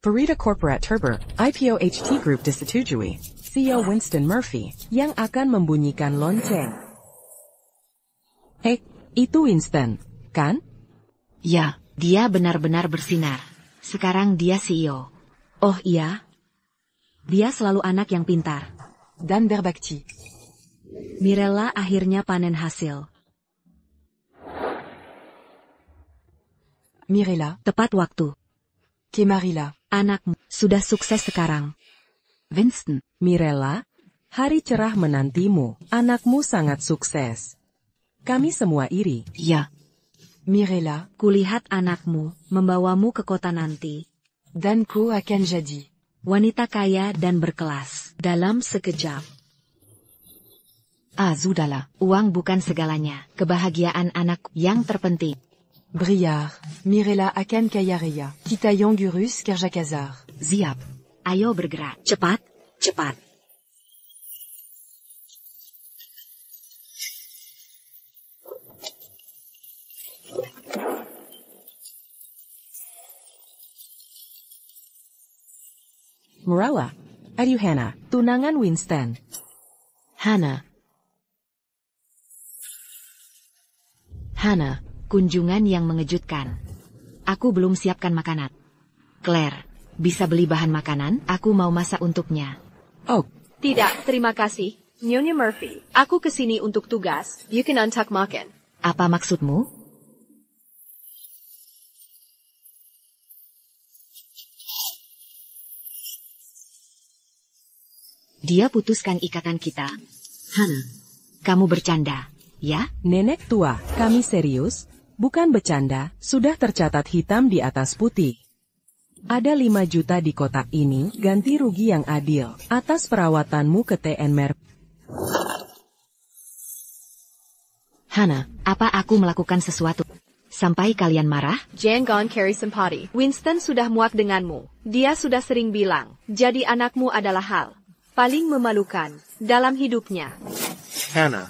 Farida Corporate Turber, IPO HT Group disetujui, CEO Winston Murphy, yang akan membunyikan lonceng. Itu Winston, kan? Ya, dia benar-benar bersinar. Sekarang dia CEO. Oh iya? Dia selalu anak yang pintar. Dan berbakti. Mirella akhirnya panen hasil. Mirella, Tepat waktu. Kemarilla, Anakmu sudah sukses sekarang. Winston, Mirella, hari cerah menantimu, anakmu sangat sukses. Kami semua iri. ya, Mirella, Kulihat anakmu membawamu ke kota nanti. dan ku akan jadi Wanita kaya dan berkelas. Dalam sekejap. sudahlah. Uang bukan segalanya. Kebahagiaan anak yang terpenting. Briard, Mirella akan kaya raya. Kita yang gurus kerja kazar. Siap. Ayo bergerak. Cepat, cepat. Mirella, aduh Hannah, tunangan Winston. Hannah, kunjungan yang mengejutkan. Aku belum siapkan makanan. Claire, bisa beli bahan makanan? Aku mau masak untuknya. Oh, Tidak, terima kasih. Nyonya Murphy, aku kesini untuk tugas. You can untuck makan. Apa maksudmu? Dia putuskan ikatan kita. Hannah, kamu bercanda, ya? nenek tua, kami serius, bukan bercanda, sudah tercatat hitam di atas putih. Ada 5 juta di kotak ini, ganti rugi yang adil, atas perawatanmu ke TN Hannah, apa aku melakukan sesuatu sampai kalian marah? Jangan carry simpati. Winston sudah muak denganmu. Dia sudah sering bilang, jadi anakmu adalah hal paling memalukan dalam hidupnya. Hannah,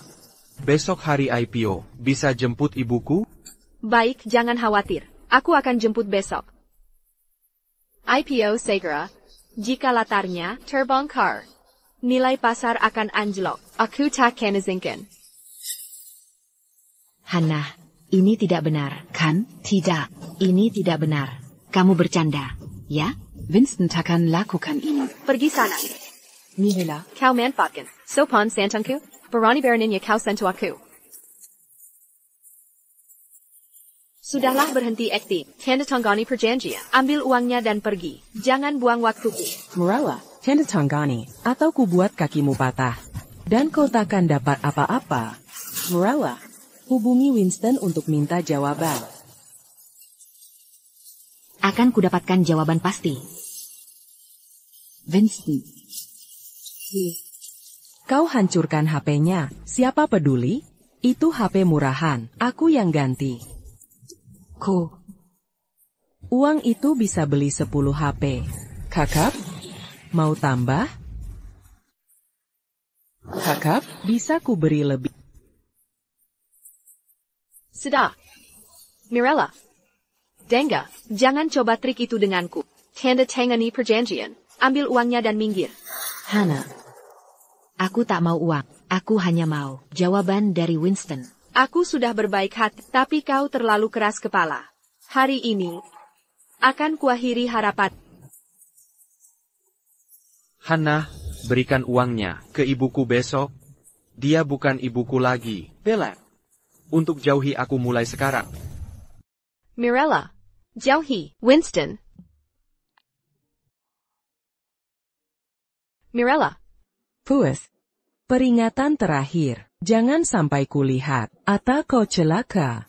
besok hari IPO, bisa jemput ibuku? Baik, jangan khawatir. Aku akan jemput besok. IPO segera. Jika latarnya terbongkar, nilai pasar akan anjlok. Aku tak akan izinkan. Hannah, ini tidak benar, kan? Tidak, ini tidak benar. Kamu bercanda, ya? Winston takkan lakukan ini. Pergi sana. Mirella, Kau manfaatkan. Sopan santungku. Berani beraninya kau sentuh aku. Sudahlah berhenti aktif. Tanda tanggani perjanjian. Ambil uangnya dan pergi. Jangan buang waktuku. Mirella, tanda tanggani, atau ku buat kakimu patah. Dan kau takkan dapat apa-apa. Mirella, hubungi Winston untuk minta jawaban. Akan kudapatkan jawaban pasti. Winston. Kau hancurkan HP-nya, siapa peduli? Itu HP murahan, aku yang ganti. Uang itu bisa beli 10 HP. Kakak, mau tambah? Kakak, bisa ku beri lebih. Sudah. Mirella. Dengga, jangan coba trik itu denganku. Tanda tangani perjanjian. Ambil uangnya dan minggir. Hannah, aku tak mau uang. Aku hanya mau jawaban dari Winston. Aku sudah berbaik hati, tapi kau terlalu keras kepala. Hari ini akan kuakhiri harapan. Hannah, berikan uangnya ke ibuku besok. Dia bukan ibuku lagi. Bella, untuk jauhi aku mulai sekarang. Mirella. Jauhi. Winston. Mirella. Puas. Peringatan terakhir, jangan sampai kulihat, atau kau celaka.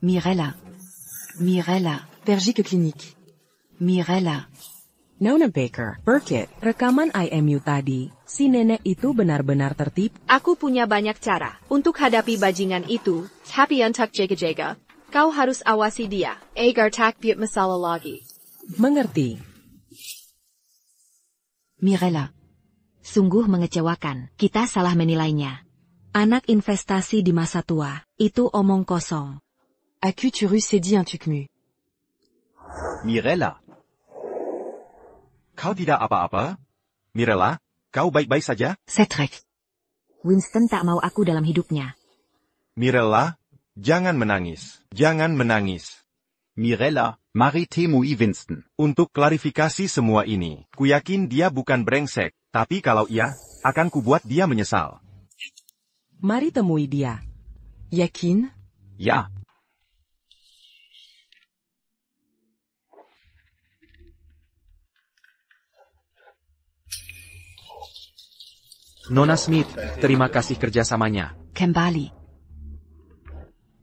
Mirella. Pergi ke klinik. Mirella. Nona Baker, Burkitt, rekaman IMU tadi, si nenek itu benar-benar tertipu. Aku punya banyak cara untuk hadapi bajingan itu, tapi untuk jaga-jaga, kau harus awasi dia, agar tak buat masalah lagi. Mengerti. Mirella. Sungguh mengecewakan. Kita salah menilainya. Anak investasi di masa tua, itu omong kosong. As-tu s'est dit un truc mu? Mirella. Kau tidak apa-apa? Mirella, kau baik-baik saja? Cedric. Winston tak mau aku dalam hidupnya. Mirella, jangan menangis. Jangan menangis. Mirella, mari temui Winston. Untuk klarifikasi semua ini, kuyakin dia bukan brengsek, tapi kalau iya, akan kubuat dia menyesal. Mari temui dia. Yakin? Ya. Nona Smith, terima kasih kerjasamanya. Kembali.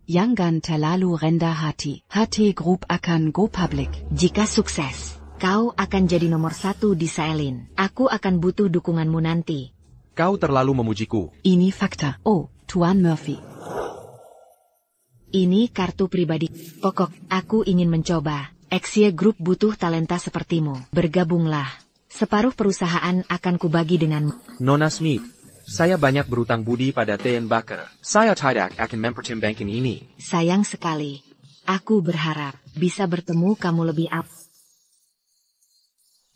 Jangan terlalu rendah hati. Hati grup akan go public. Jika sukses, kau akan jadi nomor 1 di Saelin. Aku akan butuh dukunganmu nanti. Kau terlalu memujiku. Ini fakta. Oh, Tuan Murphy. Ini kartu pribadi. Pokok, aku ingin mencoba. Exia Group butuh talenta sepertimu. Bergabunglah. Separuh perusahaan akan kubagi denganmu. Nona Smith, saya banyak berutang budi pada T.N. Baker. Saya tidak akan mempertimbangkan ini. Sayang sekali. Aku berharap bisa bertemu kamu lebih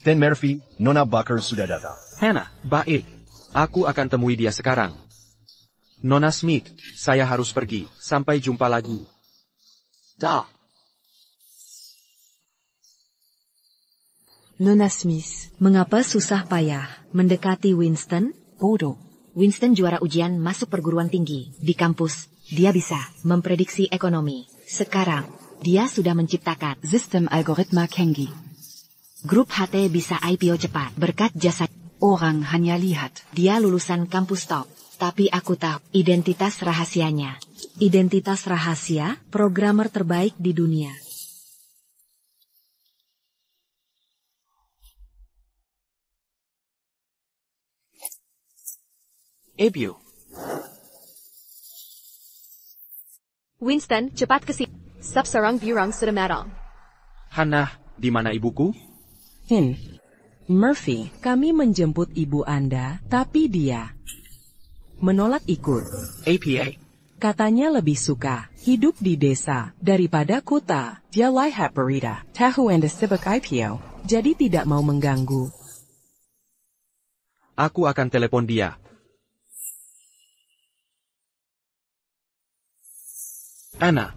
Dan Murphy, Nona Baker sudah datang. Hannah, baik. Aku akan temui dia sekarang. Nona Smith, saya harus pergi. Sampai jumpa lagi. Dah. Nona Smith. Mengapa susah payah mendekati Winston? Bodoh. Winston juara ujian masuk perguruan tinggi di kampus. Dia bisa memprediksi ekonomi. Sekarang, dia sudah menciptakan Sistem Algoritma Kengi. grup HT bisa IPO cepat berkat jasa. Orang hanya lihat. Dia lulusan kampus top. Tapi aku tahu identitas rahasianya. Identitas rahasia, programmer terbaik di dunia. Ebio. Winston, cepat ke sini. Sub sarang burung sudah matang. Hannah, di mana ibuku? Murphy, kami menjemput ibu Anda, tapi dia menolak ikut. APA. Katanya lebih suka hidup di desa daripada kota. Dia lihat berita tahu Anda sibuk IPO, jadi tidak mau mengganggu. Aku akan telepon dia. Anna.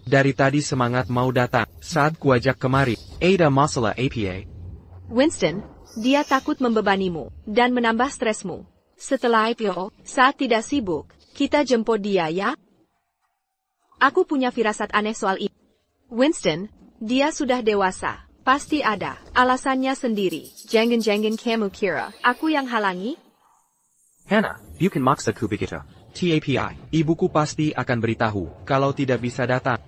Dari tadi semangat mau datang. Saat kuajak kemari, ada masalah APA. Winston, dia takut membebanimu dan menambah stresmu. Setelah IPO, saat tidak sibuk, kita jemput dia ya. Aku punya firasat aneh soal ini. Winston, dia sudah dewasa. Pasti ada alasannya sendiri. Jangan-jangan kamu kira aku yang halangi? Hannah, bukan maksudku begitu. TAPI, ibuku pasti akan beritahu kalau tidak bisa datang.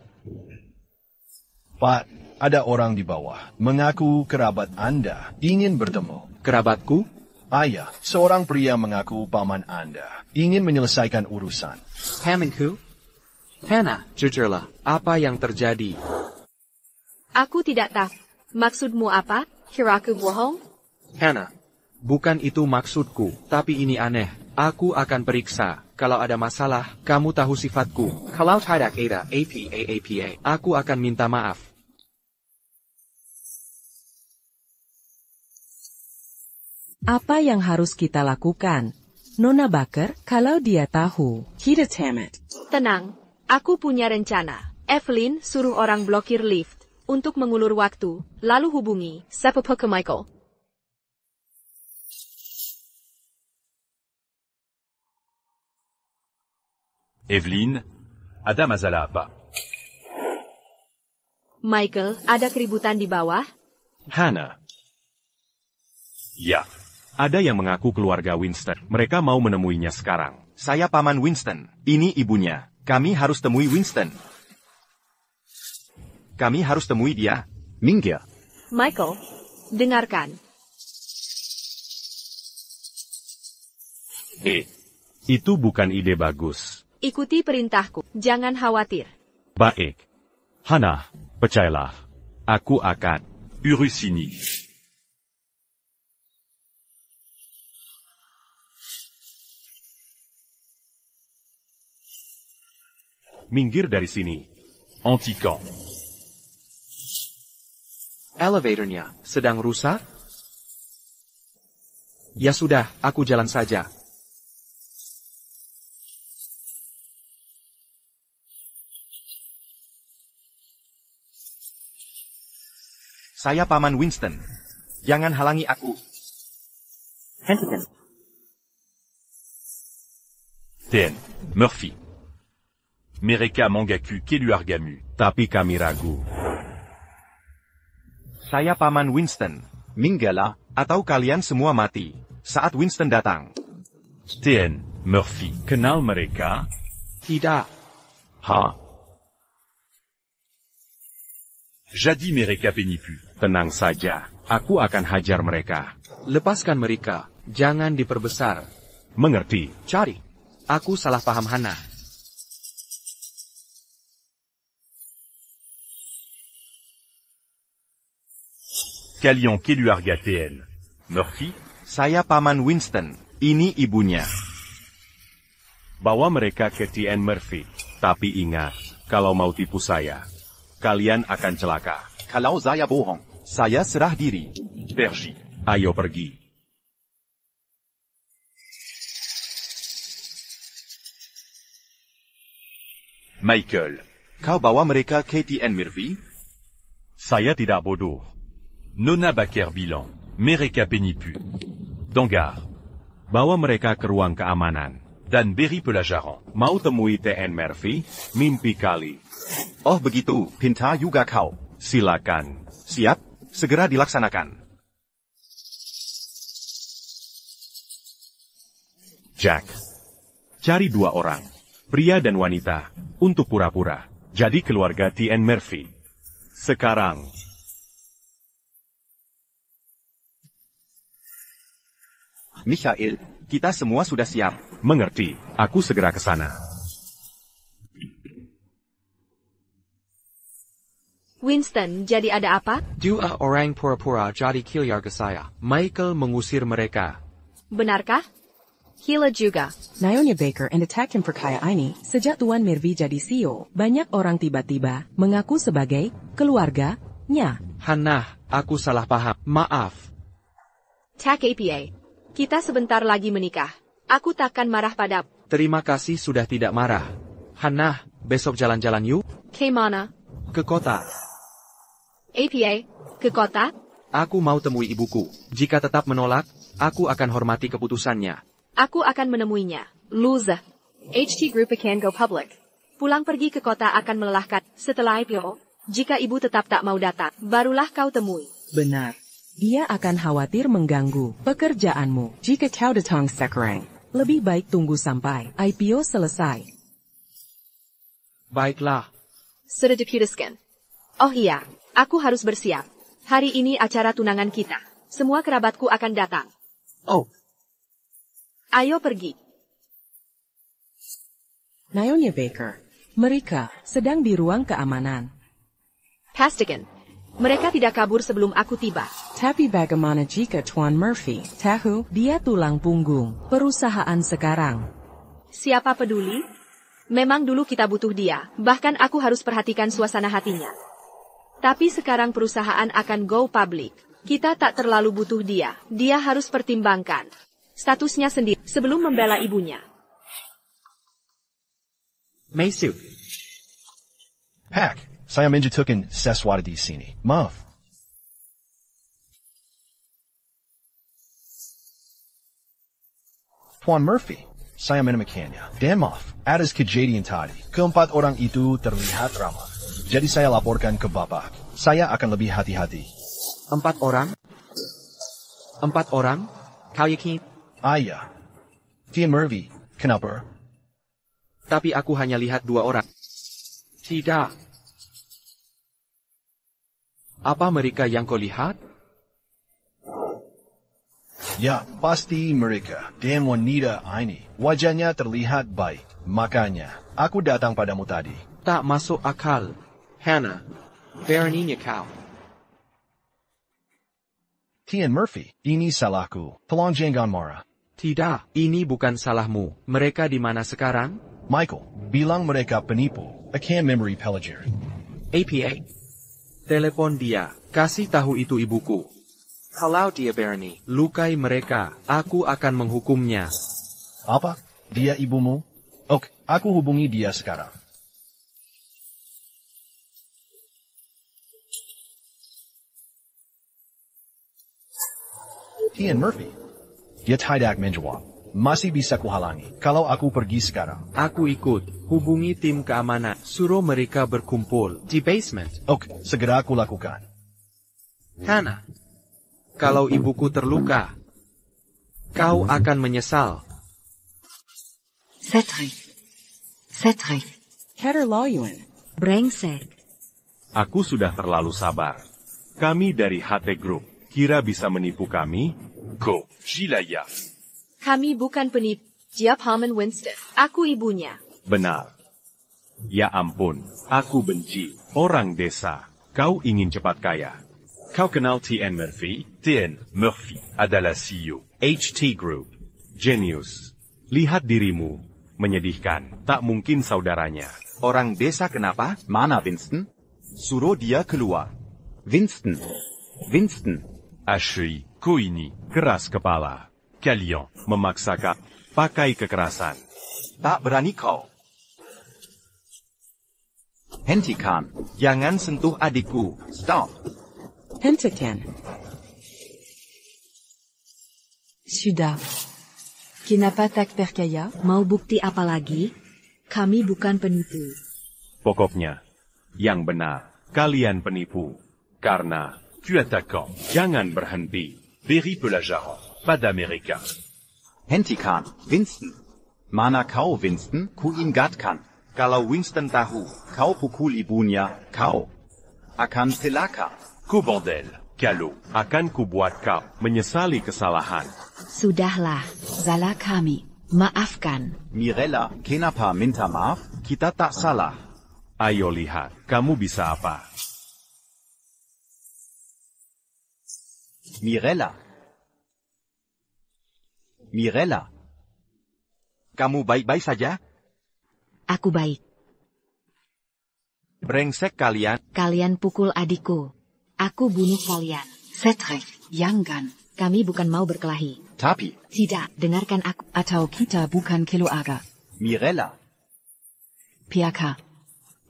Pak, ada orang di bawah mengaku kerabat Anda ingin bertemu. Kerabatku? Ayah, seorang pria mengaku paman Anda ingin menyelesaikan urusan. Pamanku? Hannah, jujurlah, apa yang terjadi? Aku tidak tahu. Maksudmu apa? Kira aku bohong? Hannah, bukan itu maksudku, tapi ini aneh. Aku akan periksa. Kalau ada masalah, kamu tahu sifatku. Kalau tidak ada APA, aku akan minta maaf. Apa yang harus kita lakukan? Nona Baker, kalau dia tahu, kita tamat. Tenang, aku punya rencana. Evelyn suruh orang blokir lift untuk mengulur waktu, lalu hubungi Sepupu ke Michael. Evelyn, ada masalah apa? Michael, ada keributan di bawah? Hannah. Ya, ada yang mengaku keluarga Winston. Mereka mau menemuinya sekarang. Saya paman Winston. Ini ibunya. Kami harus temui Winston. Kami harus temui dia. Minggir. Michael, dengarkan. Itu bukan ide bagus. Ikuti perintahku, jangan khawatir. Baik. Hannah, percayalah. Aku akan urus ini. Minggir dari sini. Anti-camp. Elevatornya sedang rusak? Ya sudah, aku jalan saja. Saya Paman Winston. Jangan halangi aku. Hentikan. TN. Murphy. Mereka mengaku keluargamu, tapi kami ragu. Saya Paman Winston. Minggala, atau kalian semua mati saat Winston datang. TN. Murphy. Kenal mereka? Tidak. Ha? Jadi mereka penipu. Tenang saja, aku akan hajar mereka. Lepaskan mereka. Jangan diperbesar. Mengerti? Cari. Aku salah paham Hana. Kalian keluarga TN. Murphy? Saya Paman Winston. Ini ibunya. Bawa mereka ke TN Murphy. Tapi ingat, kalau mau tipu saya, kalian akan celaka. Kalau saya bohong, saya serah diri. Pergi. Ayo pergi. Michael. Kau bawa mereka ke TN Murphy? Saya tidak bodoh. Nona Baker bilang, mereka penipu. Dongar. Bawa mereka ke ruang keamanan. Dan beri pelajaran. Mau temui TN Murphy? Mimpi kali. Oh begitu, pintar juga kau. Silakan. Siap, segera dilaksanakan. Jack. Cari 2 orang. Pria dan wanita. Untuk pura-pura. Jadi keluarga TN Murphy. Sekarang. Michael, kita semua sudah siap. Mengerti. Aku segera ke sana. Winston, jadi ada apa? 2 orang pura-pura jadi keluarga saya. Michael mengusir mereka. Benarkah? Hila juga. Naomi Baker and attacked him for kaya ini. Sejak Tuan Murphy jadi CEO, banyak orang tiba-tiba mengaku sebagai keluarganya. Hana, aku salah paham. Maaf. TAC APA. Kita sebentar lagi menikah. Aku takkan marah padamu. Terima kasih sudah tidak marah. Hana, besok jalan-jalan yuk. Kemana? Ke kota. APA, ke kota? Aku mau temui ibuku. Jika tetap menolak, aku akan hormati keputusannya. Aku akan menemuinya. Loser. HT Group can go public. Pulang pergi ke kota akan melelahkan. Setelah IPO, jika ibu tetap tak mau datang, barulah kau temui. Benar. Dia akan khawatir mengganggu pekerjaanmu jika kau datang sekarang. Lebih baik tunggu sampai IPO selesai. Baiklah. Sudah diputuskan. Oh iya, aku harus bersiap. Hari ini acara tunangan kita. Semua kerabatku akan datang. Oh. Ayo pergi. Naomi Baker. Mereka sedang di ruang keamanan. Pastikan. Mereka tidak kabur sebelum aku tiba. Tapi bagaimana jika Tuan Murphy tahu dia tulang punggung perusahaan sekarang? Siapa peduli? Memang dulu kita butuh dia. Bahkan aku harus perhatikan suasana hatinya. Tapi sekarang perusahaan akan go public. Kita tak terlalu butuh dia. Dia harus pertimbangkan statusnya sendiri sebelum membela ibunya. Maisut. Pak, saya menjatuhkan sesuatu di sini. Maaf. Tuan Murphy, saya menemukannya. Dan maaf, atas kejadian tadi. Keempat orang itu terlihat ramah. Jadi saya laporkan ke Bapak. Saya akan lebih hati-hati. 4 orang? 4 orang? Kau yakin? Ayah. Tuan Murphy, kenapa? Tapi aku hanya lihat 2 orang. Tidak. Apa mereka yang kau lihat? Ya, pasti mereka. Dan wanita ini. Wajahnya terlihat baik. Makanya, aku datang padamu tadi. Tak masuk akal. Hannah, beraninya kau. Tuan Murphy, ini salahku. Tolong jangan marah. Tidak, ini bukan salahmu. Mereka di mana sekarang? Michael, bilang mereka penipu. Akan memberi pelajaran. APA. Telepon dia, kasih tahu itu ibuku. Kalau dia berani lukai mereka, aku akan menghukumnya. Apa? Dia ibumu? Oke, aku hubungi dia sekarang. Ian Murphy. Dia tidak menjawab. Masih bisa kuhalangi kalau aku pergi sekarang. Aku ikut. Hubungi tim keamanan. Suruh mereka berkumpul di basement. Oke, segera aku lakukan. Hannah, kalau ibuku terluka, kau akan menyesal. Cedric. Keterlaluan. Brengsek. Aku sudah terlalu sabar. Kami dari HT Group. Kira bisa menipu kami? Go, Jilaya. Kami bukan penipu. Dia paman Winston. Aku ibunya. Benar. Ya ampun, aku benci. Orang desa. Kau ingin cepat kaya. Kau kenal T.N. Murphy? T.N. Murphy adalah CEO HT Group. Genius. Lihat dirimu. Menyedihkan. Tak mungkin saudaranya. Orang desa kenapa? Mana Winston? Suruh dia keluar. Winston. Ashley, ku ini. Keras kepala. Kalian memaksakan. Pakai kekerasan. Tak berani kau. Hentikan. Jangan sentuh adikku. Stop. Hentikan. Sudah. Kenapa tak percaya? Mau bukti apa lagi? Kami bukan penipu. Pokoknya, yang benar, kalian penipu. Karena, tu attaquant, jangan berhenti. Berry Pelajaran, pada Amerika. Hentikan. Winston. Mana kau Winston? Ku ingatkan. Kalau Winston tahu, kau pukul ibunya, kau akan celaka. Ku bordel, kalau akan ku buat kau menyesali kesalahan. Sudahlah, salah kami. Maafkan. Mirella, kenapa minta maaf? Kita tak salah. Ayo lihat, kamu bisa apa? Mirella. Kamu baik-baik saja? Aku baik. Brengsek kalian. Kalian pukul adikku. Aku bunuh kalian. Cedric, jangan. Kami bukan mau berkelahi. Tapi, Tidak, dengarkan aku. Atau kita bukan keluarga. Mirella. Piaka.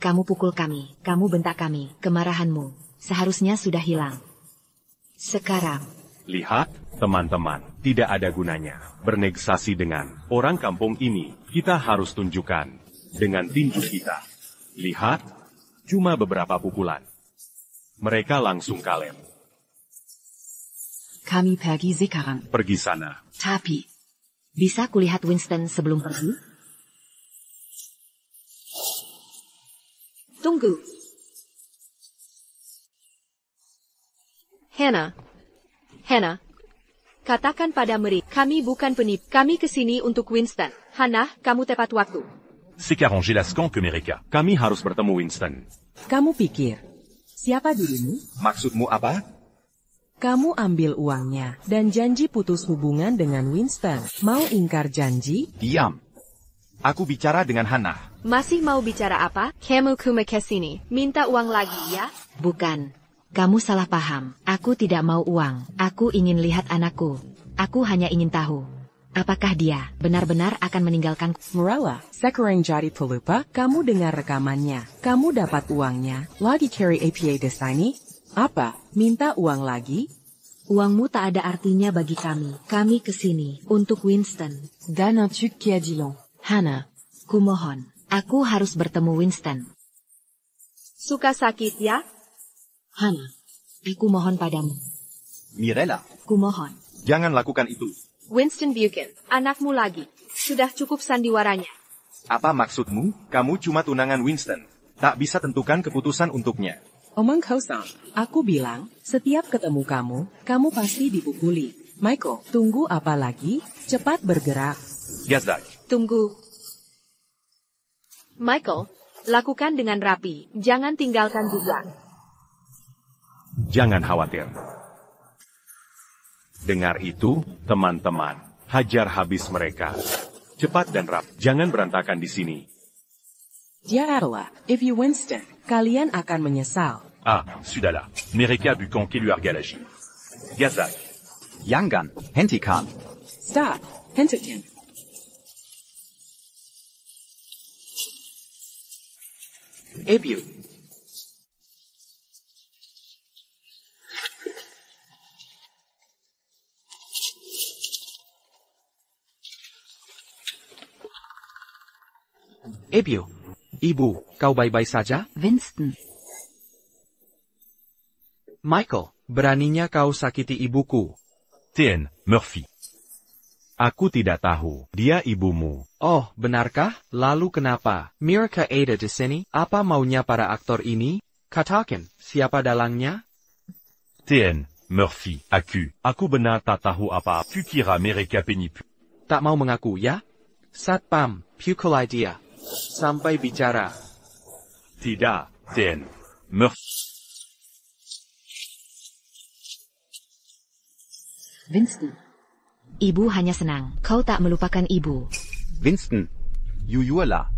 Kamu pukul kami, kamu bentak kami, kemarahanmu seharusnya sudah hilang. Sekarang, Lihat, teman-teman, tidak ada gunanya bernegosiasi dengan orang kampung ini. Kita harus tunjukkan dengan tinju kita. Lihat, cuma beberapa pukulan. Mereka langsung kalem. Kami pergi sekarang. Pergi sana. Tapi, bisa kulihat Winston sebelum pergi? Tunggu. Hannah, katakan pada mereka, kami bukan penipu. Kami kesini untuk Winston. Hannah, kamu tepat waktu. C'est qu'arranger la scan que Mereka. Kami harus bertemu Winston. Kamu pikir, siapa dirimu? Maksudmu apa? Kamu ambil uangnya dan janji putus hubungan dengan Winston. Mau ingkar janji? Diam. Aku bicara dengan Hannah. Masih mau bicara apa? Kamu kesini. Minta uang lagi ya? Bukan. Kamu salah paham. Aku tidak mau uang. Aku ingin lihat anakku. Aku hanya ingin tahu. Apakah dia benar-benar akan meninggalkan... Mirella, sekarang jadi pelupa, kamu dengar rekamannya. Kamu dapat uangnya. Lagi carry APA di sini? Apa? Minta uang lagi? Uangmu tak ada artinya bagi kami. Kami kesini untuk Winston. Dan un truc qui a dit long. Hannah, kumohon. Aku harus bertemu Winston. Suka sakit ya? Hannah, aku mohon padamu. Mirella, Kumohon. jangan lakukan itu. Winston Buchan, anakmu lagi. Sudah cukup sandiwaranya. Apa maksudmu? Kamu cuma tunangan Winston. Tak bisa tentukan keputusan untuknya. Omong kosong. Aku bilang, setiap ketemu kamu pasti dipukuli. Michael, tunggu apa lagi? Cepat bergerak. Gazdak. Tunggu. Michael, lakukan dengan rapi. Jangan tinggalkan juga. Jangan khawatir. Dengar itu, teman-teman. Hajar habis mereka. Cepat dan rap. Jangan berantakan di sini. Dia adalah, if you Winston, Kalian akan menyesal. Ah, sudahlah. Mereka bukan keluarga lagi. Gazak. Yangan, hentikan. Stop. Hentikan. Ebiu. Ebiu. Ibu, kau baik-baik saja? Winston, Michael, beraninya kau sakiti ibuku. Tien, Murphy. Aku tidak tahu, dia ibumu. Oh, benarkah? Lalu kenapa? Mirka ada di sini? Apa maunya para aktor ini? Katakan, siapa dalangnya? Tien, Murphy, aku benar tak tahu apa. Tu kira mereka penipu. Tak mau mengaku, ya? Satpam, pukulai dia. Sampai bicara. Tidak, Tien, Murphy. Winston. Ibu hanya senang. Kau tak melupakan ibu. Winston, Yuyuela,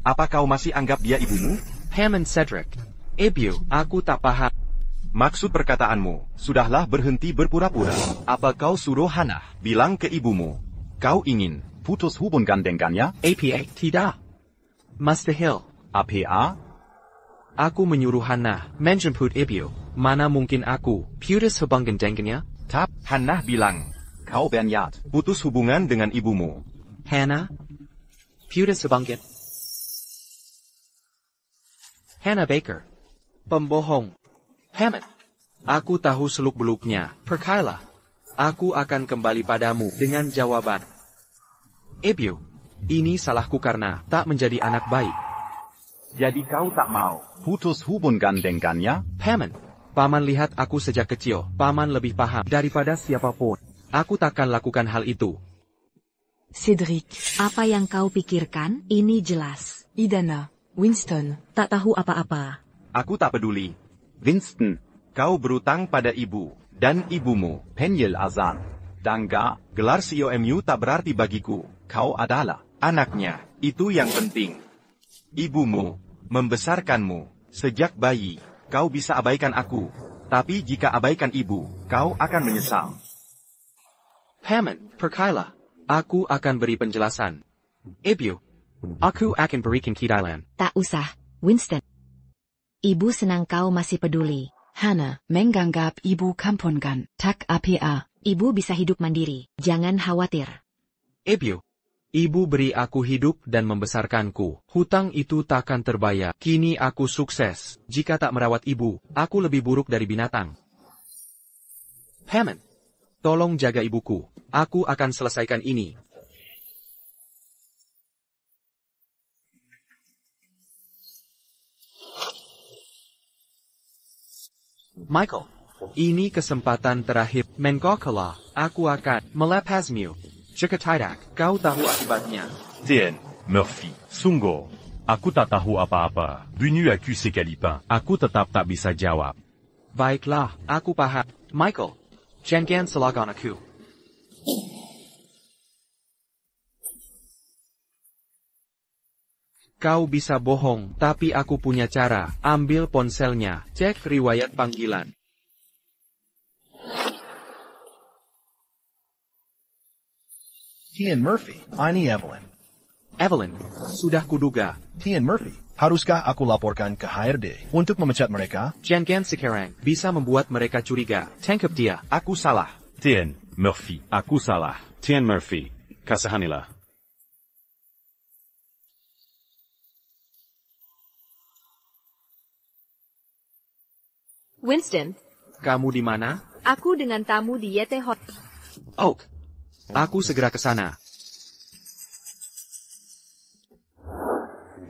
apa kau masih anggap dia ibumu? Hammond Cedric. Ebiu, aku tak paham. Maksud perkataanmu, sudahlah berhenti berpura-pura. Apa kau suruh Hannah bilang ke ibumu? Kau ingin Putus hubungan dengannya? APA, tidak. Mustahil. APA? Aku menyuruh Hannah menjemput Ebiu. Mana mungkin aku putus hubungan dengannya? Tap, Hannah bilang, Kau berniat. putus hubungan dengan ibumu. Hannah? Putus hubungan. Hannah Baker. Pembohong. Hammond. Aku tahu seluk-beluknya. Percayalah. Aku akan kembali padamu dengan jawaban. Ebiu, ini salahku karena tak menjadi anak baik. Jadi kau tak mau putus hubungan dengannya? Hammond, Paman lihat aku sejak kecil. Paman lebih paham daripada siapapun. Aku takkan lakukan hal itu. Cedric, apa yang kau pikirkan? Ini jelas. Idana, Winston, tak tahu apa-apa. Aku tak peduli. Winston, kau berutang pada ibu dan ibumu. Penyel Azan. Dangga, gelar COMU tak berarti bagiku. Kau adalah anaknya. Itu yang penting. Ibumu membesarkanmu sejak bayi. Kau bisa abaikan aku. Tapi jika abaikan ibu, kau akan menyesal. Hammond, percayalah. Aku akan beri penjelasan. Ebiu, aku akan berikan keadilan. Tak usah, Winston. Ibu senang kau masih peduli. Hannah, menganggap ibu kampungan. Tak APA. Ibu bisa hidup mandiri. Jangan khawatir. Ebiu, ibu beri aku hidup dan membesarkanku. Hutang itu takkan terbayar. Kini aku sukses. Jika tak merawat ibu, aku lebih buruk dari binatang. Hammond, tolong jaga ibuku. Aku akan selesaikan ini. Michael, ini kesempatan terakhir. Mengokalah, aku akan melepasmu. Jika tidak, kau tahu akibatnya. Tien, Murphy, sungguh. Aku tak tahu apa-apa. Venu aku sekalipun. Aku tetap tak bisa jawab. Baiklah, aku paham. Michael, jangan salahkan aku. Kau bisa bohong, tapi aku punya cara. Ambil ponselnya, cek riwayat panggilan. Tian Murphy, ini Evelyn. Evelyn, sudah kuduga. Tian Murphy, haruskah aku laporkan ke HRD untuk memecat mereka? Jangan sekarang, bisa membuat mereka curiga. Tangkap dia. Aku salah. Tien, Murphy, aku salah. Tien Murphy, kasihanilah. Winston, Kamu di mana? aku dengan tamu di Yete Hot. Oak. Aku segera ke sana.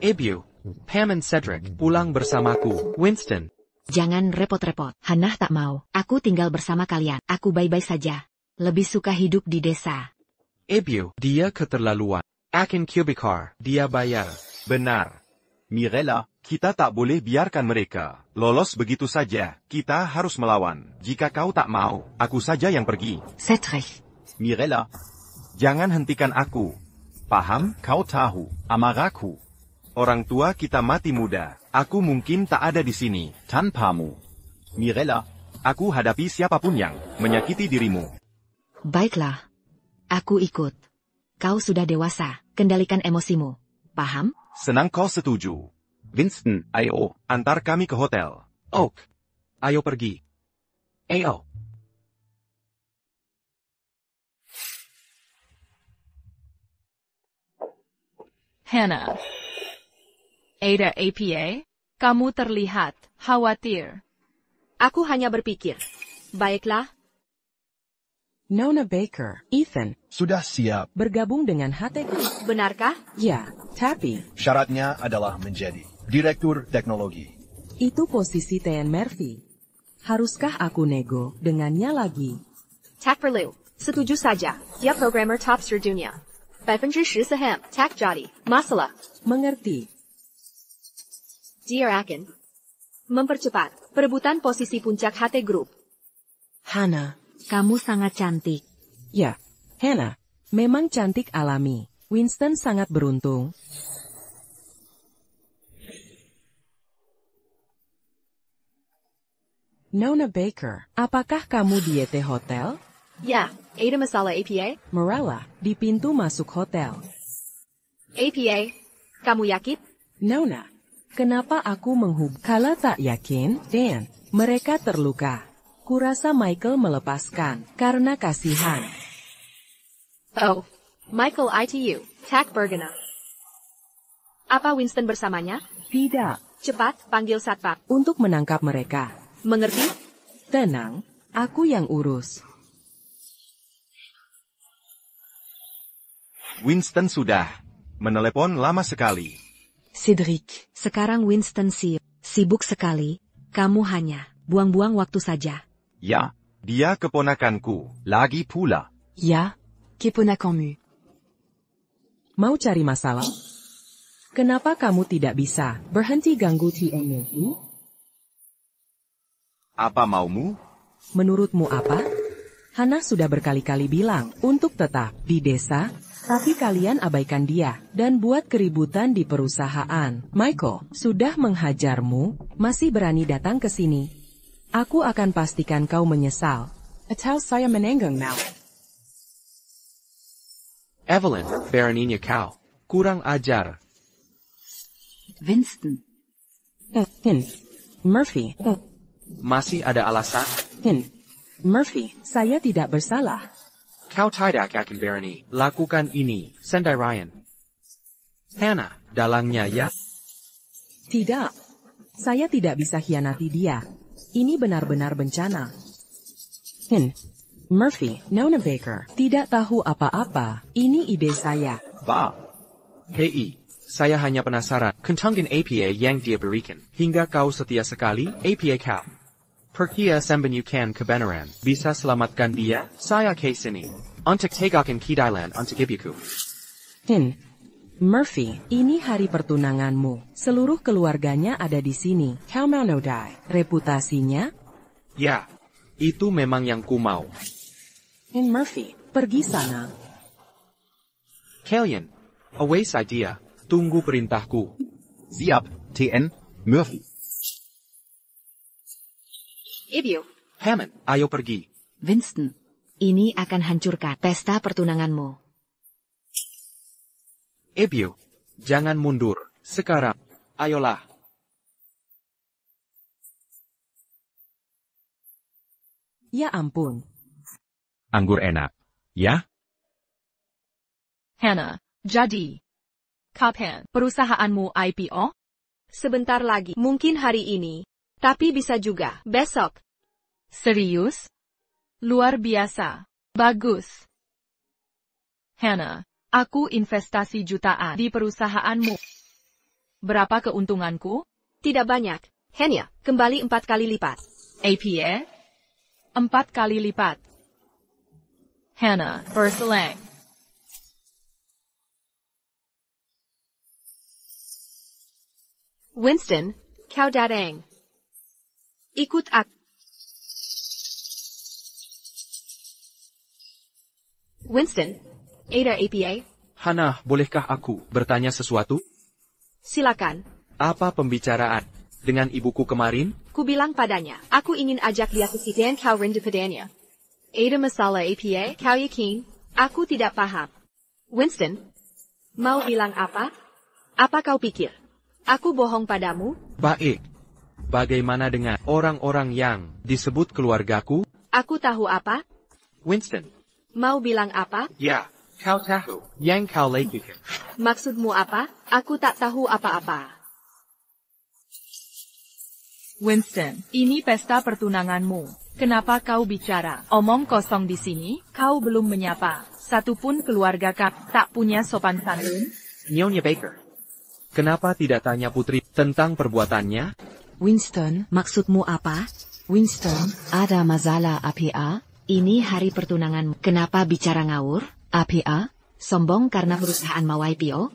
Ebiu, Hammond Cedric, pulang bersamaku. Winston. Jangan repot-repot. Hannah tak mau. Aku tinggal bersama kalian. Aku baik-baik saja. Lebih suka hidup di desa. Ebiu, dia keterlaluan. Akin Kubikar, dia bayar. Benar. Mirella, kita tak boleh biarkan mereka lolos begitu saja. Kita harus melawan. Jika kau tak mau, aku saja yang pergi. Cedric. Mirella, jangan hentikan aku. Paham? Kau tahu, amarahku. Orang tua kita mati muda. Aku mungkin tak ada di sini. Tanpamu. Mirella. Aku hadapi siapapun yang menyakiti dirimu. Baiklah. Aku ikut. Kau sudah dewasa, kendalikan emosimu. Paham? Senang kau setuju. Winston, ayo. Antar kami ke hotel. Oak. Ayo pergi. Ayo. Hannah. Ada APA, kamu terlihat khawatir. Aku hanya berpikir. Baiklah, Nona Baker, Ethan, Sudah siap. bergabung dengan HT Group. benarkah? Ya, tapi Syaratnya adalah menjadi Direktur Teknologi. itu posisi TN Murphy. Haruskah aku nego dengannya lagi? Tak perlu. Setuju saja. Dia programmer top sedunia. 10% ham. Tak jadi. Masalah. Mengerti. Dia akan mempercepat perebutan posisi puncak HT Group. Hana. Kamu sangat cantik. Ya, Hannah. Memang cantik alami. Winston sangat beruntung. Nona Baker, apakah kamu di YT Hotel? Ya, ada masalah APA? Morella, di pintu masuk hotel. APA, kamu yakin? Nona, kenapa aku Kalau tak yakin, Dan, mereka terluka. Kurasa Michael melepaskan, karena kasihan. Oh, Michael ITU, Tak Bergena. Apa Winston bersamanya? Tidak, Cepat, panggil satpam. untuk menangkap mereka. Mengerti? Tenang, aku yang urus. Winston sudah menelepon lama sekali. Cedric, sekarang Winston sibuk sekali. Kamu hanya buang-buang waktu saja. Ja. Dia keponakanku. Lagi pula. Ya, keponakanmu. Mau cari masalah? Kenapa kamu tidak bisa berhenti ganggu TN Murphy? Apa maumu? Menurutmu apa? Hana sudah berkali-kali bilang untuk tetap di desa, tapi kalian abaikan dia dan buat keributan di perusahaan. Michael, sudah menghajarmu, masih berani datang ke sini. Aku akan pastikan kau menyesal. Atau saya menenggang now. Evelyn, beraninya kau. Kurang ajar. Winston. Murphy. Masih ada alasan? Murphy, saya tidak bersalah. Kau tidak akan berani. Lakukan ini, Sendai Ryan. Hannah, dalangnya ya? Tidak. Saya tidak bisa hianati dia. Ini benar-benar bencana. Murphy, Nona Baker, tidak tahu apa-apa. Ini ide saya. Bah. Hei, saya hanya penasaran. Kentangin APA yang dia berikan. Hingga kau setia sekali, APA kau. Perkia sembunyikan kebenaran. Bisa selamatkan dia? Saya ke sini. Untuk tegakkan keadilan untuk ibuku. Murphy, ini hari pertunanganmu. Seluruh keluarganya ada di sini. Kau mau nodai reputasinya? Ya, itu memang yang ku mau. Murphy, pergi sana. Kalian, away saja. Tunggu perintahku. Siap, TN Murphy. Ibu. Hammond, ayo pergi. Winston, ini akan hancurkan pesta pertunanganmu. Ibu, jangan mundur. Sekarang, ayolah. Ya ampun. Anggur enak. Ya? Hannah, jadi. Kapan perusahaanmu IPO? Sebentar lagi, mungkin hari ini. Tapi bisa juga besok. Serius? Luar biasa. Bagus. Hannah, aku investasi jutaan di perusahaanmu. Berapa keuntunganku? Tidak banyak. Hannah, kembali 4 kali lipat. APA? 4 kali lipat. Hannah, berselang. Winston, kau datang. Ikut aku. Winston, ada APA? Hannah, bolehkah aku bertanya sesuatu? Silakan. Apa pembicaraan? Dengan ibuku kemarin? Ku bilang padanya, aku ingin ajak dia ke sini dan kau rindu padanya. Ada masalah apa? Kau yakin? Aku tidak paham. Winston, mau bilang apa? Apa kau pikir? Aku bohong padamu? Baik. Bagaimana dengan orang-orang yang disebut keluargaku? Aku tahu apa? Winston. Mau bilang apa? Ya, kau tahu. Yang kau lakukan. Maksudmu apa? Aku tak tahu apa-apa. Winston, ini pesta pertunanganmu. Kenapa kau bicara omong kosong di sini? Kau belum menyapa satupun keluarga kau, tak punya sopan santun? Nyonya Baker. Kenapa tidak tanya putri tentang perbuatannya? Winston, maksudmu apa? Winston, ada masalah apa? Ini hari pertunanganmu. Kenapa bicara ngawur? Apa? Sombong karena perusahaan mau IPO?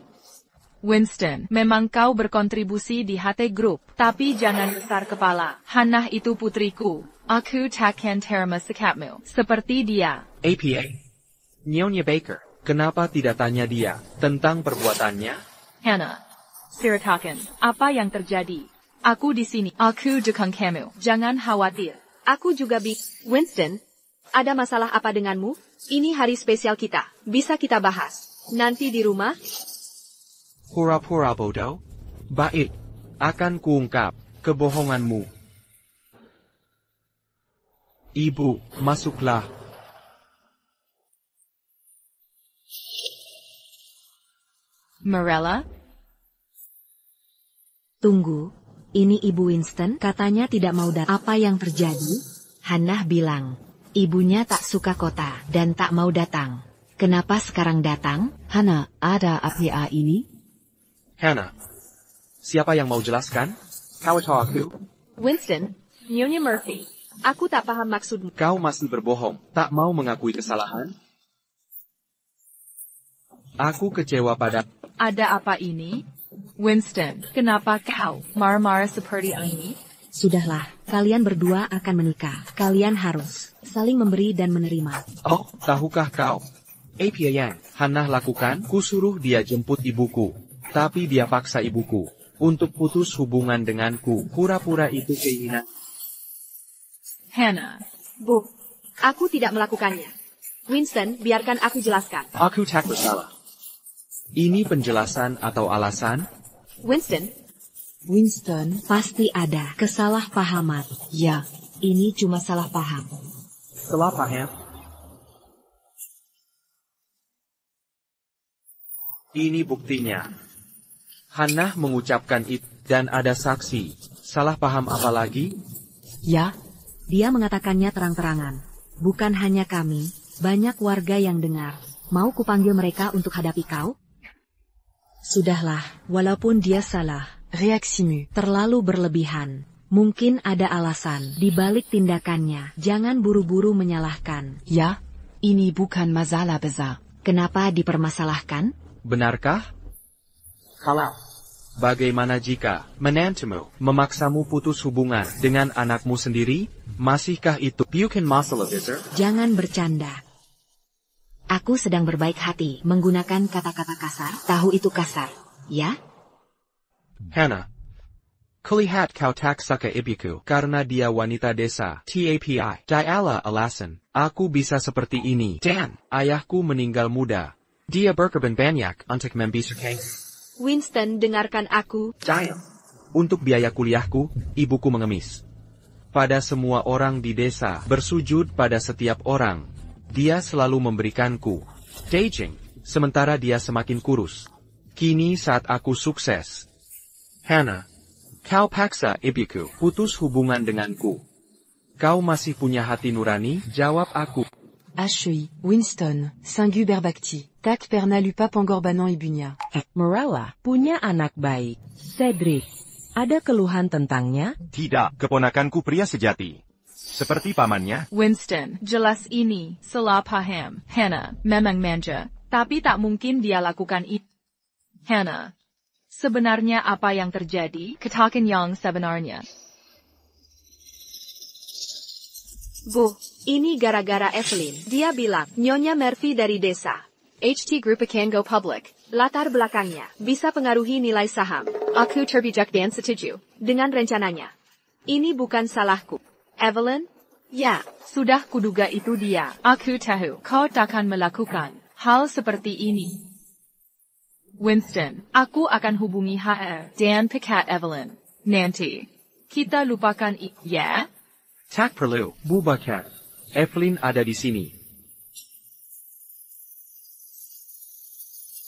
Winston, memang kau berkontribusi di HT Group, tapi jangan besar kepala. Hannah itu putriku. Aku takkan terima sikapmu seperti dia. APA. Nyonya Baker. Kenapa tidak tanya dia tentang perbuatannya? Hannah, ceritakan apa yang terjadi. Aku di sini. Aku dukung kamu. Jangan khawatir. Aku juga Winston, ada masalah apa denganmu? Ini hari spesial kita. Bisa kita bahas. Nanti di rumah? Pura-pura bodoh? Baik. Akan kuungkap kebohonganmu. Ibu, masuklah. Marella? Tunggu. Ini Ibu Winston, katanya tidak mau datang. Apa yang terjadi? Hannah bilang, ibunya tak suka kota dan tak mau datang. Kenapa sekarang datang? Hannah, ada apa ini? Hannah, siapa yang mau jelaskan? Kau tahu aku? Winston, Nyonya Murphy, aku tak paham maksudmu. Kau masih berbohong, tak mau mengakui kesalahan? Aku kecewa pada... Ada apa ini? Winston, kenapa kau marah-marah seperti ini? Sudahlah, kalian berdua akan menikah. Kalian harus saling memberi dan menerima. Oh, tahukah kau? Apa yang Hannah lakukan? Kusuruh dia jemput ibuku. Tapi dia paksa ibuku untuk putus hubungan denganku. Pura-pura itu keinginan. Hannah. Bu, aku tidak melakukannya. Winston, biarkan aku jelaskan. Aku tak bersalah. Ini penjelasan atau alasan? Winston, pasti ada kesalahpahaman. Ya, ini cuma salah paham. Salah paham? Ini buktinya. Hannah mengucapkan itu dan ada saksi. Salah paham apa lagi? Ya, dia mengatakannya terang-terangan. Bukan hanya kami, banyak warga yang dengar. Mau kupanggil mereka untuk hadapi kau? Sudahlah, walaupun dia salah, reaksimu terlalu berlebihan. Mungkin ada alasan di balik tindakannya. Jangan buru-buru menyalahkan. Ya, ini bukan masalah besar. Kenapa dipermasalahkan? Benarkah? Kalau bagaimana jika menantumu memaksamu putus hubungan dengan anakmu sendiri? Masihkah itu bukan masalah besar? Jangan bercanda. Aku sedang berbaik hati menggunakan kata-kata kasar. Tahu itu kasar, ya? Hannah, kulihat kau tak suka ibuku karena dia wanita desa. TAPI. Dialah alasan aku bisa seperti ini. Dan ayahku meninggal muda. Dia berkorban banyak untuk membesarkan. Winston, dengarkan aku. Dial. Untuk biaya kuliahku, ibuku mengemis. Pada semua orang di desa, bersujud pada setiap orang. Dia selalu memberikanku daging, sementara dia semakin kurus. Kini saat aku sukses. Hannah, kau paksa ibuku putus hubungan denganku. Kau masih punya hati nurani? Jawab aku. Ashui, Winston, Singu Berbakti, Tak Perna Lupa Pengorbanan Ibunya. Marella punya anak baik. Cedric, ada keluhan tentangnya? Tidak, keponakanku pria sejati. Seperti pamannya. Winston, jelas ini salah paham. Hannah, memang manja, tapi tak mungkin dia lakukan itu. Hannah, sebenarnya apa yang terjadi? Katakan yang sebenarnya. Bu, ini gara-gara Evelyn. Dia bilang, Nyonya Murphy dari desa. HT Group akan go public. Latar belakangnya bisa pengaruhi nilai saham. Aku terbijak dan setuju dengan rencananya. Ini bukan salahku. Evelyn? Ya, sudah kuduga itu dia. Aku tahu kau takkan melakukan hal seperti ini. Winston, aku akan hubungi HR dan pecat Evelyn. Nanti, kita lupakan ya? Tak perlu, Bu Bakat. Evelyn ada di sini.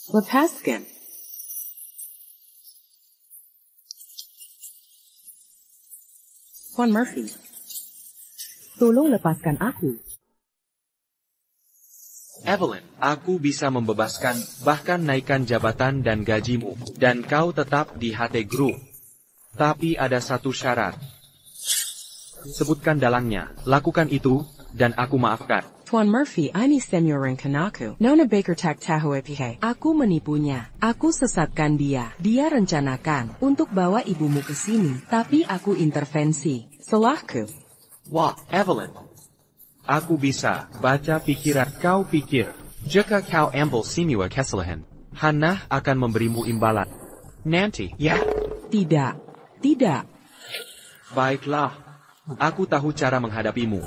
Lepaskan. Tuan Murphy. Tolong lepaskan aku. Evelyn, aku bisa membebaskan, bahkan naikkan jabatan dan gajimu, dan kau tetap di HT Group. Tapi ada satu syarat. Sebutkan dalangnya, lakukan itu, dan aku maafkan. Tuan Murphy, ini senyuran kanaku. Nona Baker tak tahu epihe. Aku menipunya. Aku sesatkan dia. Dia rencanakan untuk bawa ibumu ke sini, tapi aku intervensi. Salahku. Wah, Evelyn. Aku bisa baca pikiran. Kau pikir, jika kau ambil semua kesalahan, Hannah akan memberimu imbalan. Nanti, ya? Tidak. Tidak. Baiklah. Aku tahu cara menghadapimu.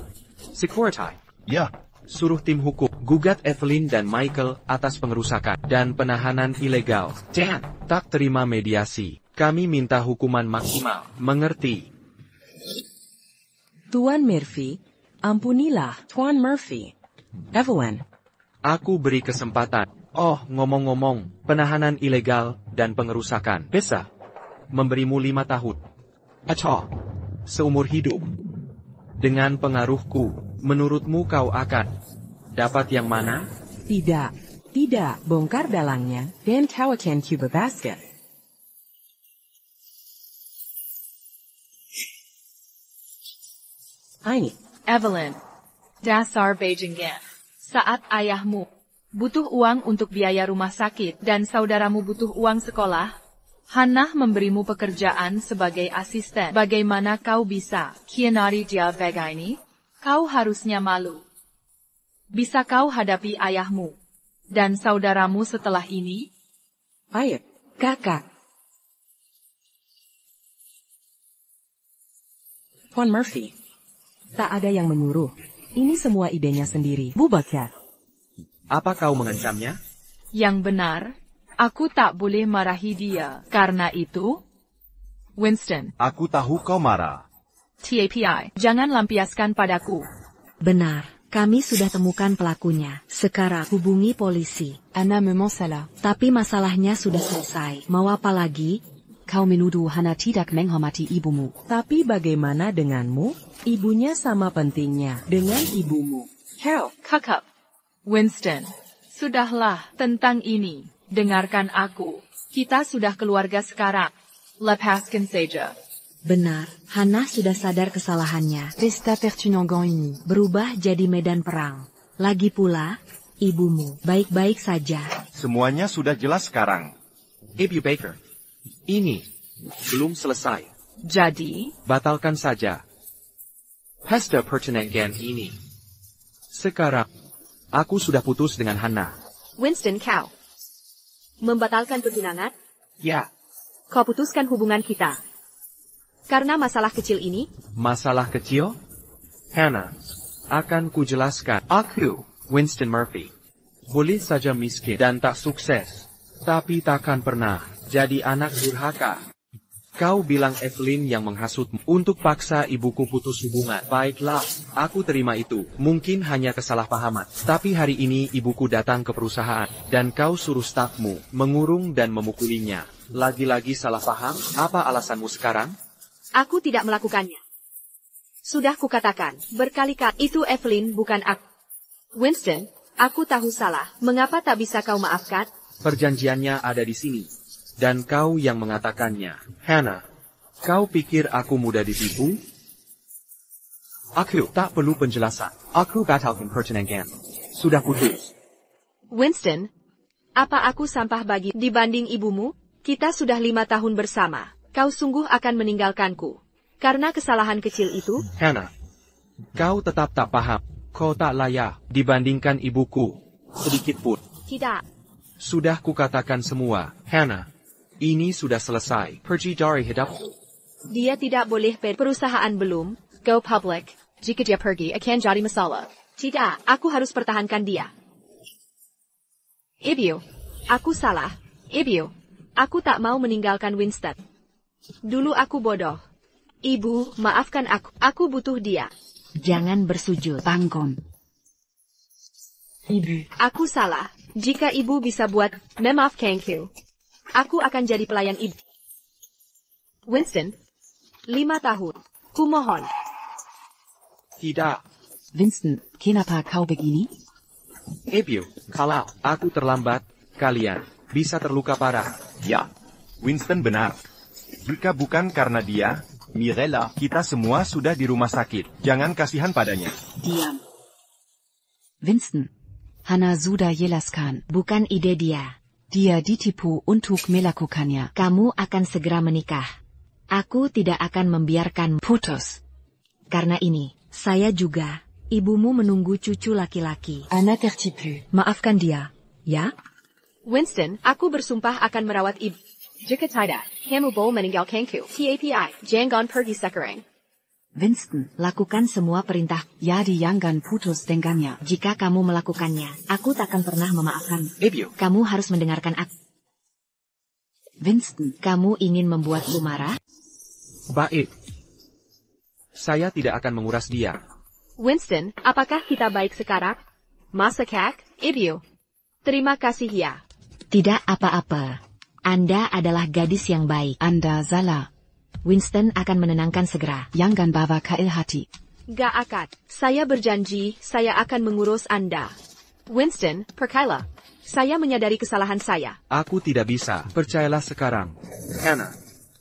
Security. Ya. Suruh tim hukum gugat Evelyn dan Michael atas pengerusakan dan penahanan ilegal. Dan tak terima mediasi. Kami minta hukuman maksimal. Mengerti? Tuan Murphy, ampunilah, Tuan Murphy. Evelyn. Aku beri kesempatan. Oh, ngomong-ngomong, penahanan ilegal dan pengerusakan. Bisa memberimu 5 tahun. Atau seumur hidup. Dengan pengaruhku, menurutmu kau akan dapat yang mana? Tidak. Tidak. Bongkar dalangnya, dan kau akan kubebaskan. Ini. Evelyn. Dasar Bajingan. Saat ayahmu butuh uang untuk biaya rumah sakit dan saudaramu butuh uang sekolah, Hannah memberimu pekerjaan sebagai asisten. Bagaimana kau bisa khianati dia begini? Kau harusnya malu. Bisa kau hadapi ayahmu dan saudaramu setelah ini? Ayo, kakak. Tuan Murphy. Tak ada yang menyuruh. Ini semua idenya sendiri. Bu Bakat. Apa kau mengancamnya? Yang benar, aku tak boleh marahi dia. Karena itu, Winston. Aku tahu kau marah. TAPI, jangan lampiaskan padaku. Benar, kami sudah temukan pelakunya. Sekarang hubungi polisi. Anna memang salah. Tapi masalahnya sudah selesai. Mau apa lagi? Kau menuduh Hannah tidak menghormati ibumu. Tapi bagaimana denganmu? Ibunya sama pentingnya dengan ibumu. Kau, kakak. Winston, sudahlah tentang ini. Dengarkan aku. Kita sudah keluarga sekarang. Lepaskan saja. Benar, Hannah sudah sadar kesalahannya. Resta pertunangan ini. Berubah jadi medan perang. Lagi pula, ibumu baik-baik saja. Semuanya sudah jelas sekarang. Ibu Baker. Ini belum selesai. Jadi, batalkan saja pesta pertunangan ini. Sekarang, aku sudah putus dengan Hannah. Winston, kau membatalkan pertunangan? Ya. Kau putuskan hubungan kita. Karena masalah kecil ini? Masalah kecil? Hannah, akan kujelaskan. Aku, Winston Murphy, boleh saja miskin dan tak sukses, tapi takkan pernah jadi anak durhaka. Kau bilang Evelyn yang menghasutmu untuk paksa ibuku putus hubungan. Baiklah, aku terima itu. Mungkin hanya kesalahpahaman. Tapi hari ini ibuku datang ke perusahaan, dan kau suruh stafmu mengurung dan memukulinya. Lagi-lagi salah paham? Apa alasanmu sekarang? Aku tidak melakukannya. Sudah kukatakan, berkali-kali itu Evelyn bukan aku. Winston, aku tahu salah. Mengapa tak bisa kau maafkan? Perjanjiannya ada di sini. Dan kau yang mengatakannya. Hannah, kau pikir aku mudah ditipu? Aku tak perlu penjelasan. Aku batalkan pertunangan. Sudah putus. Winston, apa aku sampah bagi dibanding ibumu? Kita sudah 5 tahun bersama. Kau sungguh akan meninggalkanku. Karena kesalahan kecil itu? Hannah, kau tetap tak paham. Kau tak layak dibandingkan ibuku. Sedikit pun. Tidak. Sudah kukatakan semua, Hannah. Ini sudah selesai. Pergi dari hidup. Dia tidak boleh perusahaan belum. Go public. Jika dia pergi akan jadi masalah. Tidak, aku harus pertahankan dia. Ibu, aku salah. Ibu, aku tak mau meninggalkan Winston. Dulu aku bodoh. Ibu, maafkan aku. Aku butuh dia. Jangan bersujud, Bangkon. Ibu. Aku salah. Jika ibu bisa buat memaafkanku, aku akan jadi pelayan ibu. Winston, 5 tahun. Kumohon. Tidak. Winston, kenapa kau begini? Ibu, kalau aku terlambat, kalian bisa terluka parah. Ya, Winston benar. Jika bukan karena dia, Mirella, kita semua sudah di rumah sakit. Jangan kasihan padanya. Diam. Winston, Hannah sudah jelaskan. Bukan ide dia. Dia ditipu untuk melakukannya. Kamu akan segera menikah. Aku tidak akan membiarkan Putus. Karena ini, saya juga. Ibumu menunggu cucu laki-laki. Anna tertipu. Maafkan dia, ya? Winston, aku bersumpah akan merawat ibu. Jika tidak, kamu boleh meninggalkanku. TAPI, jangan pergi sekarang. Winston, Lakukan semua perintah. jadi jangan putus dengannya. Jika kamu melakukannya, aku takkan pernah memaafkan. Ibu. Kamu harus mendengarkan aku. Winston, Kamu ingin membuatku marah? Baik. Saya tidak akan menguras dia. Winston, apakah kita baik sekarang? Masakak, ibu. Terima kasih ya. Tidak apa-apa. Anda adalah gadis yang baik. Anda salah. Winston akan menenangkan segera. Jangan bawa ke hati. Gak akan. Saya berjanji, saya akan mengurus Anda. Winston, percayalah. Saya menyadari kesalahan saya. Aku tidak bisa. Percayalah sekarang. Hannah.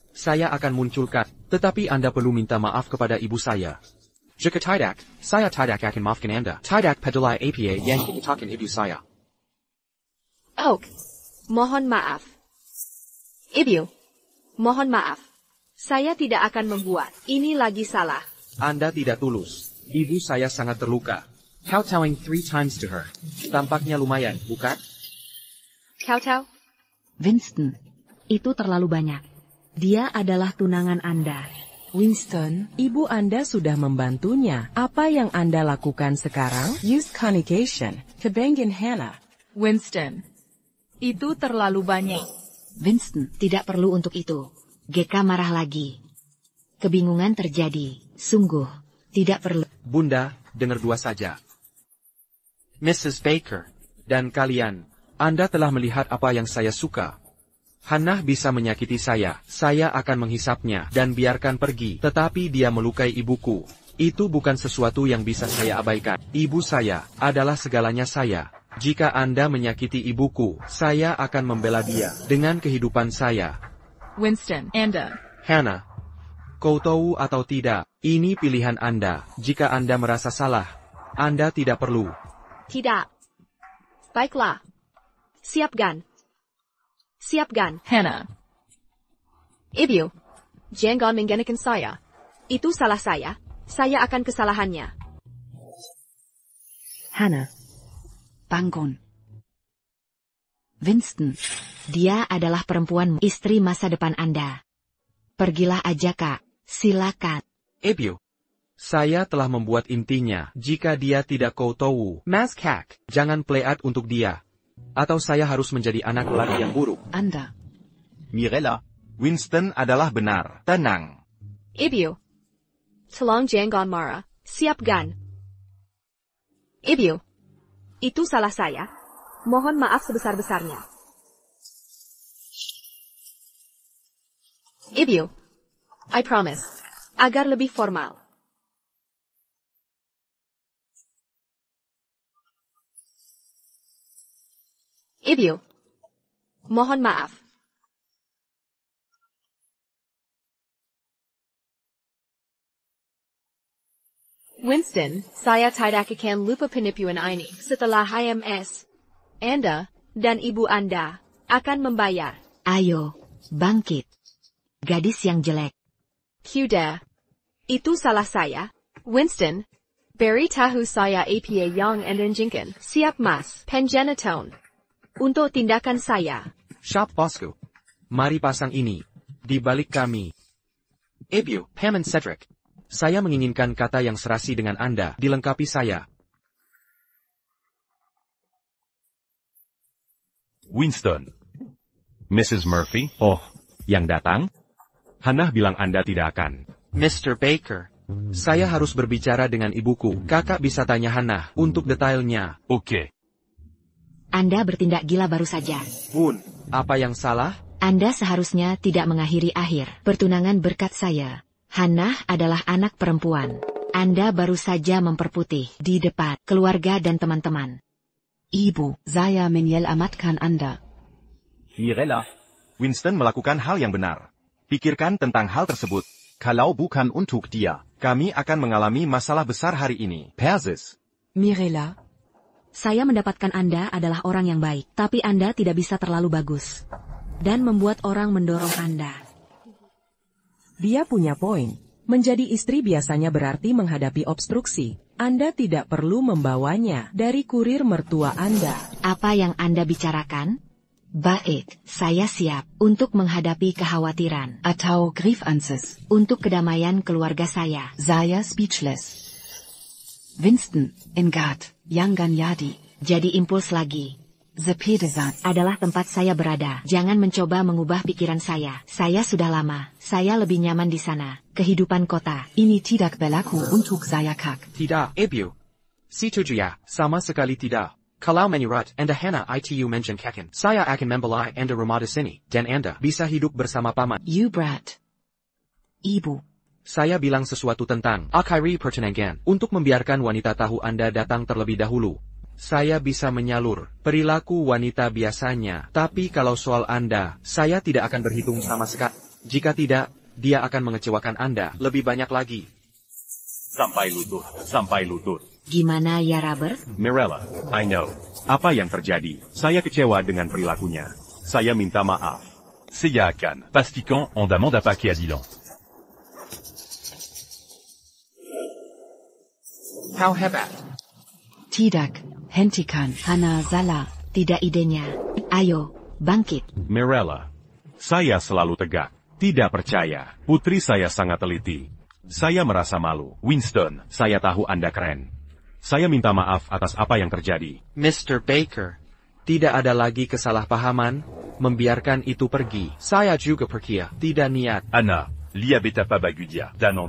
Saya akan munculkan. Tetapi Anda perlu minta maaf kepada ibu saya. Jika tidak, saya tidak akan maafkan Anda. Tidak peduli apa yang dikatakan ibu saya. Oak, mohon maaf. Ibu, mohon maaf. Saya tidak akan membuat ini lagi salah. Anda tidak tulus. Ibu saya sangat terluka. Kau telling 3 times to her. Tampaknya lumayan, bukan? Kau tahu? Winston, Itu terlalu banyak. Dia adalah tunangan Anda. Winston, ibu Anda sudah membantunya. Apa yang Anda lakukan sekarang? Use communication. Kebangin Hannah. Winston, itu terlalu banyak. Winston, Tidak perlu untuk itu. GK marah lagi. Kebingungan terjadi. Sungguh, tidak perlu. Bunda, dengar dua saja. Mrs. Baker, dan kalian, Anda telah melihat apa yang saya suka. Hannah bisa menyakiti saya akan menghisapnya dan biarkan pergi. Tetapi dia melukai ibuku. Itu bukan sesuatu yang bisa saya abaikan. Ibu saya adalah segalanya saya. Jika Anda menyakiti ibuku, saya akan membela dia dengan kehidupan saya. Winston, Anda. Hannah, kau tahu atau tidak, ini pilihan Anda. Jika Anda merasa salah, Anda tidak perlu. Tidak. Baiklah. Siapkan. Siapkan. Hannah. Ibu, jangan menggenekan saya. Itu salah saya. Saya akan kesalahannya. Hannah. Bangkon. Winston. Dia adalah perempuan istri masa depan Anda. Pergilah aja, Kak. Silakan. Ibu, saya telah membuat intinya. Jika dia tidak kau tahu, Mas Kak, jangan pleat untuk dia. Atau saya harus menjadi anak laki yang buruk. Anda. Mirella, Winston adalah benar. Tenang. Ibu. Tolong jangan marah. Siapkan. Ibu. Itu salah saya. Mohon maaf sebesar-besarnya. Ibu. I promise. Agar lebih formal. Ibu. Mohon maaf. Winston, saya tidak akan lupa penipuan ini. Setelah HMS, Anda dan ibu Anda akan membayar. Ayo, bangkit. Gadis yang jelek. Sudah. Itu salah saya. Winston, beri tahu saya apa yang Anda inginkan. Siap, Mas. Penjanatone. untuk tindakan saya. Shop bosku. Mari pasang ini. Di balik kami. Ebio, Pam and Cedric. Saya menginginkan kata yang serasi dengan Anda, dilengkapi saya. Winston. Mrs. Murphy? Oh, yang datang? Hannah bilang Anda tidak akan. Mr. Baker. Saya harus berbicara dengan ibuku. Kakak bisa tanya Hannah untuk detailnya. Oke. Anda bertindak gila baru saja. Bun, apa yang salah? Anda seharusnya tidak mengakhiri akhir pertunangan berkat saya. Hannah adalah anak perempuan. Anda baru saja memperputih di depan keluarga dan teman-teman. Ibu, saya menyelamatkan Anda. Mirella. Winston melakukan hal yang benar. Pikirkan tentang hal tersebut. Kalau bukan untuk dia, kami akan mengalami masalah besar hari ini. Persis. Mirella. Saya mendapatkan Anda adalah orang yang baik, tapi Anda tidak bisa terlalu bagus. Dan membuat orang mendorong Anda. Dia punya poin. Menjadi istri biasanya berarti menghadapi obstruksi. Anda tidak perlu membawanya dari kurir mertua Anda. Apa yang Anda bicarakan? Baik, saya siap untuk menghadapi kekhawatiran. Atau grievances. Untuk kedamaian keluarga saya. Saya speechless. Winston, Engard, Yangan Yadi. Jadi impuls lagi. The Pedesaan adalah tempat saya berada. Jangan mencoba mengubah pikiran saya. Saya sudah lama. Saya lebih nyaman di sana. Kehidupan kota. Ini tidak berlaku untuk saya kak. Tidak, Ebio. Setuju ya, sama sekali tidak. Kalau menurut Anda Hannah itu mention Kekin, saya akan membelai Anda rumah di sini, dan Anda bisa hidup bersama paman. You brat. Ibu. Saya bilang sesuatu tentang akhiri pertunangan, untuk membiarkan wanita tahu Anda datang terlebih dahulu. Saya bisa menyalur perilaku wanita biasanya, tapi kalau soal Anda, saya tidak akan berhitung sama sekali. Jika tidak, dia akan mengecewakan Anda lebih banyak lagi. Sampai lutut, sampai lutut. Gimana ya, Robert? Mirella, I know. Apa yang terjadi? Saya kecewa dengan perilakunya. Saya minta maaf. Silakan. Pastikan on demande à paquet à Dylan. How hebat. Tidak, hentikan Hannah salah. Tidak idenya. Ayo, bangkit. Mirella, saya selalu tegak. Tidak percaya. Putri saya sangat teliti. Saya merasa malu. Winston, saya tahu Anda keren. Saya minta maaf atas apa yang terjadi. Mr. Baker, tidak ada lagi kesalahpahaman, membiarkan itu pergi. Saya juga pergi, tidak niat. Anna, lia betapa bagudia. Dan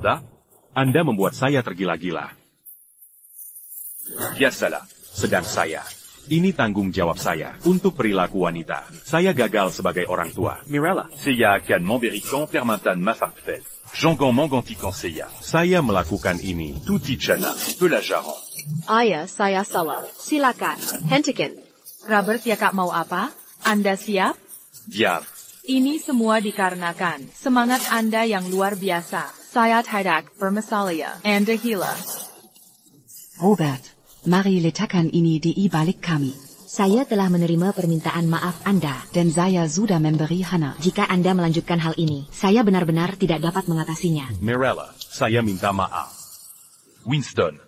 Anda membuat saya tergila-gila. Biasalah, sedang saya. Ini tanggung jawab saya untuk perilaku wanita. Saya gagal sebagai orang tua. Mirella, saya akan memberikan permintaan maaf. Jangan mengganti saya. Saya melakukan ini. Tutti cana, pelajaran. Ayah, saya salah. Silakan, hentikan. Robert ya kak mau apa? Anda siap? Biar. Ini semua dikarenakan semangat Anda yang luar biasa. Saya tidak bermasalah. Anda gila. Robert, mari letakkan ini di balik kami. Saya telah menerima permintaan maaf Anda. Dan saya sudah memberi Hannah. Jika Anda melanjutkan hal ini, saya benar-benar tidak dapat mengatasinya. Mirella, saya minta maaf. Winston,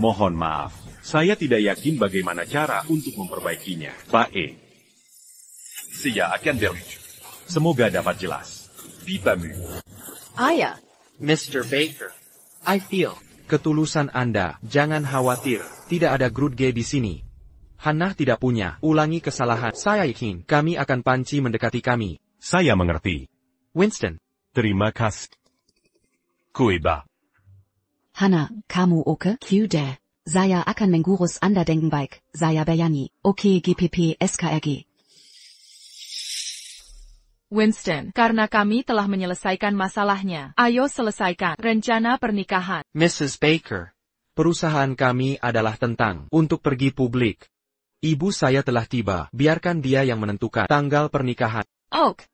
mohon maaf. Saya tidak yakin bagaimana cara untuk memperbaikinya. Baik. Saya akan berlucu. Semoga dapat jelas. Pipamu. Ayah. Mr. Baker, I feel ketulusan Anda. Jangan khawatir, tidak ada grudge di sini. Hannah tidak punya ulangi kesalahan. Saya yakin kami akan panci mendekati kami. Saya mengerti. Winston. Terima kasih. Kuiba. Hannah, kamu oke? Kuda. Saya akan mengurus Anda dengan baik. Saya berani. Oke GPP SKRG. Winston, karena kami telah menyelesaikan masalahnya. Ayo selesaikan rencana pernikahan. Mrs. Baker, perusahaan kami adalah tentang untuk pergi publik. Ibu saya telah tiba, biarkan dia yang menentukan tanggal pernikahan. Oak.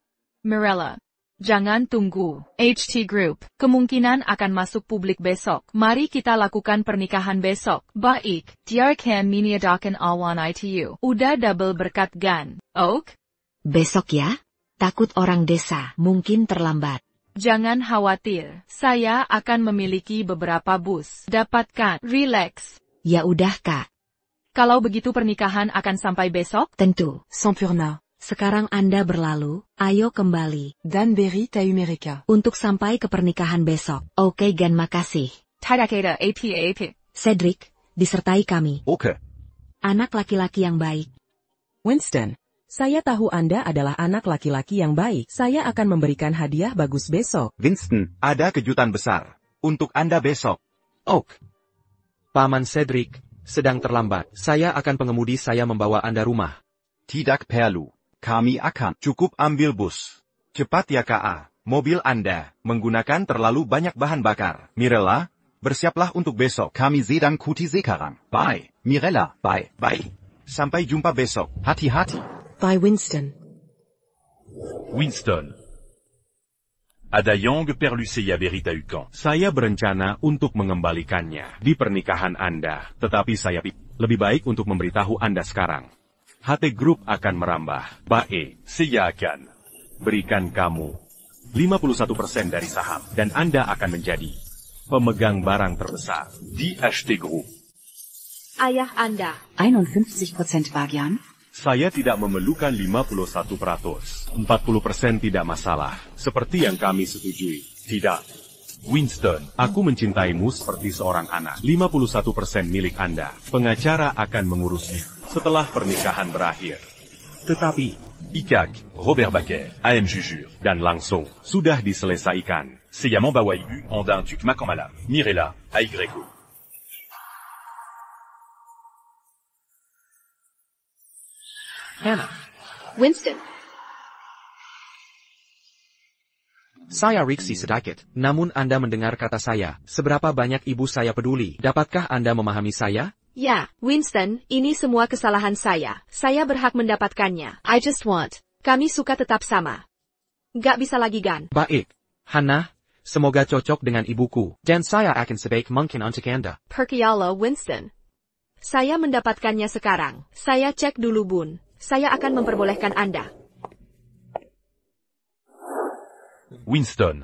Mirella. Jangan tunggu. HT Group, kemungkinan akan masuk publik besok. Mari kita lakukan pernikahan besok. Baik, diarkan meniadakan awan ITU. Udah double berkat gan. Oak? Besok ya? Takut orang desa, mungkin terlambat. Jangan khawatir, saya akan memiliki beberapa bus. Dapatkan, relax. Ya udah kak. Kalau begitu pernikahan akan sampai besok? Tentu. Sampurna. Sekarang Anda berlalu, ayo kembali. Dan beri tahu mereka. Untuk sampai ke pernikahan besok. Oke, Gan, makasih. Tadakeda AP. Cedric, disertai kami. Oke. Anak laki-laki yang baik. Winston, saya tahu Anda adalah anak laki-laki yang baik. Saya akan memberikan hadiah bagus besok. Winston, ada kejutan besar untuk Anda besok. Oak. Paman Cedric, sedang terlambat. Saya akan pengemudi saya membawa Anda rumah. Tidak perlu. Kami akan cukup ambil bus. Cepat ya Ka. Mobil Anda menggunakan terlalu banyak bahan bakar. Mirella, bersiaplah untuk besok. Kami sedang cuti sekarang. Bye. Mirella, bye. Bye. Sampai jumpa besok. Hati-hati. Bye Winston. Winston. Adayang perluseya berita ukan. Saya berencana untuk mengembalikannya di pernikahan Anda, tetapi saya lebih baik untuk memberitahu Anda sekarang. HT Group akan merambah. Bae, saya akan berikan kamu 51% dari saham, dan Anda akan menjadi pemegang barang terbesar di HT Group. Ayah Anda. 51% bagian? Saya tidak memerlukan 51%. 40% tidak masalah, seperti yang kami setujui. Tidak. Winston, aku mencintaimu seperti seorang anak. 51% milik Anda. Pengacara akan mengurusnya setelah pernikahan berakhir. Tetapi, ICAC, Robert Baker, AM Jujur, dan langsung, sudah diselesaikan. Saya membawa ibu Anda untuk makam malam. Mirella, Aigreko. Hannah. Winston. Saya Riksi sedikit, namun Anda mendengar kata saya, seberapa banyak ibu saya peduli. Dapatkah Anda memahami saya? Ya, Winston, ini semua kesalahan saya. Saya berhak mendapatkannya. I just want. Kami suka tetap sama. Gak bisa lagi Gan. Baik. Hannah, semoga cocok dengan ibuku. Dan saya akan sebaik mungkin untuk Anda. Perkayala Winston. Saya mendapatkannya sekarang. Saya cek dulu Bun. Saya akan memperbolehkan Anda. Winston,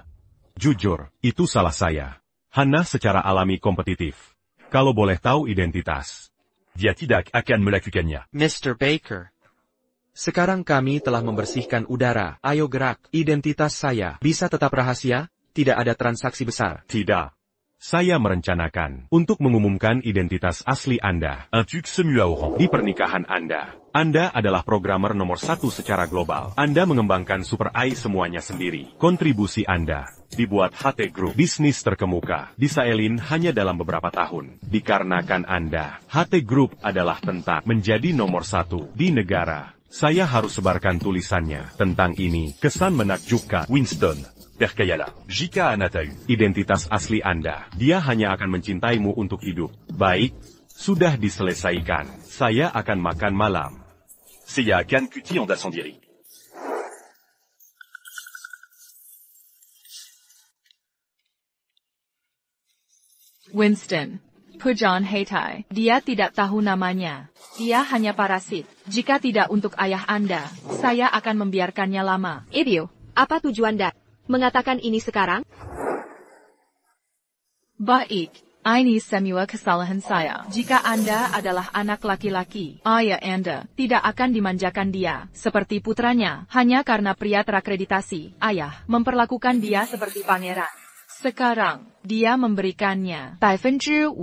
jujur, itu salah saya. Hannah secara alami kompetitif. Kalau boleh tahu identitas. Dia tidak akan melakukannya. Mr. Baker. Sekarang kami telah membersihkan udara. Ayo gerak. Identitas saya bisa tetap rahasia? Tidak ada transaksi besar. Tidak. Saya merencanakan untuk mengumumkan identitas asli Anda. Un truc semi-aurant. Di pernikahan Anda. Anda adalah programmer nomor 1 secara global. Anda mengembangkan Super AI semuanya sendiri. Kontribusi Anda dibuat HT Group. Bisnis terkemuka di Saelin hanya dalam beberapa tahun. Dikarenakan Anda, HT Group adalah tentang menjadi nomor 1 di negara. Saya harus sebarkan tulisannya tentang ini. Kesan menakjubkan. Winston. Perkayala, jika Anda tahu identitas asli Anda, dia hanya akan mencintaimu untuk hidup. Baik, sudah diselesaikan. Saya akan makan malam. Saya akan cuti Anda sendiri. Winston. Pujan Heitai. Dia tidak tahu namanya. Dia hanya parasit. Jika tidak untuk ayah Anda, saya akan membiarkannya lama. Ibu, apa tujuan Anda mengatakan ini sekarang? Baik, ini semua kesalahan saya. Jika Anda adalah anak laki-laki, ayah Anda tidak akan dimanjakan dia seperti putranya hanya karena pria terakreditasi. Ayah memperlakukan dia seperti pangeran. Sekarang, dia memberikannya 51%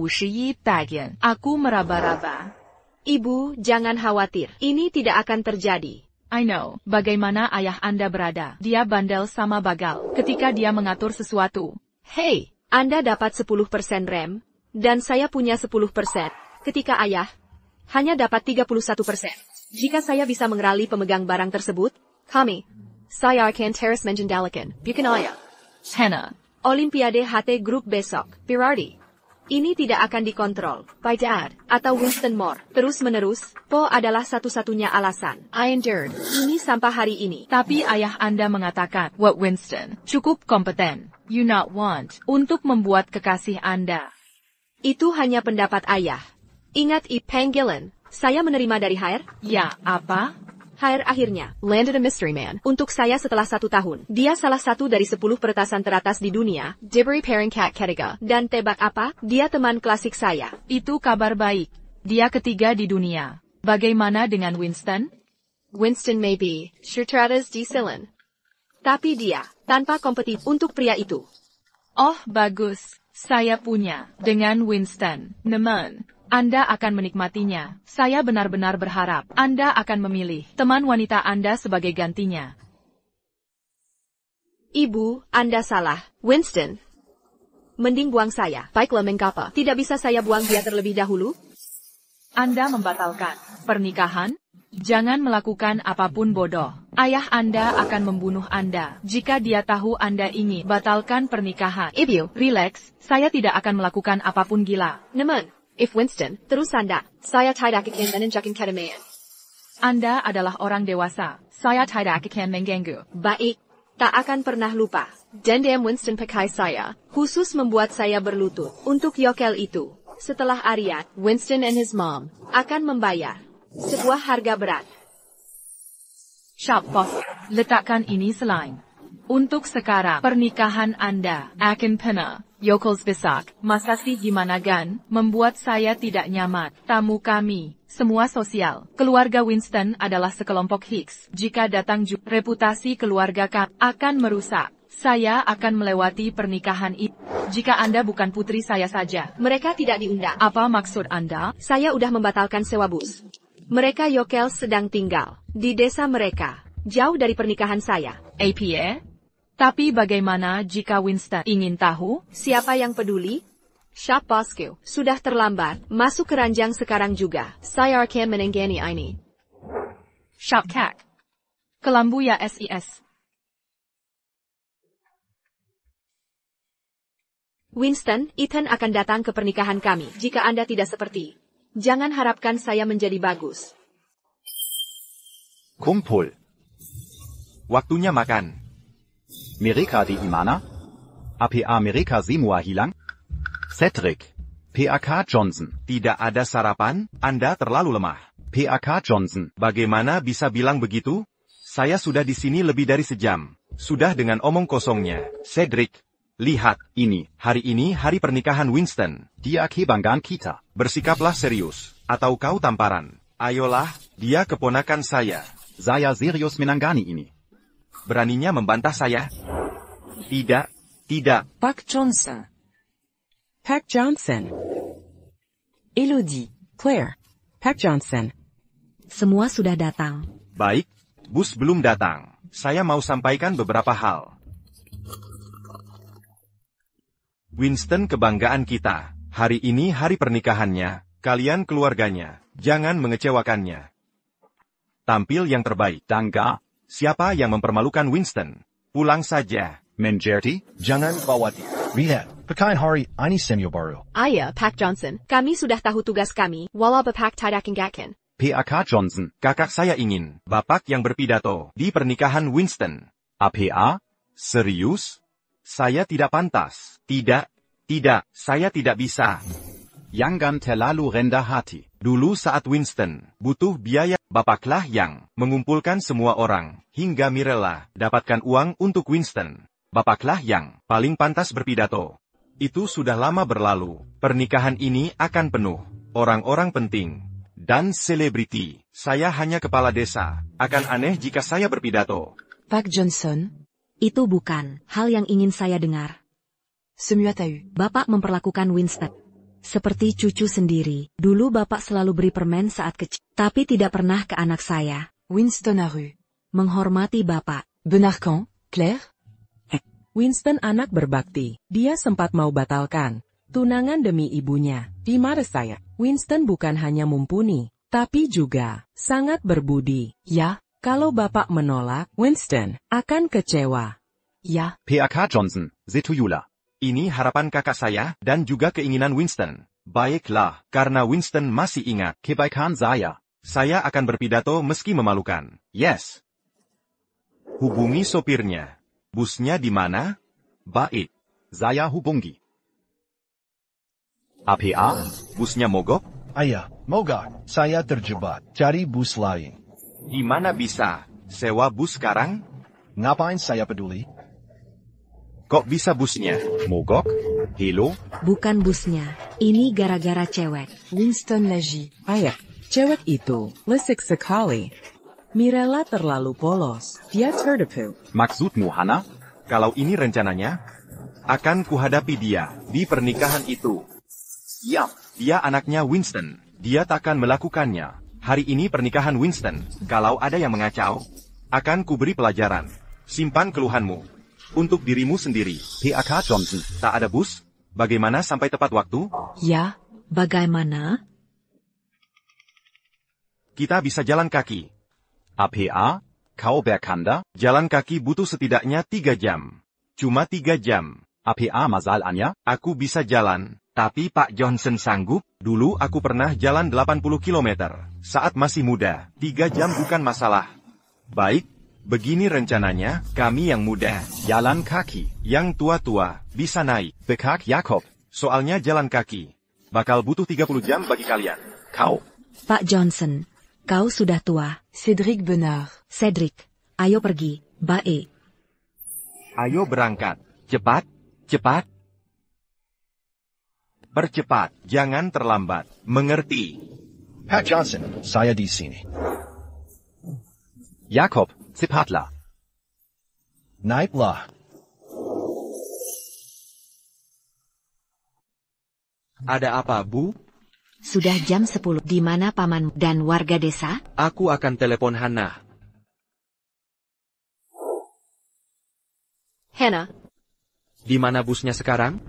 bagian. Aku meraba-raba. Ibu, jangan khawatir. Ini tidak akan terjadi. I know, bagaimana ayah Anda berada. Dia bandel sama bagal ketika dia mengatur sesuatu. Hey, Anda dapat 10% rem, dan saya punya 10%, ketika ayah hanya dapat 31%. Jika saya bisa mengerali pemegang barang tersebut, saya akan terus mengendalikan. Bukan ayah. Hannah. Olimpiade HT Group besok, Pirardi. Ini tidak akan dikontrol by Dad atau Winston Moore. Terus-menerus, Po adalah satu-satunya alasan. I endured ini sampai hari ini. Tapi ayah Anda mengatakan, what Winston, cukup kompeten. You not want untuk membuat kekasih Anda. Itu hanya pendapat ayah. Ingat panggilan, saya menerima dari Hire? Ya, apa? Hire akhirnya landed a mystery man untuk saya setelah 1 tahun. Dia salah satu dari 10 peretasan teratas di dunia, diberi Peringkat ketiga. Dan tebak apa? Dia teman klasik saya. Itu kabar baik. Dia ketiga di dunia. Bagaimana dengan Winston? Winston may be Shirtradas di Silen. Tapi dia tanpa kompetisi untuk pria itu. Oh, bagus. Saya punya. Dengan Winston. Namun, Anda akan menikmatinya. Saya benar-benar berharap Anda akan memilih teman wanita Anda sebagai gantinya. Ibu, Anda salah. Winston. Mending buang saya. Baiklah mengapa. Tidak bisa saya buang dia terlebih dahulu? Anda membatalkan pernikahan? Jangan melakukan apapun bodoh. Ayah Anda akan membunuh Anda jika dia tahu Anda ingin batalkan pernikahan. Ibu, relax, saya tidak akan melakukan apapun gila. Namun, if Winston, terus Anda, saya tidak akan menunjukkan kedamaian. Anda adalah orang dewasa. Saya tidak akan mengganggu. Baik, tak akan pernah lupa. Dendam Winston pakai saya, khusus membuat saya berlutut untuk yokel itu. Setelah Arya, Winston and his mom akan membayar sebuah harga berat. Shop boss, letakkan ini selain. Untuk sekarang, pernikahan Anda akan penuh. Yokels besar, masa sih gimana gan, membuat saya tidak nyaman. Tamu kami, semua sosial. Keluarga Winston adalah sekelompok Hicks. Jika datang reputasi keluarga kami akan merusak. Saya akan melewati pernikahan itu. Jika Anda bukan putri saya saja. Mereka tidak diundang. Apa maksud Anda? Saya udah membatalkan sewa bus. Mereka yokel sedang tinggal di desa mereka, jauh dari pernikahan saya. APA? Tapi bagaimana jika Winston ingin tahu? Siapa yang peduli? Shop bosku, sudah terlambat. Masuk keranjang sekarang juga. Saya akan menenggani ini. Shop kak. Kelambu ya SIS. Winston, Ethan akan datang ke pernikahan kami jika Anda tidak seperti. Jangan harapkan saya menjadi bagus. Kumpul. Waktunya makan. Mereka di mana? APA mereka semua hilang? Cedric. PAK Johnson. Tidak ada sarapan, Anda terlalu lemah. PAK Johnson. Bagaimana bisa bilang begitu? Saya sudah di sini lebih dari sejam. Sudah dengan omong kosongnya. Cedric. Lihat, hari ini hari pernikahan Winston. Dia kebanggaan kita. Bersikaplah serius, atau kau tamparan. Ayolah, dia keponakan saya. Saya serius menangani ini. Beraninya membantah saya? Tidak. Park Johnson. Park Johnson. Elodie, Claire, Park Johnson. Semua sudah datang. Baik, bus belum datang. Saya mau sampaikan beberapa hal. Winston kebanggaan kita. Hari ini hari pernikahannya. Kalian keluarganya. Jangan mengecewakannya. Tampil yang terbaik. Tangga. Siapa yang mempermalukan Winston? Pulang saja. Menjerti? Jangan khawatir. Lihat, pekain hari ini semua baru. Ayah, Pak Johnson, kami sudah tahu tugas kami, walau Bapak tidak enggakkan. PAK Johnson. Kakak saya ingin bapak yang berpidato di pernikahan Winston. APA? Serius? Saya tidak pantas. Tidak, saya tidak bisa. Jangan terlalu rendah hati. Dulu saat Winston butuh biaya, bapaklah yang mengumpulkan semua orang, hingga Mirella dapatkan uang untuk Winston. Bapaklah yang paling pantas berpidato. Itu sudah lama berlalu. Pernikahan ini akan penuh orang-orang penting dan selebriti. Saya hanya kepala desa. Akan aneh jika saya berpidato. Park Johnson. Itu bukan hal yang ingin saya dengar. Semua tahu. Bapak memperlakukan Winston seperti cucu sendiri. Dulu Bapak selalu beri permen saat kecil, tapi tidak pernah ke anak saya. Winston Aru. Menghormati Bapak. Benar kan, Claire? Winston anak berbakti. Dia sempat mau batalkan tunangan demi ibunya. Di mata saya, Winston bukan hanya mumpuni, tapi juga sangat berbudi. Ya, kalau Bapak menolak, Winston akan kecewa. Ya. PAK Johnson, Setuyula. Ini harapan kakak saya dan juga keinginan Winston. Baiklah, karena Winston masih ingat kebaikan saya. Saya akan berpidato meski memalukan. Yes. Hubungi sopirnya. Busnya di mana? Baik. Saya hubungi. APA? Busnya mogok? Ayah, mogok. Saya terjebak. Cari bus lain. Di mana bisa? Sewa bus sekarang? Ngapain saya peduli? Kok bisa busnya mogok? Hello? Bukan busnya. Ini gara-gara cewek. Winston Neji. Ayah, cewek itu lesik sekali. Mirella terlalu polos. Dia terdepu. Maksudmu, Hana? Kalau ini rencananya, akan kuhadapi dia di pernikahan itu. Ya, dia anaknya Winston. Dia takkan melakukannya. Hari ini pernikahan Winston. Kalau ada yang mengacau, akan kuberi pelajaran. Simpan keluhanmu. Untuk dirimu sendiri. PAK Johnson. Tak ada bus? Bagaimana sampai tepat waktu? Ya, bagaimana? Kita bisa jalan kaki. APA? Kau berkanda? Jalan kaki butuh setidaknya 3 jam. Cuma 3 jam. APA masalahnya? Aku bisa jalan, tapi Pak Johnson sanggup? Dulu aku pernah jalan 80 km. Saat masih muda, 3 jam bukan masalah. Baik, begini rencananya, kami yang muda. Jalan kaki. Yang tua-tua, bisa naik. Bekak Jakob. Soalnya jalan kaki. Bakal butuh 30 jam bagi kalian. Kau. Pak Johnson, kau sudah tua. Cedric benar. Cedric, ayo pergi. Baik. Ayo berangkat. Cepat, cepat. Percepat, jangan terlambat. Mengerti? Pat Johnson, saya di sini. Jakob, cepatlah. Naiklah. Ada apa, Bu? Sudah jam 10. Di mana paman dan warga desa? Aku akan telepon Hannah. Hannah, Di mana busnya sekarang?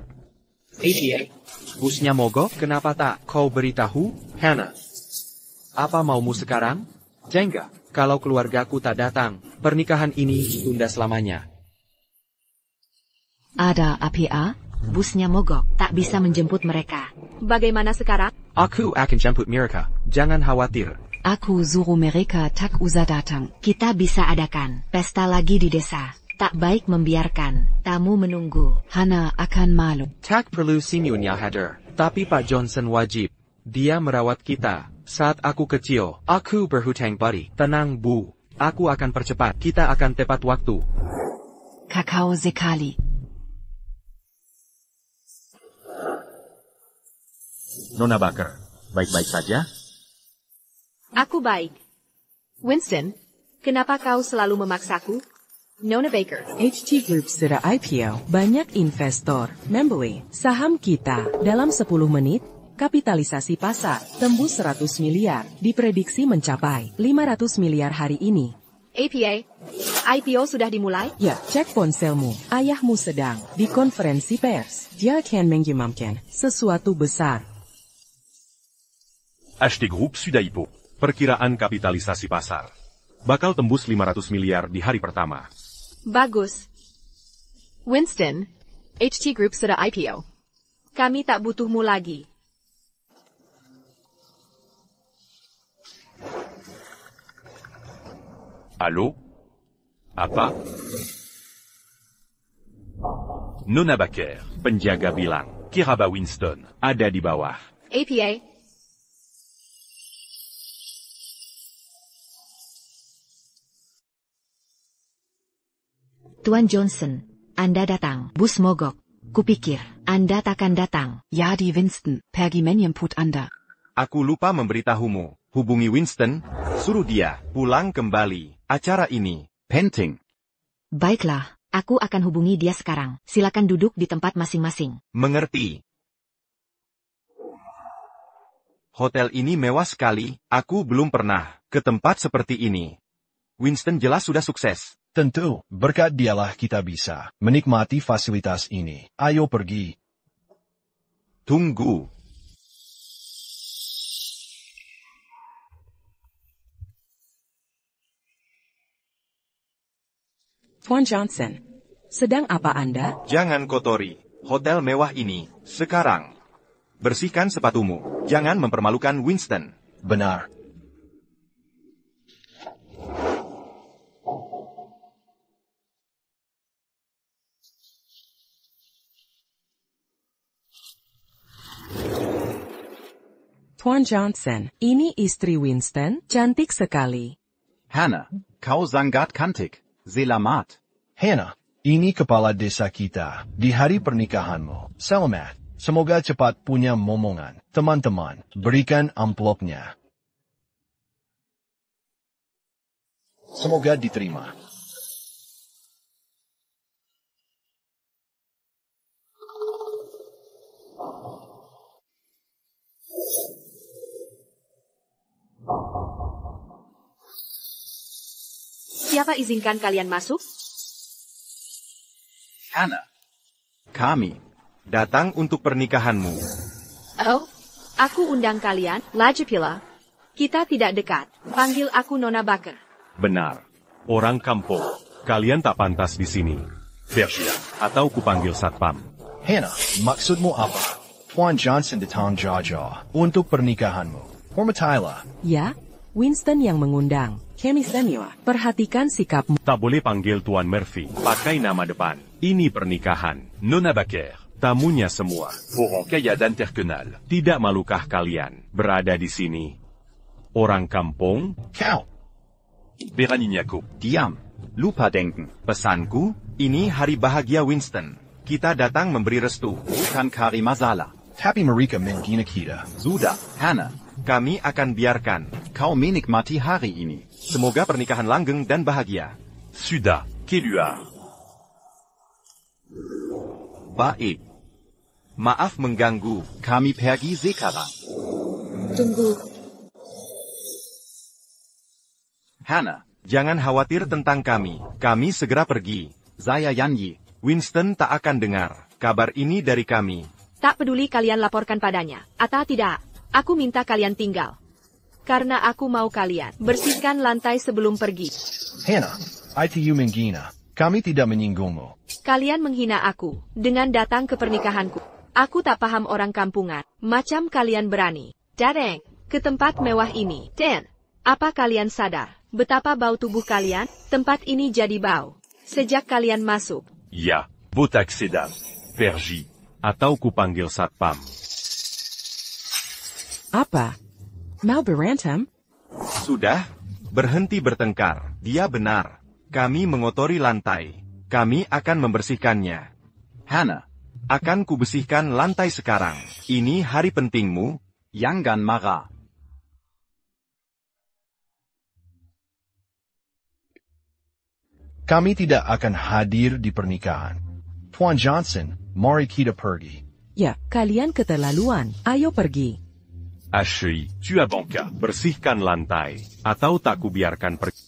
APA. Busnya mogok? Kenapa tak kau beritahu, Hannah? Apa maumu sekarang? Jengga, kalau keluargaku tak datang, pernikahan ini tunda selamanya. Ada APA? Busnya mogok, tak bisa menjemput mereka. bagaimana sekarang? Aku akan jemput mereka, jangan khawatir. Aku suruh mereka tak usah datang. Kita bisa adakan pesta lagi di desa. Tak baik membiarkan tamu menunggu. Hana akan malu. Tak perlu senyumnya hadir, tapi Pak Johnson wajib. Dia merawat kita. Saat aku kecil, aku berhutang budi. Tenang, Bu. Aku akan percepat. Kita akan tepat waktu. Kakao sekali. Nona Baker, baik-baik saja? Aku baik. Winston, kenapa kau selalu memaksaku? Nona Baker. HT Group sudah IPO. Banyak investor membeli saham kita. Dalam 10 menit, kapitalisasi pasar tembus 100 miliar. Diprediksi mencapai 500 miliar hari ini. APA, IPO sudah dimulai? Ya, cek ponselmu. Ayahmu sedang di konferensi pers. Dia akan mengumumkan sesuatu besar. HT Group sudah IPO. Perkiraan kapitalisasi pasar bakal tembus 500 miliar di hari pertama. Bagus. Winston, HT Group sudah IPO. Kami tak butuhmu lagi. Halo? Apa? Nona Baker, penjaga bilang, Kiraba Winston, ada di bawah. APA, Tuan Johnson, Anda datang. Bus mogok. Kupikir, Anda takkan datang. Ja, die Winston, pergi menjemput Anda. Aku lupa memberitahumu. Hubungi Winston, suruh dia pulang kembali. Acara ini penting. Baiklah, aku akan hubungi dia sekarang. Silakan duduk di tempat masing-masing. Mengerti? Hotel ini mewah sekali. Aku belum pernah ke tempat seperti ini. Winston jelas sudah sukses. Tentu, berkat dialah kita bisa menikmati fasilitas ini. Ayo pergi. Tunggu. Tuan Johnson, sedang apa Anda? Jangan kotori hotel mewah ini sekarang. Bersihkan sepatumu. Jangan mempermalukan Winston. Benar. Tuan Johnson, ini istri Winston, cantik sekali. Hannah, kau sangat cantik. Selamat. Hannah, ini kepala desa kita. Di hari pernikahanmu. Selamat. Semoga cepat punya momongan. Teman-teman, berikan amplopnya. Semoga diterima. Siapa izinkan kalian masuk? Hannah. Kami datang untuk pernikahanmu. Oh, aku undang kalian, Lajapila. Kita tidak dekat. Panggil aku Nona Baker. Benar. Orang kampung. Kalian tak pantas di sini. Bersia, atau kupanggil satpam. Hannah, maksudmu apa? Tuan Johnson datang jauh-jauh untuk pernikahanmu. Hormatailah. Ya, Winston yang mengundang. Kami senior. Perhatikan sikapmu. Tak boleh panggil Tuan Murphy. Pakai nama depan. Ini pernikahan. Nona Baker. Tamunya semua. Forum kaya dan terkenal. Tidak malukah kalian berada di sini? Orang kampung? Kau. Beraninya ku. Diam. Lupa denken. Pesanku, ini hari bahagia Winston. Kita datang memberi restu. Bukan kari masalah. Tapi mereka menghina kita. Sudah, Hannah. Kami akan biarkan. Kau menikmati hari ini. Semoga pernikahan langgeng dan bahagia. Sudah, keluar. Baik. Maaf mengganggu. Kami pergi sekarang. Tunggu. Hannah. Jangan khawatir tentang kami. Kami segera pergi. Saya Yanyi. Winston tak akan dengar kabar ini dari kami. Tak peduli kalian laporkan padanya, atau tidak. Aku minta kalian tinggal. Karena aku mau kalian bersihkan lantai sebelum pergi. Hannah, ITU menghina. Kami tidak menyinggungmu. Kalian menghina aku dengan datang ke pernikahanku. Aku tak paham orang kampungan. Macam kalian berani datang ke tempat mewah ini. Dan, apa kalian sadar betapa bau tubuh kalian? Tempat ini jadi bau sejak kalian masuk. Ya, botak sedang. Pergi. Atau kupanggil satpam. Apa? Mau berantem? Sudah, berhenti bertengkar. Dia benar. Kami mengotori lantai. Kami akan membersihkannya. Hannah. Akan kubersihkan lantai sekarang. Ini hari pentingmu. Jangan marah. Kami tidak akan hadir di pernikahan. Tuan Johnson, mari kita pergi. Ya, kalian keterlaluan. Ayo pergi. Ashley, tu as banca. Bersihkan lantai. Atau tak kubiarkan pergi.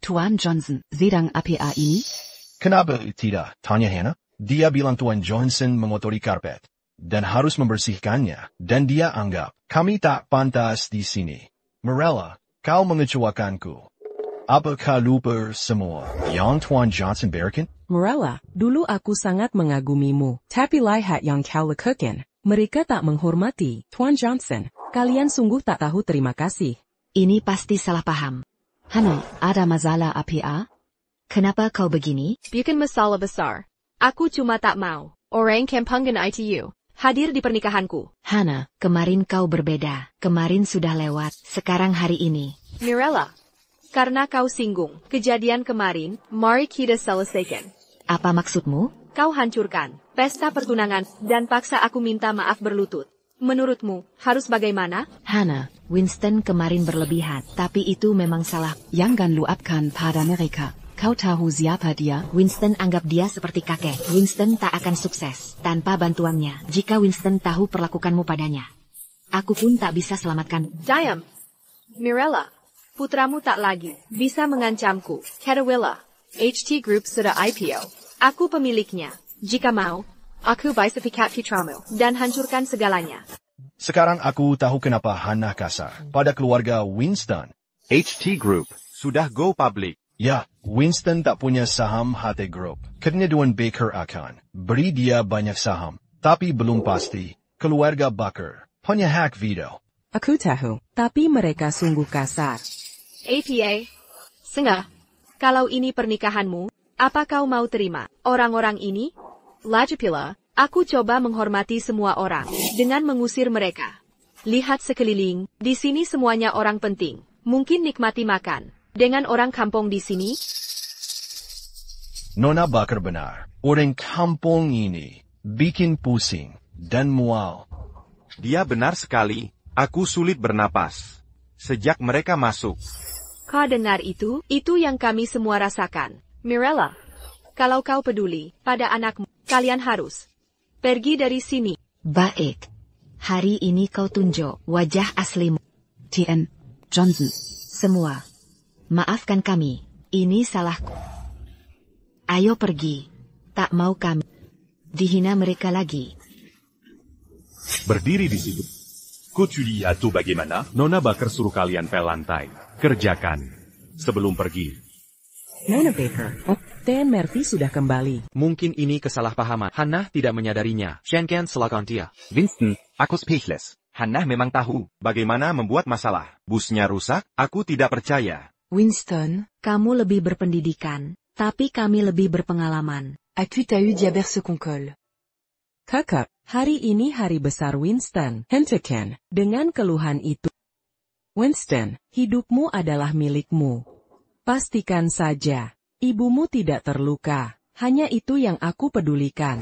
Tuan Johnson, sedang apa ini? Kenapa tidak? Tanya Hannah. Dia bilang Tuan Johnson mengotori karpet. Dan harus membersihkannya. Dan dia anggap kami tak pantas di sini. Mirella, kau mengecewakanku. Apakah lupa semua yang Tuan Johnson berikan? Mirella, dulu aku sangat mengagumimu. Tapi lihat yang kau lakukan. Mereka tak menghormati Tuan Johnson. Kalian sungguh tak tahu terima kasih. Ini pasti salah paham. Hannah, ada masalah apa? Kenapa kau begini? Bukan masalah besar. Aku cuma tak mau orang kampungan ITU hadir di pernikahanku. Hannah, kemarin kau berbeda. Kemarin sudah lewat. Sekarang hari ini. Mirella, karena kau singgung kejadian kemarin, mari kita selesaikan. Apa maksudmu? Kau hancurkan pesta pertunangan dan paksa aku minta maaf berlutut. Menurutmu, harus bagaimana? Hannah, Winston kemarin berlebihan, tapi itu memang salah. Jangan luapkan pada mereka. Kau tahu siapa dia? Winston anggap dia seperti kakek. Winston tak akan sukses tanpa bantuannya. Jika Winston tahu perlakukanmu padanya, aku pun tak bisa selamatkan. Diam. Mirella, putramu tak lagi bisa mengancamku. Cadawilla, HT Group sudah IPO. Aku pemiliknya. Jika mau, aku bisa pikat putramu dan hancurkan segalanya. Sekarang aku tahu kenapa Hannah kasar pada keluarga Winston. HT Group sudah go public. Ya, Winston tak punya saham HT Group. Karena Tuan Baker akan beri dia banyak saham. Tapi belum pasti, keluarga Baker punya hak veto. Aku tahu, tapi mereka sungguh kasar. APA, Singa, kalau ini pernikahanmu, apa kau mau terima orang-orang ini? Lajapila, aku coba menghormati semua orang dengan mengusir mereka. Lihat sekeliling, di sini semuanya orang penting. Mungkin nikmati makan dengan orang kampung di sini. Nona Bakar benar. Orang kampung ini bikin pusing dan mual. Dia benar sekali. Aku sulit bernapas sejak mereka masuk. Kau dengar itu? Itu yang kami semua rasakan. Mirella, kalau kau peduli pada anakmu, kalian harus pergi dari sini. Baik. Hari ini kau tunjuk wajah aslimu. T.N. Johnson. Semua. Maafkan kami. Ini salahku. Ayo pergi. Tak mau kami dihina mereka lagi. Berdiri di situ. Kuculi atau bagaimana? Nona Bakar suruh kalian pel lantai. Kerjakan. Sebelum pergi. Nona Baker. Dan Murphy sudah kembali. Mungkin ini kesalahpahaman. Hannah tidak menyadarinya. Shankan silakan dia. Winston, aku speechless. Hannah memang tahu bagaimana membuat masalah. Busnya rusak, aku tidak percaya. Winston, kamu lebih berpendidikan, tapi kami lebih berpengalaman. As-tu eu diaberse qu'on colle? Kakak, hari ini hari besar Winston. Hentikan, dengan keluhan itu. Winston, hidupmu adalah milikmu. Pastikan saja, ibumu tidak terluka. Hanya itu yang aku pedulikan.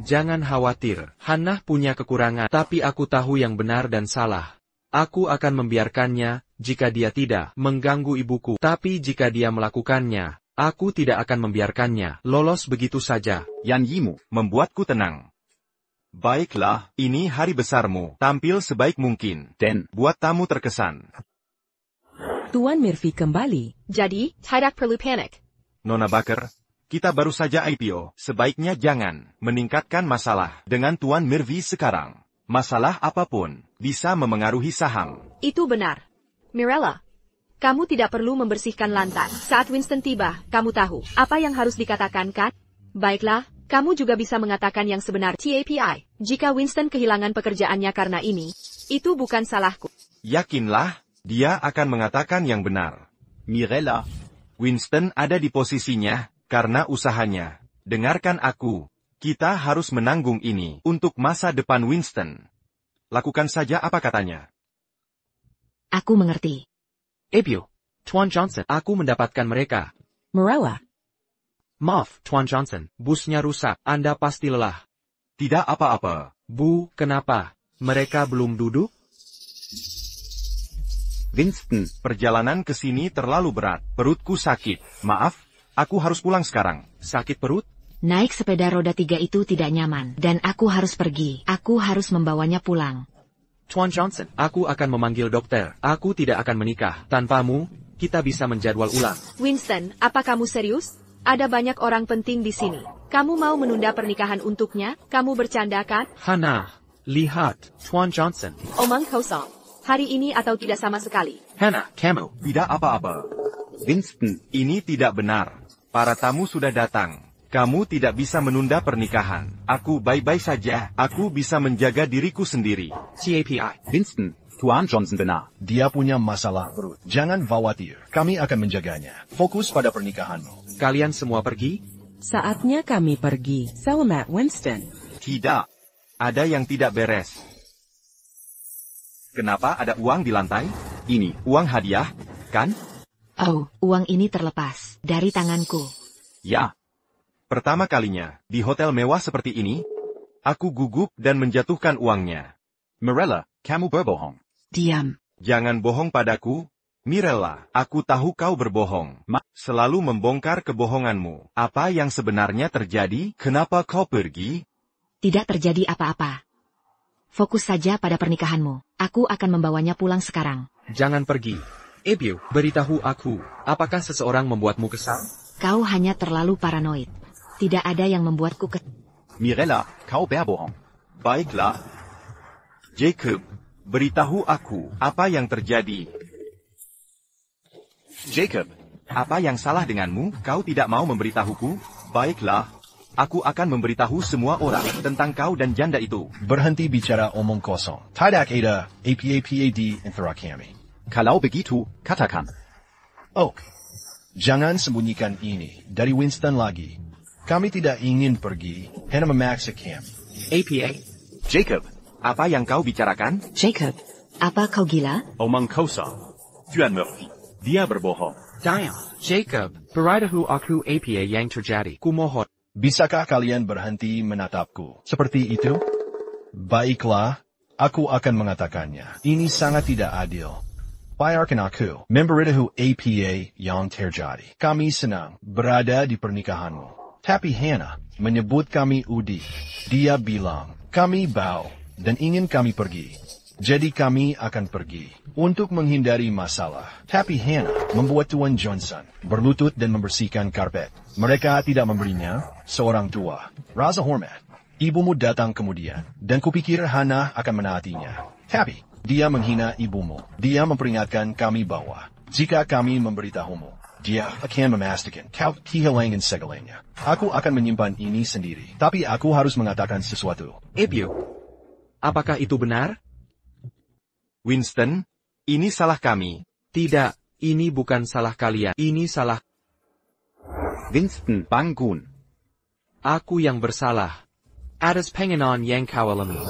Jangan khawatir, Hannah punya kekurangan, tapi aku tahu yang benar dan salah. Aku akan membiarkannya, jika dia tidak mengganggu ibuku. Tapi jika dia melakukannya, aku tidak akan membiarkannya lolos begitu saja. Yan Yimu membuatku tenang. Baiklah, ini hari besarmu. Tampil sebaik mungkin, dan buat tamu terkesan. Tuan Murphy kembali. Jadi, tidak perlu panik. Nona Bakar, kita baru saja IPO. Sebaiknya jangan meningkatkan masalah dengan Tuan Murphy sekarang. Masalah apapun bisa memengaruhi saham. Itu benar. Mirella, kamu tidak perlu membersihkan lantai. Saat Winston tiba, kamu tahu apa yang harus dikatakan, kan? Baiklah, kamu juga bisa mengatakan yang sebenar. TAPI, jika Winston kehilangan pekerjaannya karena ini, itu bukan salahku. Yakinlah, dia akan mengatakan yang benar. Mirella, Winston ada di posisinya karena usahanya. Dengarkan aku. Kita harus menanggung ini untuk masa depan Winston. Lakukan saja apa katanya. Aku mengerti. Ebio, Tuan Johnson, aku mendapatkan mereka. Mirella. Maaf, Tuan Johnson, busnya rusak. Anda pasti lelah. Tidak apa-apa. Bu, kenapa? Mereka belum duduk? Winston, perjalanan ke sini terlalu berat. Perutku sakit. Maaf, aku harus pulang sekarang. Sakit perut? Naik sepeda roda 3 itu tidak nyaman, dan aku harus pergi. Aku harus membawanya pulang. Tuan Johnson, aku akan memanggil dokter. Aku tidak akan menikah. Tanpamu, kita bisa menjadwal ulang. Winston, apa kamu serius? Ada banyak orang penting di sini. Kamu mau menunda pernikahan untuknya? Kamu bercanda, kan? Hannah, lihat, Tuan Johnson. Omong kosong. Hari ini atau tidak sama sekali. Hannah, kamu. Tidak apa-apa. Winston, ini tidak benar. Para tamu sudah datang. Kamu tidak bisa menunda pernikahan. Aku bye-bye saja. Aku bisa menjaga diriku sendiri. TAPI. Winston, Tuan Johnson benar. Dia punya masalah perut. Jangan khawatir. Kami akan menjaganya. Fokus pada pernikahanmu. Kalian semua pergi? Saatnya kami pergi. Selamat, Winston. Tidak. Ada yang tidak beres. Kenapa ada uang di lantai? Ini uang hadiah, kan? Oh, uang ini terlepas dari tanganku. Ya. Pertama kalinya, di hotel mewah seperti ini, aku gugup dan menjatuhkan uangnya. Mirella, kamu berbohong. Diam. Jangan bohong padaku, Mirella. Aku tahu kau berbohong. Selalu membongkar kebohonganmu. Apa yang sebenarnya terjadi? Kenapa kau pergi? Tidak terjadi apa-apa. Fokus saja pada pernikahanmu. Aku akan membawanya pulang sekarang. Jangan pergi. Ebio, beritahu aku, apakah seseorang membuatmu kesal? Kau hanya terlalu paranoid. Tidak ada yang membuatku Mirella, kau berbohong. Baiklah. Jacob, beritahu aku apa yang terjadi. Jacob, apa yang salah denganmu? Kau tidak mau memberitahuku? Baiklah. Aku akan memberitahu semua orang tentang kau dan janda itu. Berhenti bicara omong kosong. Tidak ada APAPAD antara kami. Kalau begitu, katakan. Oh, jangan sembunyikan ini dari Winston lagi. Kami tidak ingin pergi, hanya memaksa camp. APA. Jacob, apa yang kau bicarakan? Jacob, apa kau gila? Omong kosong. Tuan Murphy, dia berbohong. Jacob, beritahu aku apa yang terjadi. Kumohon. Bisakah kalian berhenti menatapku? Seperti itu? Baiklah, aku akan mengatakannya. Ini sangat tidak adil. Biarkan aku memberitahu apa yang terjadi. Kami senang berada di pernikahanmu. Tapi Hannah menyebut kami Udi. Dia bilang, kami bau dan ingin kami pergi. Jadi kami akan pergi untuk menghindari masalah. Tapi Hannah membuat Tuan Johnson berlutut dan membersihkan karpet. Mereka tidak memberinya seorang tua. Rasa hormat. Ibumu datang kemudian, dan kupikir Hannah akan menaatinya. Tapi dia menghina ibumu. Dia memperingatkan kami bahwa jika kami memberitahumu, dia akan memastikan kau kehilangan segalanya. Aku akan menyimpan ini sendiri. Tapi aku harus mengatakan sesuatu. Ebio, apakah itu benar? Winston, ini salah kami. Tidak, ini bukan salah kalian. Ini salah... Winston Bangun. Aku yang bersalah. Atas pengenan yang kau alami.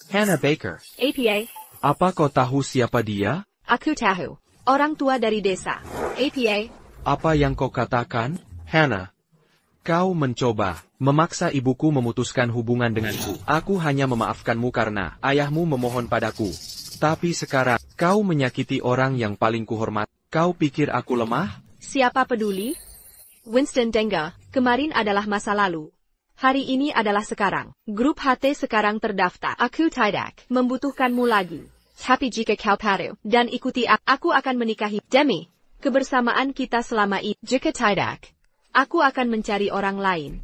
Hannah Baker. APA. Apa kau tahu siapa dia? Aku tahu. Orang tua dari desa. APA. Apa yang kau katakan? Hannah, kau mencoba memaksa ibuku memutuskan hubungan denganku. Aku hanya memaafkanmu karena ayahmu memohon padaku. Tapi sekarang, kau menyakiti orang yang paling kuhormat. Kau pikir aku lemah? Siapa peduli? Winston Denga, kemarin adalah masa lalu. Hari ini adalah sekarang. Grup HT sekarang terdaftar. Aku tidak membutuhkanmu lagi. Tapi jika kau patuh dan ikuti aku akan menikahi demi kebersamaan kita selama ini. Jika tidak, aku akan mencari orang lain.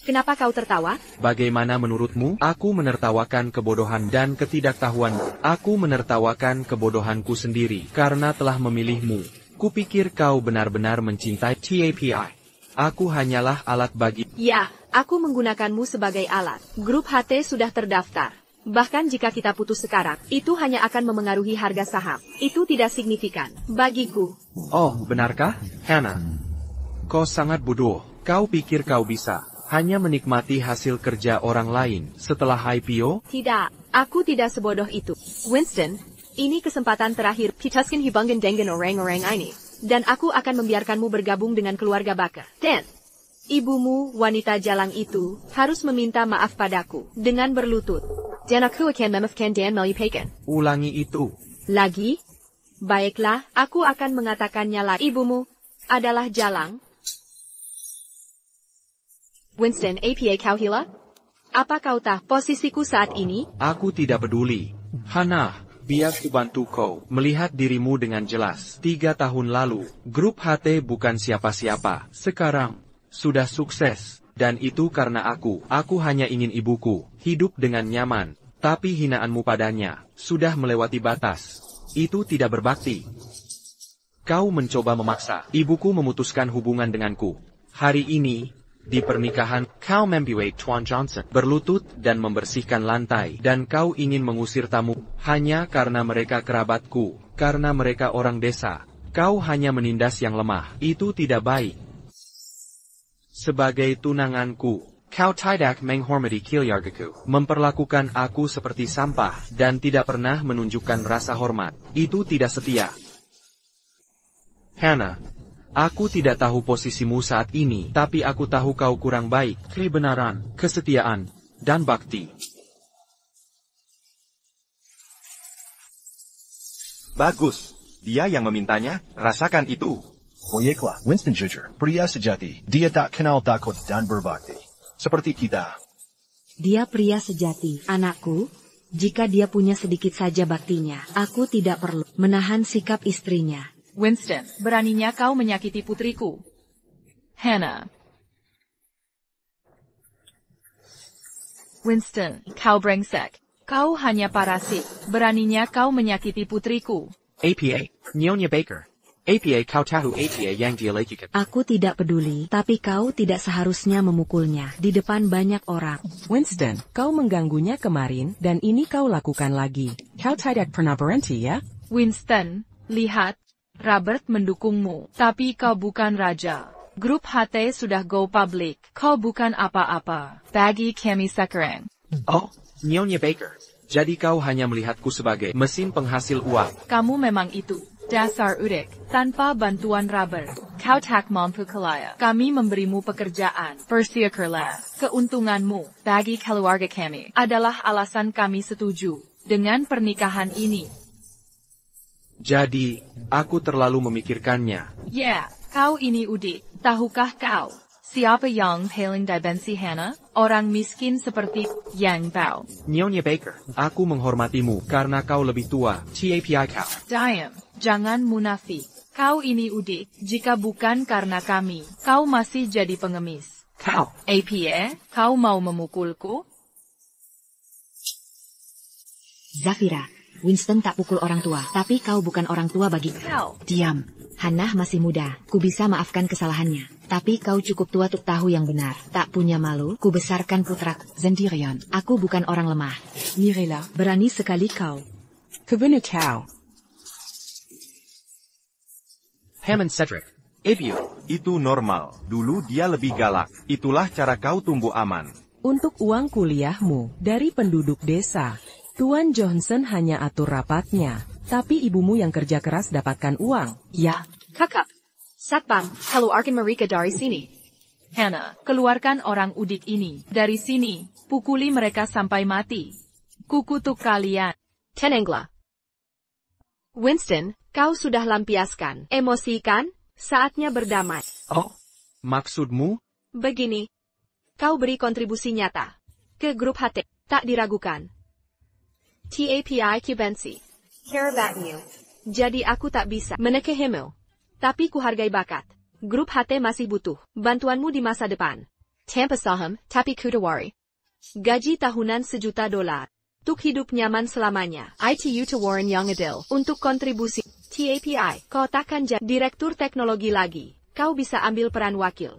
Kenapa kau tertawa? Bagaimana menurutmu? Aku menertawakan kebodohan dan ketidaktahuan. Aku menertawakan kebodohanku sendiri karena telah memilihmu. Kupikir kau benar-benar mencintai TAPI. Aku hanyalah alat bagi... Ya, aku menggunakanmu sebagai alat. Grup HT sudah terdaftar. Bahkan jika kita putus sekarang, itu hanya akan memengaruhi harga saham. Itu tidak signifikan bagiku. Oh, benarkah, Hannah? Kau sangat bodoh. Kau pikir kau bisa hanya menikmati hasil kerja orang lain setelah IPO? Tidak, aku tidak sebodoh itu. Winston, ini kesempatan terakhir pitaskan hubungan dengan orang-orang ini. Dan aku akan membiarkanmu bergabung dengan keluarga Baker. Dan ibumu, wanita jalang itu, harus meminta maaf padaku dengan berlutut. Dan aku akan memaafkan dan melupakan. Ulangi itu. Lagi? Baiklah, aku akan mengatakannya lagi. Ibumu adalah jalang. Winston, APA kau hilang? Apa kau tahu posisiku saat ini? Aku tidak peduli. Hannah, biar kubantu kau melihat dirimu dengan jelas. 3 tahun lalu, grup HT bukan siapa-siapa. Sekarang, sudah sukses. Dan itu karena aku. Aku hanya ingin ibuku hidup dengan nyaman. Tapi hinaanmu padanya sudah melewati batas. Itu tidak berbakti. Kau mencoba memaksa ibuku memutuskan hubungan denganku. Hari ini, di pernikahan, kau membuat Tuan Johnson berlutut dan membersihkan lantai. Dan kau ingin mengusir tamu hanya karena mereka kerabatku, karena mereka orang desa. Kau hanya menindas yang lemah. Itu tidak baik. Sebagai tunanganku, kau tidak menghormati keluargaku, memperlakukan aku seperti sampah, dan tidak pernah menunjukkan rasa hormat. Itu tidak setia. Hannah, aku tidak tahu posisimu saat ini, tapi aku tahu kau kurang baik. Kebenaran, kesetiaan, dan bakti. Bagus. Dia yang memintanya, rasakan itu. Proyeklah, Winston jujur, pria sejati. Dia tak kenal takut dan berbakti. Seperti kita. Dia pria sejati, anakku. Jika dia punya sedikit saja baktinya, aku tidak perlu menahan sikap istrinya. Winston, beraninya kau menyakiti putriku. Hannah. Winston, kau brengsek. Kau hanya parasit. Beraninya kau menyakiti putriku. APA, Nyonya Baker. APA kau tahu apa yang dia lakukan. Aku tidak peduli, tapi kau tidak seharusnya memukulnya di depan banyak orang. Winston, kau mengganggunya kemarin, dan ini kau lakukan lagi. Kau tidak pernah berhenti ya? Winston, lihat. Robert mendukungmu, tapi kau bukan raja. Grup HT sudah go public. Kau bukan apa-apa bagi kami sekarang. Oh, Nyonya Baker, jadi kau hanya melihatku sebagai mesin penghasil uang. Kamu memang itu. Dasar udik, tanpa bantuan rubber, kau tak mampu kaya. Kami memberimu pekerjaan, bersyukurlah. Keuntunganmu, bagi keluarga kami, adalah alasan kami setuju dengan pernikahan ini. Jadi, aku terlalu memikirkannya. Ya, kau ini udik, tahukah kau? Siapa yang paling dibenci Hannah? Orang miskin seperti Yang Bao. Nyonya Baker, aku menghormatimu karena kau lebih tua. TAPI kau. Diam, jangan munafik. Kau ini udik, jika bukan karena kami, kau masih jadi pengemis. Kau. APA, kau mau memukulku? Zafira, Winston tak pukul orang tua, tapi kau bukan orang tua bagi kau. Diam. Hannah masih muda, ku bisa maafkan kesalahannya. Tapi kau cukup tua untuk tahu yang benar. Tak punya malu, ku besarkan putraku. Sendirian. Aku bukan orang lemah. Mirella. Berani sekali kau. Kevin kau. Hammond Cedric. Ibu. Itu normal. Dulu dia lebih galak. Itulah cara kau tumbuh aman. Untuk uang kuliahmu dari penduduk desa, Tuan Johnson hanya atur rapatnya. Tapi ibumu yang kerja keras dapatkan uang. Ya. Kakak. Satpam, keluarkan mereka dari sini. Hannah, keluarkan orang udik ini dari sini. Pukuli mereka sampai mati. Kukutuk kalian. Tenengla. Winston, kau sudah lampiaskan emosi kan? Saatnya berdamai. Oh, maksudmu? Begini. Kau beri kontribusi nyata ke grup HT. Tak diragukan. TAPI Kibensi. Care about you. Jadi aku tak bisa menekehimu. Tapi ku hargai bakat. Grup HT masih butuh bantuanmu di masa depan. Tanpa saham, tapi kudawari. Gaji tahunan $1 juta. Untuk hidup nyaman selamanya. ITU to Warren Young Adil. Untuk kontribusi. TAPI, kau takkan jadi direktur teknologi lagi. Kau bisa ambil peran wakil.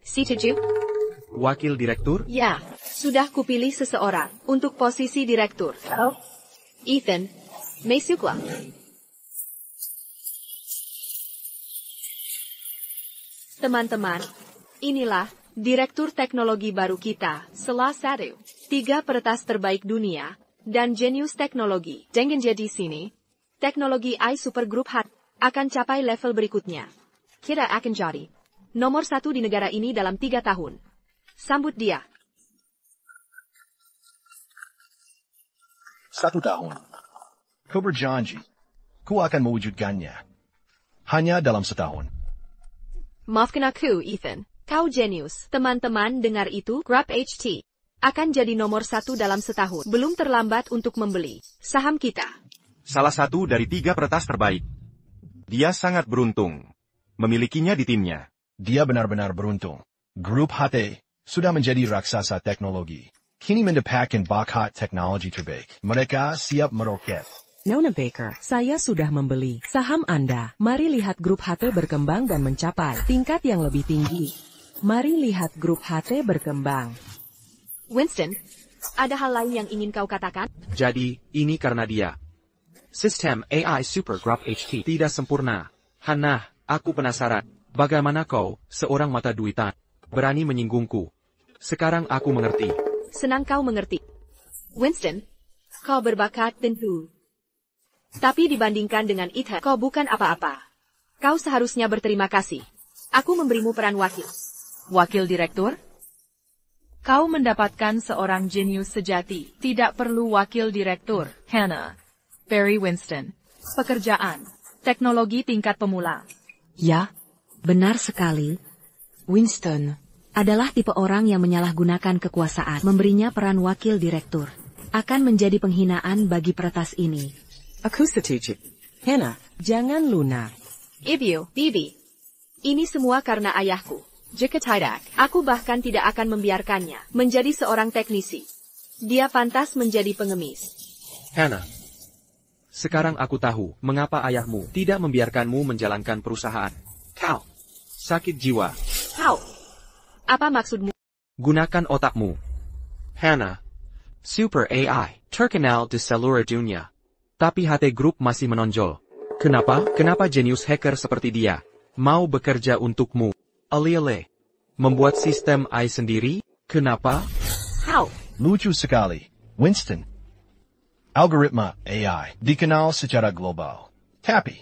Setuju? Wakil direktur? Ya, sudah kupilih seseorang untuk posisi direktur. Oh. Ethan, masuklah. Teman-teman, inilah direktur teknologi baru kita, salah satu 3 peretas terbaik dunia, dan jenius teknologi. Dengan jadi sini, teknologi AI Supergroup HAT akan capai level berikutnya. Kita akan jadi nomor 1 di negara ini dalam 3 tahun. Sambut dia. 1 tahun. Ku berjanji, ku akan mewujudkannya. Hanya dalam setahun. Maafkan aku, Ethan. Kau jenius. Teman-teman dengar itu, Grab HT akan jadi nomor 1 dalam setahun. Belum terlambat untuk membeli saham kita. Salah satu dari 3 peretas terbaik. Dia sangat beruntung memilikinya di timnya. Dia benar-benar beruntung. Grup HT sudah menjadi raksasa teknologi. Kini mendapatkan bakat teknologi terbaik. Mereka siap meroket. Nona Baker, saya sudah membeli saham Anda. Mari lihat grup HT berkembang dan mencapai tingkat yang lebih tinggi. Mari lihat grup HT berkembang. Winston, ada hal lain yang ingin kau katakan? Jadi, ini karena dia. Sistem AI Super Grab HT tidak sempurna. Hannah, aku penasaran. Bagaimana kau, seorang mata duitan, berani menyinggungku? Sekarang aku mengerti. Senang kau mengerti. Winston, kau berbakat tentu. Tapi dibandingkan dengan Ethan, kau bukan apa-apa. Kau seharusnya berterima kasih. Aku memberimu peran wakil. Wakil direktur? Kau mendapatkan seorang jenius sejati. Tidak perlu wakil direktur. Hannah. Barry Winston. Pekerjaan. Teknologi tingkat pemula. Ya, benar sekali. Winston adalah tipe orang yang menyalahgunakan kekuasaan. Memberinya peran wakil direktur akan menjadi penghinaan bagi peretas ini. Aku setuju. Hannah, jangan lunak. Ibu, Bibi. Ini semua karena ayahku. Jika tidak, aku bahkan tidak akan membiarkannya menjadi seorang teknisi. Dia pantas menjadi pengemis. Hannah, sekarang aku tahu mengapa ayahmu tidak membiarkanmu menjalankan perusahaan. Kau sakit jiwa. Kau, apa maksudmu? Gunakan otakmu. Hannah, Super AI terkenal di seluruh dunia. Tapi HT Group masih menonjol. Kenapa? Kenapa jenius hacker seperti dia mau bekerja untukmu? Alih-alih membuat sistem AI sendiri? Kenapa? How? Lucu sekali. Winston. Algoritma AI dikenal secara global. Tapi,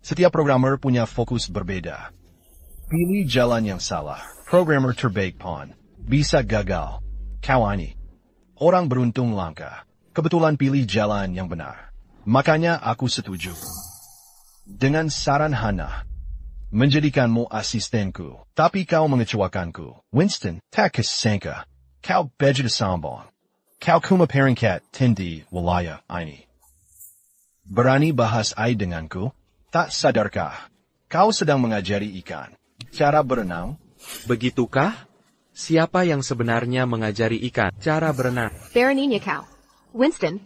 setiap programmer punya fokus berbeda. Pilih jalan yang salah. Programmer terbaik pun bisa gagal. Kau ini orang beruntung langka. Kebetulan pilih jalan yang benar. Makanya aku setuju. Dengan saran Hannah, menjadikanmu asistenku. Tapi kau mengecewakanku. Winston, tak kesangka. Kau begitu sombong. Kau cuma peringkat tinggi wilayah ini. Berani bahas AI denganku? Tak sadarkah? Kau sedang mengajari ikan cara berenang? Begitukah? Siapa yang sebenarnya mengajari ikan cara berenang? Beraninya kau. Winston,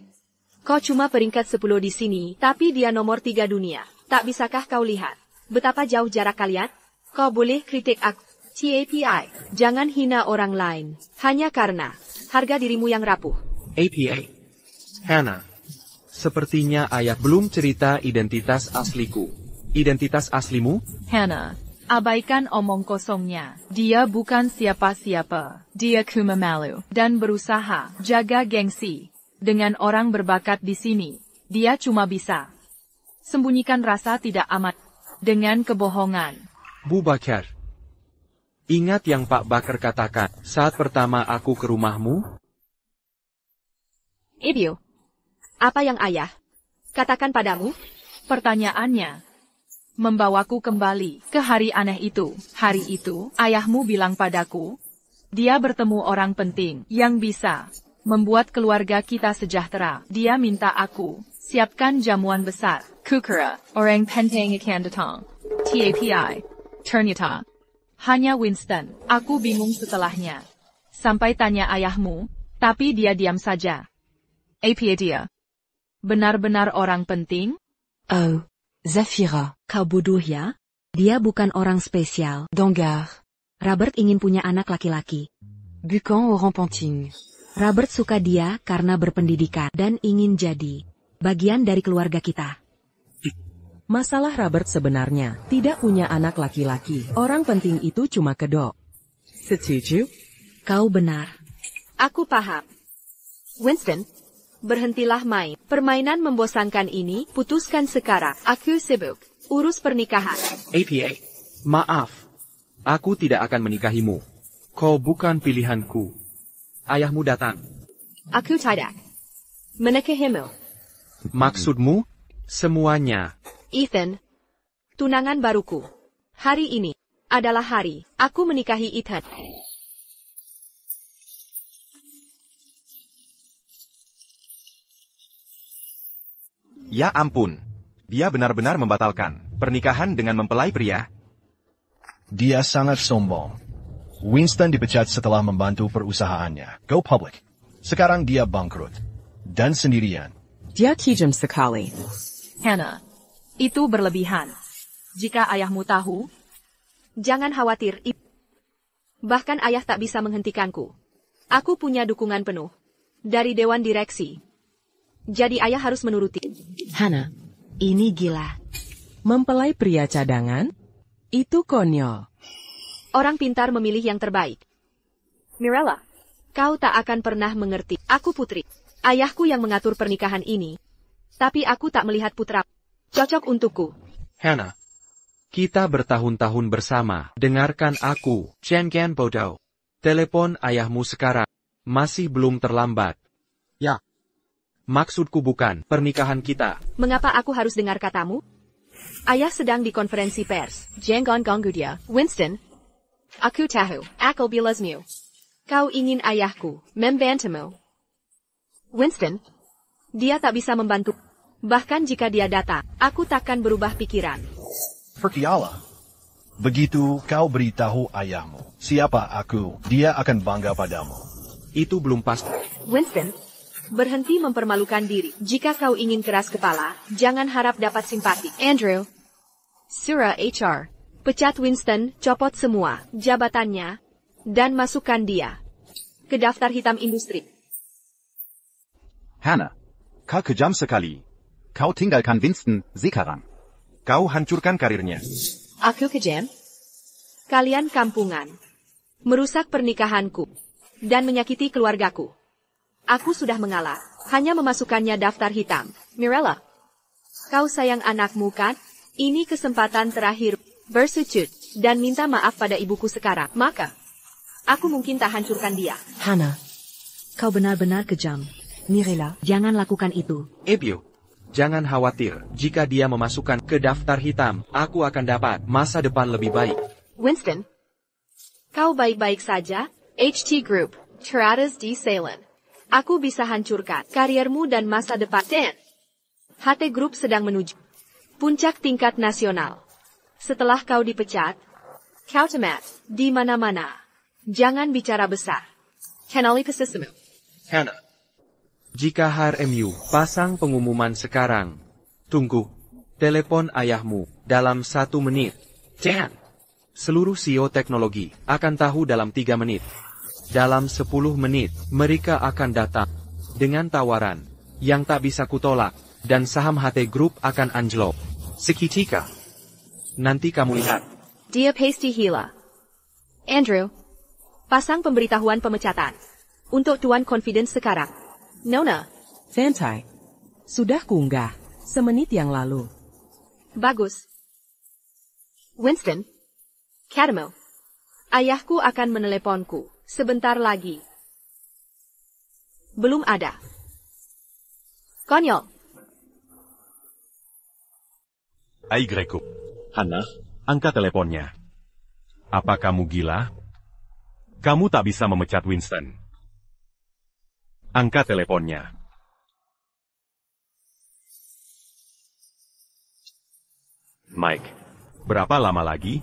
kau cuma peringkat 10 di sini, tapi dia nomor 3 dunia. Tak bisakah kau lihat betapa jauh jarak kalian? Kau boleh kritik aku. TAPI, jangan hina orang lain, hanya karena harga dirimu yang rapuh. APA. Hannah, sepertinya ayah belum cerita identitas asliku. Identitas aslimu? Hannah, abaikan omong kosongnya. Dia bukan siapa-siapa. Dia cuma malu dan berusaha jaga gengsi. Dengan orang berbakat di sini, dia cuma bisa sembunyikan rasa tidak aman dengan kebohongan. Bu Bakar, ingat yang Pak Bakar katakan saat pertama aku ke rumahmu? Ibu, apa yang ayah katakan padamu? Pertanyaannya membawaku kembali ke hari aneh itu. Hari itu, ayahmu bilang padaku, dia bertemu orang penting yang bisa membuat keluarga kita sejahtera. Dia minta aku siapkan jamuan besar. Kukura, orang penting ikan datang. TAPI. Ternyata hanya Winston. Aku bingung setelahnya. Sampai tanya ayahmu, tapi dia diam saja. APA dia benar-benar orang penting? Oh, Zafira, kau bodoh ya? Dia bukan orang spesial. Dangar. Robert ingin punya anak laki-laki. Bukan orang penting. Robert suka dia karena berpendidikan dan ingin jadi bagian dari keluarga kita. Masalah Robert sebenarnya tidak punya anak laki-laki. Orang penting itu cuma kedok. Setuju? Kau benar. Aku paham. Winston, berhentilah main. Permainan membosankan ini, putuskan sekarang. Aku sibuk urus pernikahan. APA, maaf. Aku tidak akan menikahimu. Kau bukan pilihanku. Ayahmu datang. Aku tidak menikahimu. Maksudmu? Semuanya. Ethan, tunangan baruku. Hari ini adalah hari aku menikahi Ethan. Ya ampun. Dia benar-benar membatalkan pernikahan dengan mempelai pria. Dia sangat sombong. Winston dipecat setelah membantu perusahaannya. Go public. Sekarang dia bangkrut. Dan sendirian. Dia kejam sekali. Hannah, itu berlebihan. Jika ayahmu tahu, jangan khawatir. Bahkan ayah tak bisa menghentikanku. Aku punya dukungan penuh dari Dewan Direksi. Jadi ayah harus menuruti. Hannah, ini gila. Mempelai pria cadangan? Itu konyol. Orang pintar memilih yang terbaik. Mirella, kau tak akan pernah mengerti. Aku putri. Ayahku yang mengatur pernikahan ini. Tapi aku tak melihat putra cocok untukku. Hannah, kita bertahun-tahun bersama. Dengarkan aku, Chen Gan Bodo. Telepon ayahmu sekarang. Masih belum terlambat. Ya. Maksudku bukan pernikahan kita. Mengapa aku harus dengar katamu? Ayah sedang di konferensi pers. Jangan ganggu dia. Winston, aku tahu, akal bilasmu. Kau ingin ayahku membantumu. Winston, dia tak bisa membantu. Bahkan jika dia datang, aku takkan berubah pikiran. Percayalah. Begitu kau beritahu ayahmu siapa aku, dia akan bangga padamu. Itu belum pasti. Winston, berhenti mempermalukan diri. Jika kau ingin keras kepala, jangan harap dapat simpati. Andrew, Surah HR, pecat Winston, copot semua jabatannya, dan masukkan dia ke daftar hitam industri. Hannah, kau kejam sekali. Kau tinggalkan Winston sekarang. Kau hancurkan karirnya. Aku kejam? Kalian kampungan. Merusak pernikahanku. Dan menyakiti keluargaku. Aku sudah mengalah. Hanya memasukkannya daftar hitam. Mirella, kau sayang anakmu kan? Ini kesempatan terakhir. Bersujud dan minta maaf pada ibuku sekarang. Maka, aku mungkin tak hancurkan dia. Hana, kau benar-benar kejam. Mirella, jangan lakukan itu. Ebio, jangan khawatir. Jika dia memasukkan ke daftar hitam, aku akan dapat masa depan lebih baik. Winston, kau baik-baik saja? HT Group, Teratas di Ceylon. Aku bisa hancurkan kariermu dan masa depan. Dan HT Group sedang menuju puncak tingkat nasional. Setelah kau dipecat, kau temat di mana-mana. Jangan bicara besar. Kenali pesismu. Hana, jika HRMU pasang pengumuman sekarang, tunggu. Telepon ayahmu dalam 1 menit. Dan seluruh CEO teknologi akan tahu dalam 3 menit. Dalam 10 menit, mereka akan datang dengan tawaran yang tak bisa kutolak, dan saham HT Group akan anjlok. Seketika. Nanti kamu lihat. Dia pasti gila. Andrew, pasang pemberitahuan pemecatan. Untuk Tuan Confidence sekarang. Nona. Santai. Sudah kuunggah 1 menit yang lalu. Bagus. Winston. Kadmo. Ayahku akan meneleponku. Sebentar lagi. Belum ada. Konyol. Aigreku. Hana, angkat teleponnya. Apa kamu gila? Kamu tak bisa memecat Winston. Angkat teleponnya. Mike, berapa lama lagi?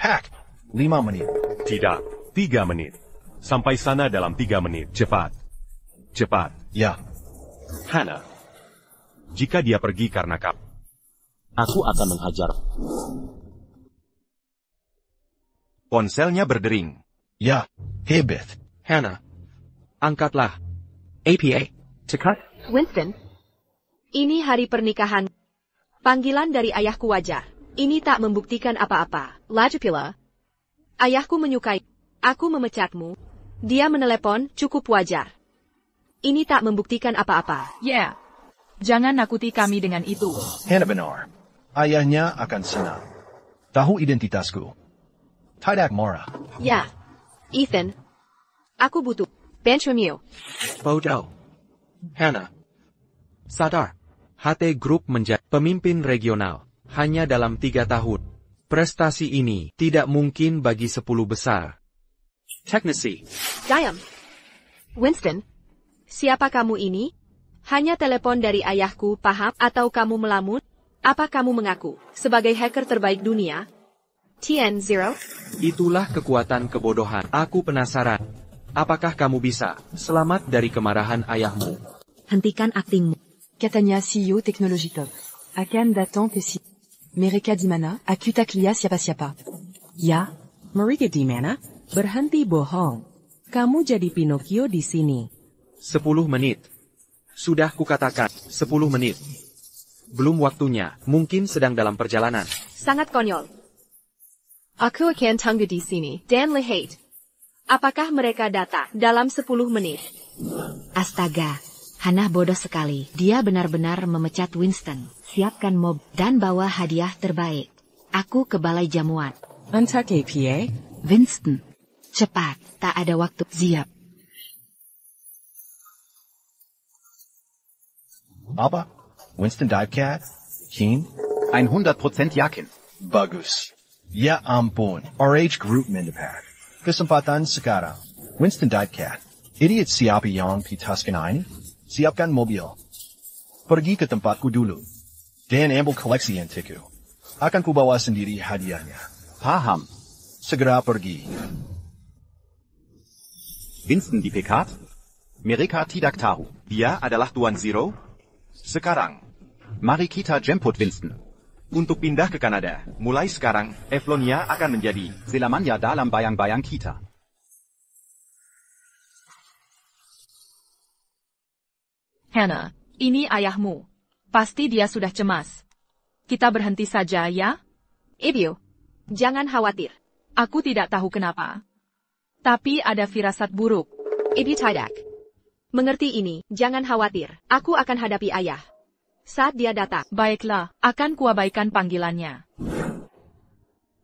Hack, 5 menit. Tidak, 3 menit. Sampai sana dalam 3 menit. Cepat. Cepat. Ya. Hana, jika dia pergi karena aku akan menghajar. Ponselnya berdering. Ya, hebat. Hana, angkatlah. APA, cekat. Winston, ini hari pernikahan. Panggilan dari ayahku wajar. Ini tak membuktikan apa-apa. Lagi pula, ayahku menyukai. Aku memecatmu. Dia menelepon, cukup wajar. Ini tak membuktikan apa-apa. Yeah. Jangan nakuti kami dengan itu. Hana benar. Ayahnya akan senang. Tahu identitasku. Tidak marah. Ya. Ethan. Aku butuh Benchmio. Bodoh. Hana. Sadar. HT Group menjadi pemimpin regional. Hanya dalam 3 tahun. Prestasi ini tidak mungkin bagi 10 besar. Teknisi. Diam. Winston. Siapa kamu ini? Hanya telepon dari ayahku, paham? Atau kamu melamun? Apa kamu mengaku sebagai hacker terbaik dunia? TN0? Itulah kekuatan kebodohan. Aku penasaran. Apakah kamu bisa selamat dari kemarahan ayahmu? Hentikan aktingmu. Catania CEO Technology Top. Akan datang pesi. Mereka di mana? Aku tak lihat siapa-siapa. Ya, mereka di mana? Berhenti bohong. Kamu jadi Pinocchio di sini. 10 menit. Sudah kukatakan, 10 menit. Belum waktunya, mungkin sedang dalam perjalanan. Sangat konyol. Aku akan tunggu di sini, dan lihat. Apakah mereka datang dalam 10 menit? Astaga, Hana bodoh sekali. Dia benar-benar memecat Winston. Siapkan mob dan bawa hadiah terbaik. Aku ke balai jamuan. Antak APA? Winston, cepat, tak ada waktu. Siap. Apa? Winston Divecat? Keen? 100% yakin. Bagus. Ya ampun, RH Group mendapat kesempatan sekarang. Winston Divecat. Idiot siapa yang pitaskan ini? Siapkan mobil. Pergi ke tempatku dulu. Dan ambil koleksi antiku. Akan kubawa sendiri hadiahnya. Paham. Segera pergi. Winston dipecat? Mereka tidak tahu. Dia adalah Tuan Zero. Sekarang. Mari kita jemput Winston. Untuk pindah ke Kanada, mulai sekarang, Eflonia akan menjadi selamanya dalam bayang-bayang kita. Hana, ini ayahmu. Pasti dia sudah cemas. Kita berhenti saja, ya? Ebio, jangan khawatir. Aku tidak tahu kenapa. Tapi ada firasat buruk. Ebio tidak. Mengerti ini, jangan khawatir. Aku akan hadapi ayah. Saat dia datang. Baiklah, akan kuabaikan panggilannya.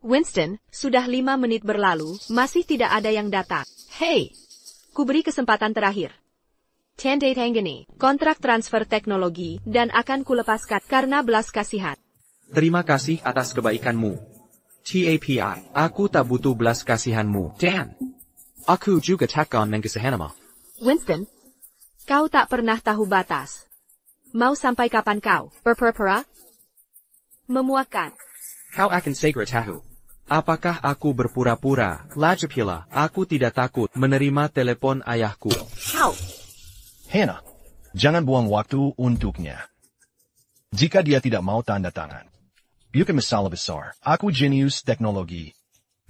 Winston, sudah 5 menit berlalu, masih tidak ada yang datang. Hei, kuberi kesempatan terakhir. Tanda tangani, kontrak transfer teknologi, dan akan kulepaskan karena belas kasihan. Terima kasih atas kebaikanmu. TAPI, aku tak butuh belas kasihanmu. Dan, aku juga takkan mengkasihanmu. Winston, kau tak pernah tahu batas. Mau sampai kapan kau berpura-pura? Memuakan. Kau akan segera tahu. Apakah aku berpura-pura? Lagipula, aku tidak takut menerima telepon ayahku. Kau. Hannah, jangan buang waktu untuknya. Jika dia tidak mau tanda tangan, bukan masalah besar. Aku jenius teknologi.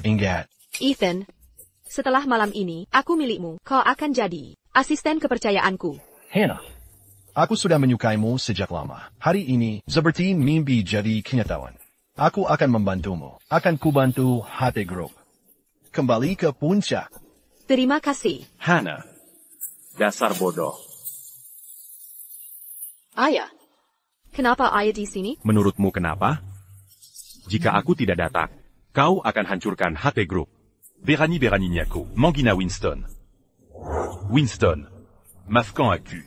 Ingat. Ethan, setelah malam ini, aku milikmu. Kau akan jadi asisten kepercayaanku. Hannah, aku sudah menyukaimu sejak lama. Hari ini, seperti mimpi jadi kenyataan. Aku akan membantumu. Akan kubantu HT Group. Kembali ke puncak. Terima kasih. Hannah, dasar bodoh. Ayah, kenapa ayah di sini? Menurutmu kenapa? Jika aku tidak datang, kau akan hancurkan HT Group. Berani-beraninya aku menghina Winston. Winston, maafkan aku.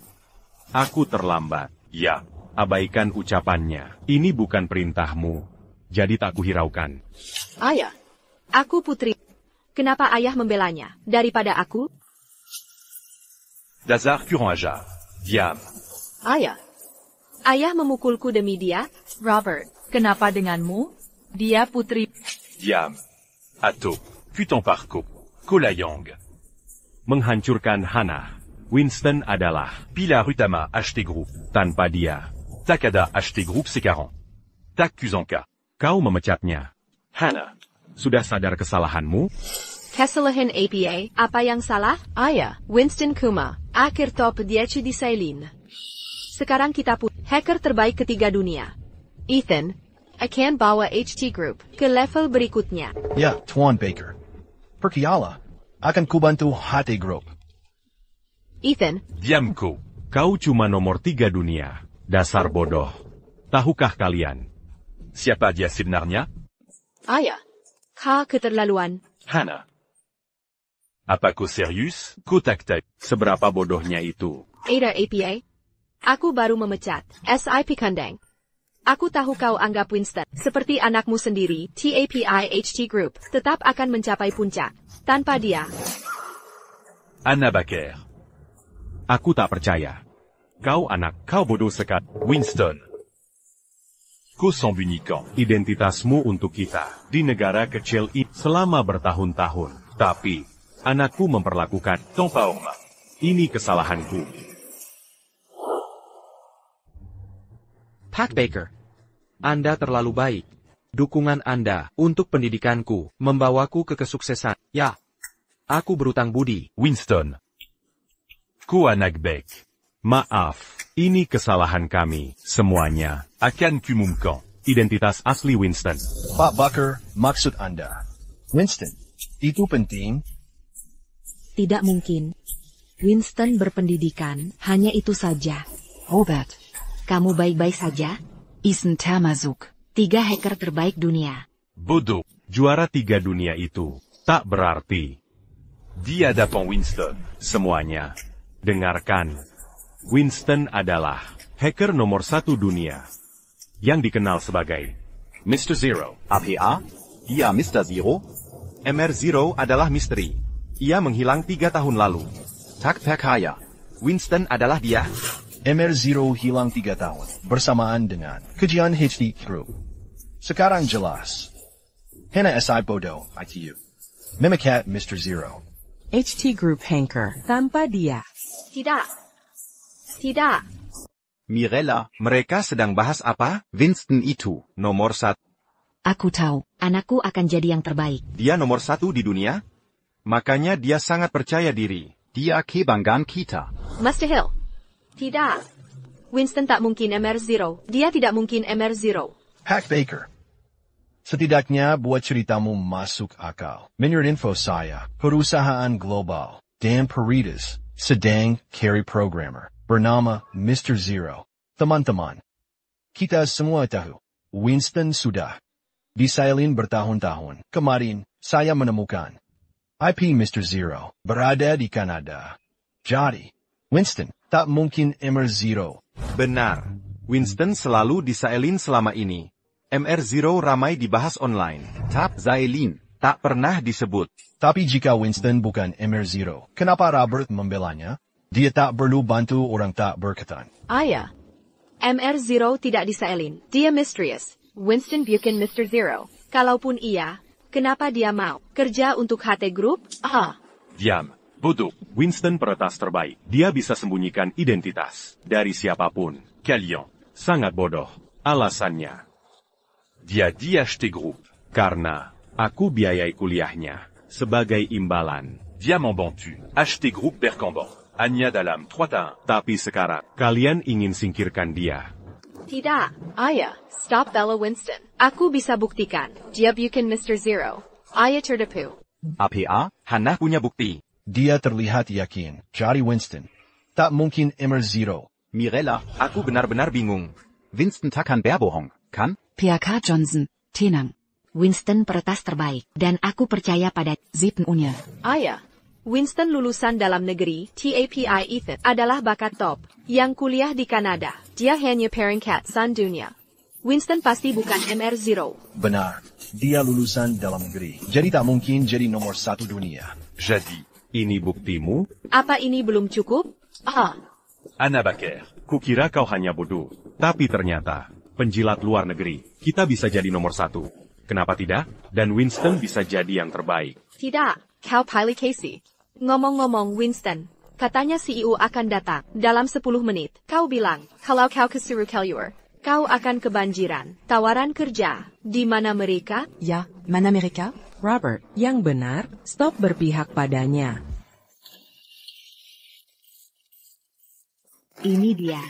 Aku terlambat. Ya, abaikan ucapannya. Ini bukan perintahmu. Jadi tak kuhiraukan. Ayah, aku putri. Kenapa ayah membelanya daripada aku? Dasar kurang ajar. Diam. Ayah, ayah memukulku demi dia? Robert, kenapa denganmu? Dia putri. Diam. Atau, putain parcours. Kolayong. Menghancurkan Hannah. Winston adalah pilar utama HT Group. Tanpa dia, tak ada HT Group sekarang. Tak kuzangka. Kau memecatnya. Hannah, sudah sadar kesalahanmu? Kesalahan APA, apa yang salah? Ayah, Winston Kuma, akhir top 10 di Sailin. Sekarang kita pun hacker terbaik ketiga dunia. Ethan, akan bawa HT Group ke level berikutnya. Ya, Tuan Baker. Percayalah, akan kubantu HT Group. Ethan. Diamku, kau cuma nomor 3 dunia. Dasar bodoh. Tahukah kalian? Siapa dia sebenarnya? Ayah, kau keterlaluan. Hannah. Apa kau serius? Ku tak tahu seberapa bodohnya itu. Ada APA. Aku baru memecat SIP Kandang. Aku tahu kau anggap Winston seperti anakmu sendiri. TAPI HT Group tetap akan mencapai puncak. Tanpa dia. Anna Baker. Aku tak percaya. Kau anak, kau bodoh sekali. Winston. Kau sembunyikan identitasmu untuk kita di negara kecil ini selama bertahun-tahun. Tapi, anakku memperlakukan tanpa hormat. Ini kesalahanku. Pat Baker, Anda terlalu baik. Dukungan Anda untuk pendidikanku membawaku ke kesuksesan. Ya, aku berutang budi. Winston. Ku anak baik. Maaf, ini kesalahan kami, semuanya. Akan kumumkan identitas asli Winston. Pak Baker, maksud Anda. Winston, itu penting? Tidak mungkin. Winston berpendidikan, hanya itu saja. Robert, Kamu baik-baik saja? Isen Tamazuk. 3 hacker terbaik dunia. Bodoh, juara 3 dunia itu tak berarti. Dia datang Winston, semuanya. Dengarkan. Winston adalah hacker nomor 1 dunia. Yang dikenal sebagai Mr. Zero. APA? Ia Mr. Zero? MR Zero adalah misteri. Ia menghilang 3 tahun lalu. Tak percaya. Winston adalah dia. MR Zero hilang 3 tahun, bersamaan dengan kajian HT Group. Sekarang jelas. Hannah SI Bodo, ITU. Mimikat Mr. Zero. HT Group Hanker, tanpa dia. Tidak. Tidak. Mirella, mereka sedang bahas apa? Winston itu, nomor 1. Aku tahu, anakku akan jadi yang terbaik. Dia nomor 1 di dunia? Makanya dia sangat percaya diri. Dia kebanggaan kita. Master Hill. Tidak. Winston tak mungkin MR Zero. Dia tidak mungkin MR Zero. Pat Baker. Setidaknya buat ceritamu masuk akal. Menurut info saya, perusahaan global, Dan Peritas, sedang carry programmer, bernama Mr. Zero. Teman-teman, kita semua tahu, Winston sudah disalin bertahun-tahun. Kemarin, saya menemukan IP Mr. Zero berada di Kanada. Jadi, Winston tak mungkin MR0. Benar. Winston selalu disalin selama ini. MR0 ramai dibahas online. Tap Zailin tak pernah disebut. Tapi jika Winston bukan MR0, kenapa Robert membelanya? Dia tak perlu bantu orang tak berketan. Ayah, MR0 tidak disalin. Dia misterius. Winston bukan Mr. Zero. Kalaupun iya, kenapa dia mau kerja untuk HT Group? Diam, bodoh. Winston peretas terbaik. Dia bisa sembunyikan identitas dari siapapun. Kalian sangat bodoh. Alasannya, dia HT Group. Karena aku biayai kuliahnya sebagai imbalan. Dia membantu HT Group berkembang hanya dalam 3 tahun. Tapi sekarang, kalian ingin singkirkan dia. Tidak, ayah. Stop bela Winston. Aku bisa buktikan. Dia bukan Mr. Zero. Ayah tertipu. APA, Hannah punya bukti. Dia terlihat yakin. Jadi Winston tak mungkin MR0. Mirella, aku benar-benar bingung. Winston takkan berbohong, kan? PK Johnson, tenang. Winston peretas terbaik, dan aku percaya pada 7 Unia. Ayah, Winston lulusan dalam negeri, TAPI Ethan, adalah bakat top, yang kuliah di Kanada. Dia hanya peringkat san dunia. Winston pasti bukan MR0. Benar, dia lulusan dalam negeri, jadi tak mungkin jadi nomor 1 dunia. Jadi, ini buktimu? Apa ini belum cukup? Anna Baker, kukira kau hanya bodoh. Tapi ternyata, penjilat luar negeri, kita bisa jadi nomor 1. Kenapa tidak? Dan Winston bisa jadi yang terbaik. Tidak, kau pilih Casey. Ngomong-ngomong Winston, katanya CEO akan datang dalam 10 menit. Kau bilang, kalau kau kesuruh keluar, kau akan kebanjiran tawaran kerja. Di mana mereka? Ya, mana mereka? Robert, yang benar, stop berpihak padanya. ini dia.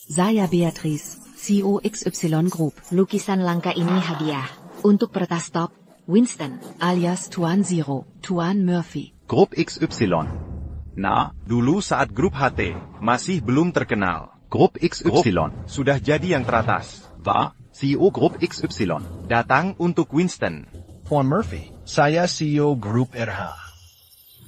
Saya Beatrice, CEO XY Group. Lukisan langka ini hadiah untuk peretas top, Winston, alias Tuan Zero, Tuan Murphy. Grup XY. Nah, dulu saat grup HT masih belum terkenal. Grup XY sudah jadi yang teratas. CEO Grup XY datang untuk Winston. Tuan Murphy, saya CEO Grup RH.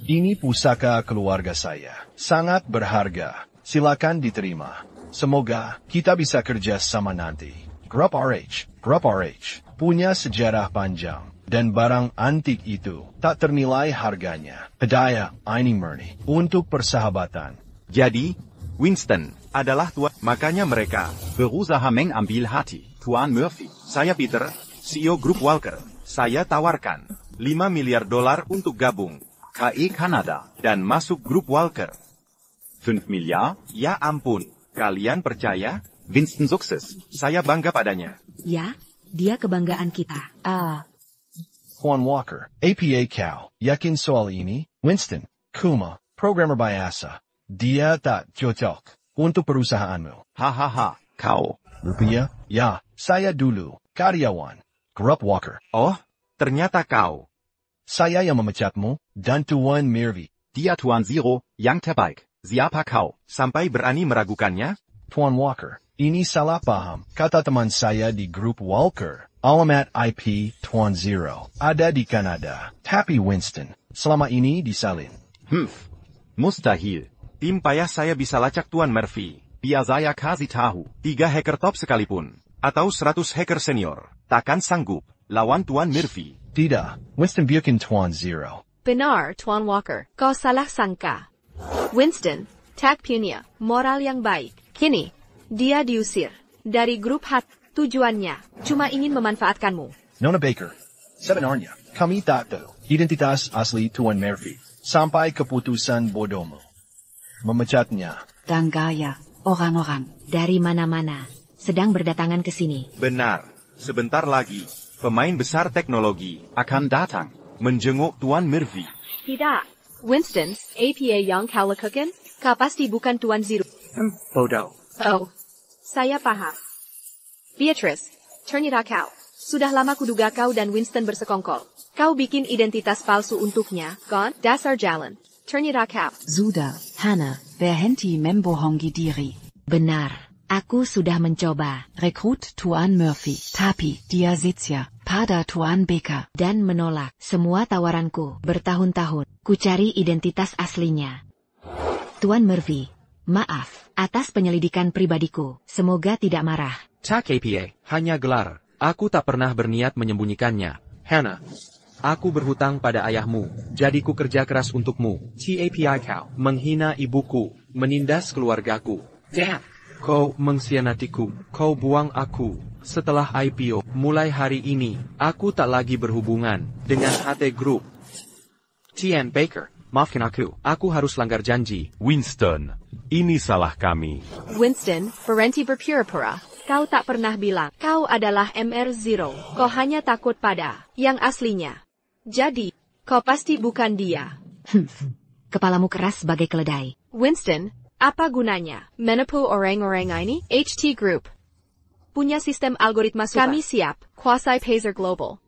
Ini pusaka keluarga saya. Sangat berharga. Silakan diterima. Semoga kita bisa kerja sama nanti. Grup RH punya sejarah panjang. Dan barang antik itu tak ternilai harganya. Hadiah ini murni untuk persahabatan. Jadi, Winston adalah tuan, makanya mereka berusaha mengambil hati Tuan Murphy. Saya Peter, CEO Grup Walker. Saya tawarkan $5 miliar untuk gabung KE Kanada dan masuk Grup Walker. 5 miliar? Ya ampun, kalian percaya? Winston sukses. Saya bangga padanya. Ya, dia kebanggaan kita. Juan Walker, APA Cal, yakin soal ini? Winston, Kuma, programmer biasa. Dia tak cocok untuk perusahaanmu. Hahaha, kau. Rupiah? Ya, saya dulu, karyawan. Grup Walker. Oh, ternyata kau. Saya yang memecatmu, dan Tuan Murphy. Dia Tuan Zero, yang terbaik. Siapa kau? Sampai berani meragukannya? Tuan Walker, ini salah paham. Kata teman saya di Grup Walker. Alamat IP Tuan Zero ada di Kanada. Tapi Winston selama ini disalin. Mustahil. Tim payah saya bisa lacak Tuan Murphy. Biar saya kasih tahu. 3 hacker top sekalipun. Atau 100 hacker senior. Takkan sanggup lawan Tuan Murphy. Tidak. Winston biarkan Tuan Zero. Benar, Tuan Walker. Kau salah sangka. Winston, tak punya moral yang baik. Kini, dia diusir dari grup HT. Tujuannya cuma ingin memanfaatkanmu. Nona Baker, sebenarnya kami tak tahu identitas asli Tuan Murphy sampai keputusan bodohmu memecatnya. Dan gaya orang-orang dari mana-mana sedang berdatangan ke sini. Benar. Sebentar lagi, pemain besar teknologi akan datang menjenguk Tuan Murphy. Tidak. Winston, APA yang kau lakukan, kau pasti bukan Tuan Zero. Bodoh. Oh, saya paham. Beatrice, ternyata kau Sudah lama kuduga kau dan Winston bersekongkol. Kau bikin identitas palsu untuknya, kan? Dasar jalan. Ternyata kau. Sudah, Hana, berhenti membohongi diri. Benar, aku sudah mencoba. Rekrut Tuan Murphy, tapi dia setia pada Tuan Baker. Dan menolak semua tawaranku bertahun-tahun. Ku cari identitas aslinya. Tuan Murphy, maaf atas penyelidikan pribadiku. Semoga tidak marah. Tak KPA, hanya gelar. Aku tak pernah berniat menyembunyikannya. Hannah, aku berhutang pada ayahmu, jadi ku kerja keras untukmu. TAPI kau menghina ibuku, menindas keluargaku. Damn. Kau mengkhianatiku, kau buang aku. Setelah IPO, mulai hari ini, aku tak lagi berhubungan dengan HT Group. TN Baker, maafkan aku harus langgar janji. Winston, ini salah kami. Winston, berhenti berpura-pura. Kau tak pernah bilang, kau adalah MR0. Kau hanya takut pada yang aslinya. Jadi, kau pasti bukan dia. Kepalamu keras sebagai keledai. Winston, apa gunanya menipu orang-orang ini? HT Group punya sistem algoritma super. Kami siap, kuasai Pazer Global.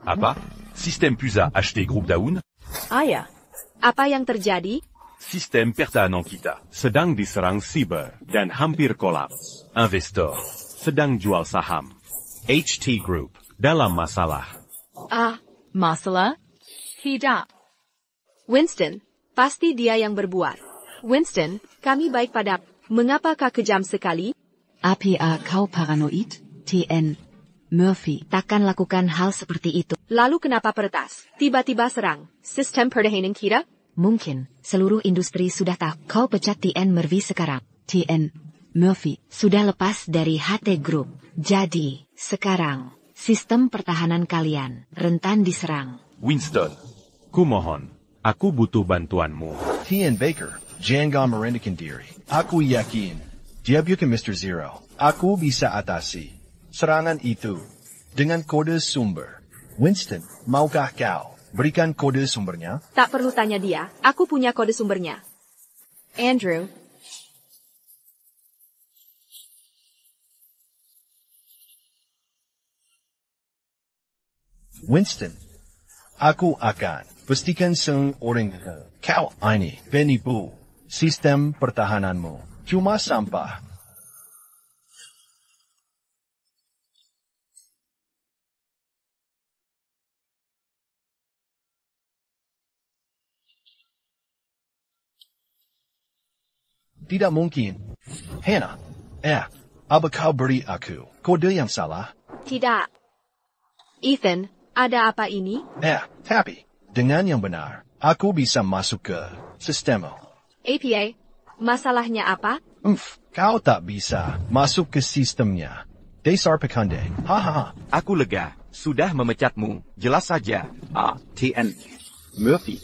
Apa? Sistem PUSA HT Group down? Ayah, apa yang terjadi? Sistem pertahanan kita sedang diserang siber dan hampir kolaps. Investor sedang jual saham. HT Group dalam masalah. Masalah? Tidak. Winston, pasti dia yang berbuat. Winston, kami baik pada. Mengapakah kejam sekali? APA kau paranoid, TN Murphy. Takkan lakukan hal seperti itu. Lalu kenapa peretas? Tiba-tiba serang sistem pertahanan kita? Mungkin, seluruh industri sudah tahu. Kau pecat TN Murphy sekarang. TN Murphy sudah lepas dari HT Group. Jadi, sekarang, sistem pertahanan kalian rentan diserang. Winston, kumohon, aku butuh bantuanmu. TN Baker, jangan merendahkan diri. Aku yakin, dia bukan Mr. Zero. Aku bisa atasi serangan itu dengan kode sumber. Winston, maukah kau berikan kode sumbernya? Tak perlu tanya dia, aku punya kode sumbernya. Andrew. Winston, aku akan pastikan seorang kau ini penipu. Sistem pertahananmu cuma sampah. Tidak mungkin. Hannah, apa kau beri aku kode yang salah? Tidak. Ethan, ada apa ini? Tapi, dengan yang benar, aku bisa masuk ke sistemmu. APA, masalahnya apa? Kau tak bisa masuk ke sistemnya. Dasar pekande. Hahaha. Aku lega, sudah memecatmu. Jelas saja. TN Murphy.